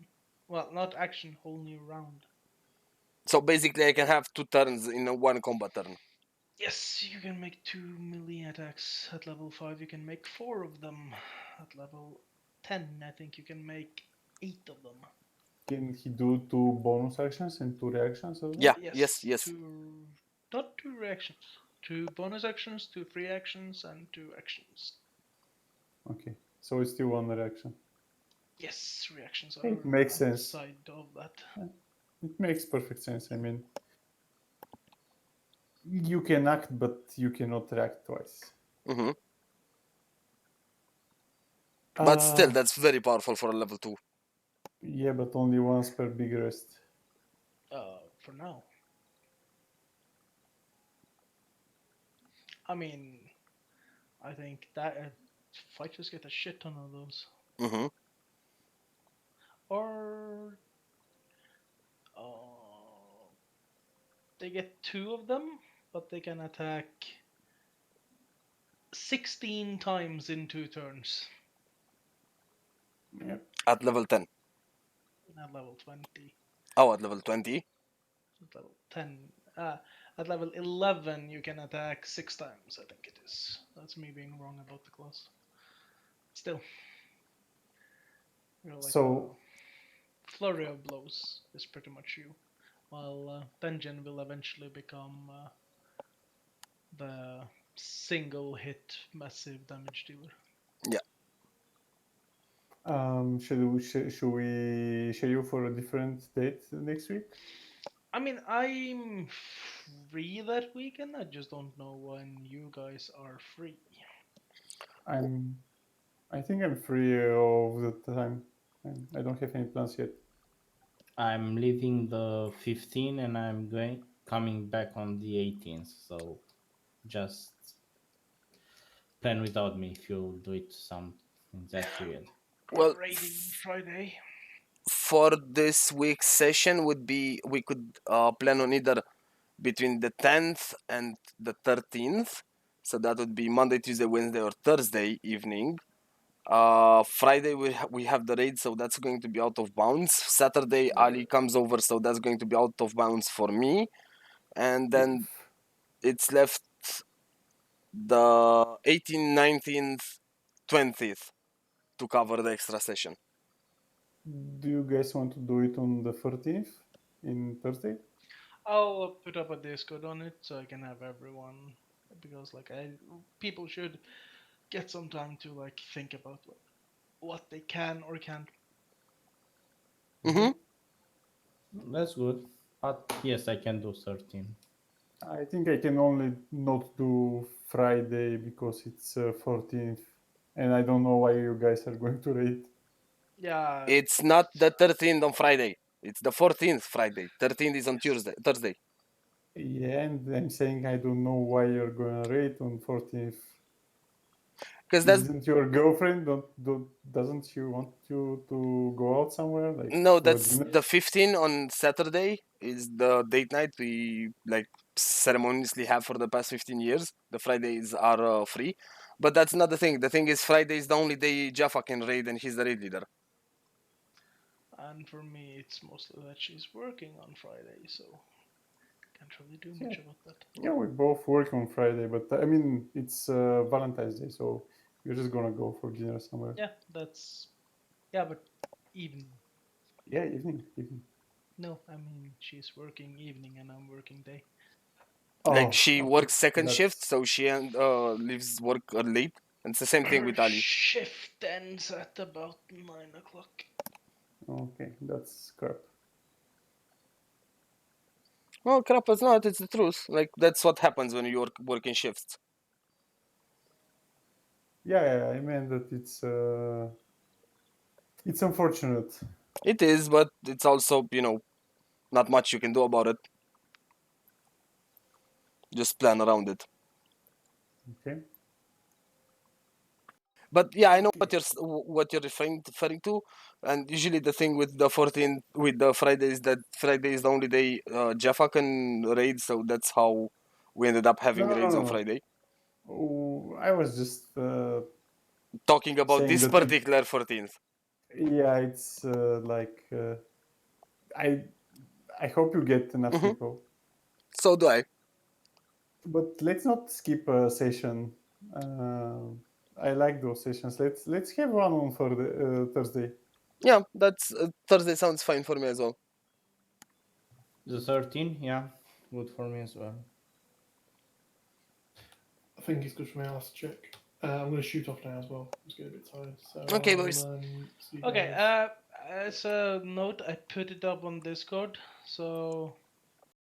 Well, not action, whole new round. So basically, I can have 2 turns in a one combat turn. Yes, you can make 2 melee attacks at level 5. You can make 4 of them. At level 10, I think you can make 8 of them. Can he do 2 bonus actions and 2 reactions as well? Yeah. Yes. Yes. 2, not 2 reactions. 2 bonus actions, 2 free actions, and 2 actions. Okay, so it's still one reaction. Yes, reactions are It makes sense. outside of that. It makes perfect sense. I mean, you can act, but you cannot react twice. Mm-hmm. But still, Uh, that's very powerful for a level 2. yeah, but only once per big rest. For now. I mean, I think that fighters get a shit ton of those. Mm-hmm. Or they get 2 of them, but they can attack 16 times in 2 turns. Yep. At level 10. At level 20. Oh, at level 20. At level 10. At level 11, you can attack 6 times, I think it is. That's me being wrong about the class. Still. You're like So, flurry of blows is pretty much you. While Benjen will eventually become the single hit massive damage dealer. should we schedule for a different date next week? I mean, I'm free that weekend. I just don't know when you guys are free. I think I'm free all the time. I don't have any plans yet. I'm leaving the 15th and I'm coming back on the 18th. So just plan without me if you do it some in that period. Well, Raiding Friday. for this week's session would be we could plan on either between the 10th and the 13th. So that would be Monday, Tuesday, Wednesday, or Thursday evening. Friday we have the raid, so that's going to be out of bounds. Saturday Ali comes over, so that's going to be out of bounds for me. And then it's left the 18th, 19th, 20th to cover the extra session. Do you guys want to do it on the 13th in Thursday? I'll put up a Discord on it so I can have everyone, because people should get some time to think about what they can or can't. Mm-hmm. That's good. But yes, I can do 13. I think I can only not do Friday because it's 14th, and I don't know why you guys are going to raid. Yeah. It's not the 13th on Friday. It's the 14th Friday. 13th is on Thursday. Yeah, and I'm saying I don't know why you're going to raid on 14th. Because that's Isn't your girlfriend doesn't she want you to go out somewhere like no, for that's dinner? the 15 on Saturday is the date night we like ceremoniously have for the past 15 years. The Fridays are free, but that's not the thing. The thing is, Friday is the only day Jaffa can raid, and he's the raid leader. And for me, it's mostly that she's working on Friday, so can't really do much about that. Yeah, we both work on Friday, but I mean it's Valentine's Day, so we're just gonna go for dinner somewhere. Yeah, but evening. Yeah, evening. No, I mean she's working evening and I'm working day. Like Oh, she okay, works second shift, that's- so she leaves work late, and it's the same thing Her with Ali. shift ends at about 9 o'clock. Okay, that's crap. Well, crap is not. It's the truth. Like that's what happens when you work in shifts. Yeah, I mean that it's unfortunate. It is, but it's also not much you can do about it. Just plan around it. Okay. But yeah, I know what you're referring to, and usually the thing with the 14th with the Friday is that Friday is the only day Jaffa can raid, so that's how we ended up having raids on No. Friday. Oh, I was just Talking about saying this that particular 14th. yeah, it's like I I hope you get enough Mhm. people. So do I. But let's not skip a session. I like those sessions. Let's have one on for the Thursday. Yeah, that's Thursday sounds fine for me as well. The 13, yeah, good for me as well. I think it's good for me. I'll have to check. I'm going to shoot off now as well. I'm just getting a bit tired. So Okay, I'll, boys. see you Okay, guys. as a note, I put it up on Discord, so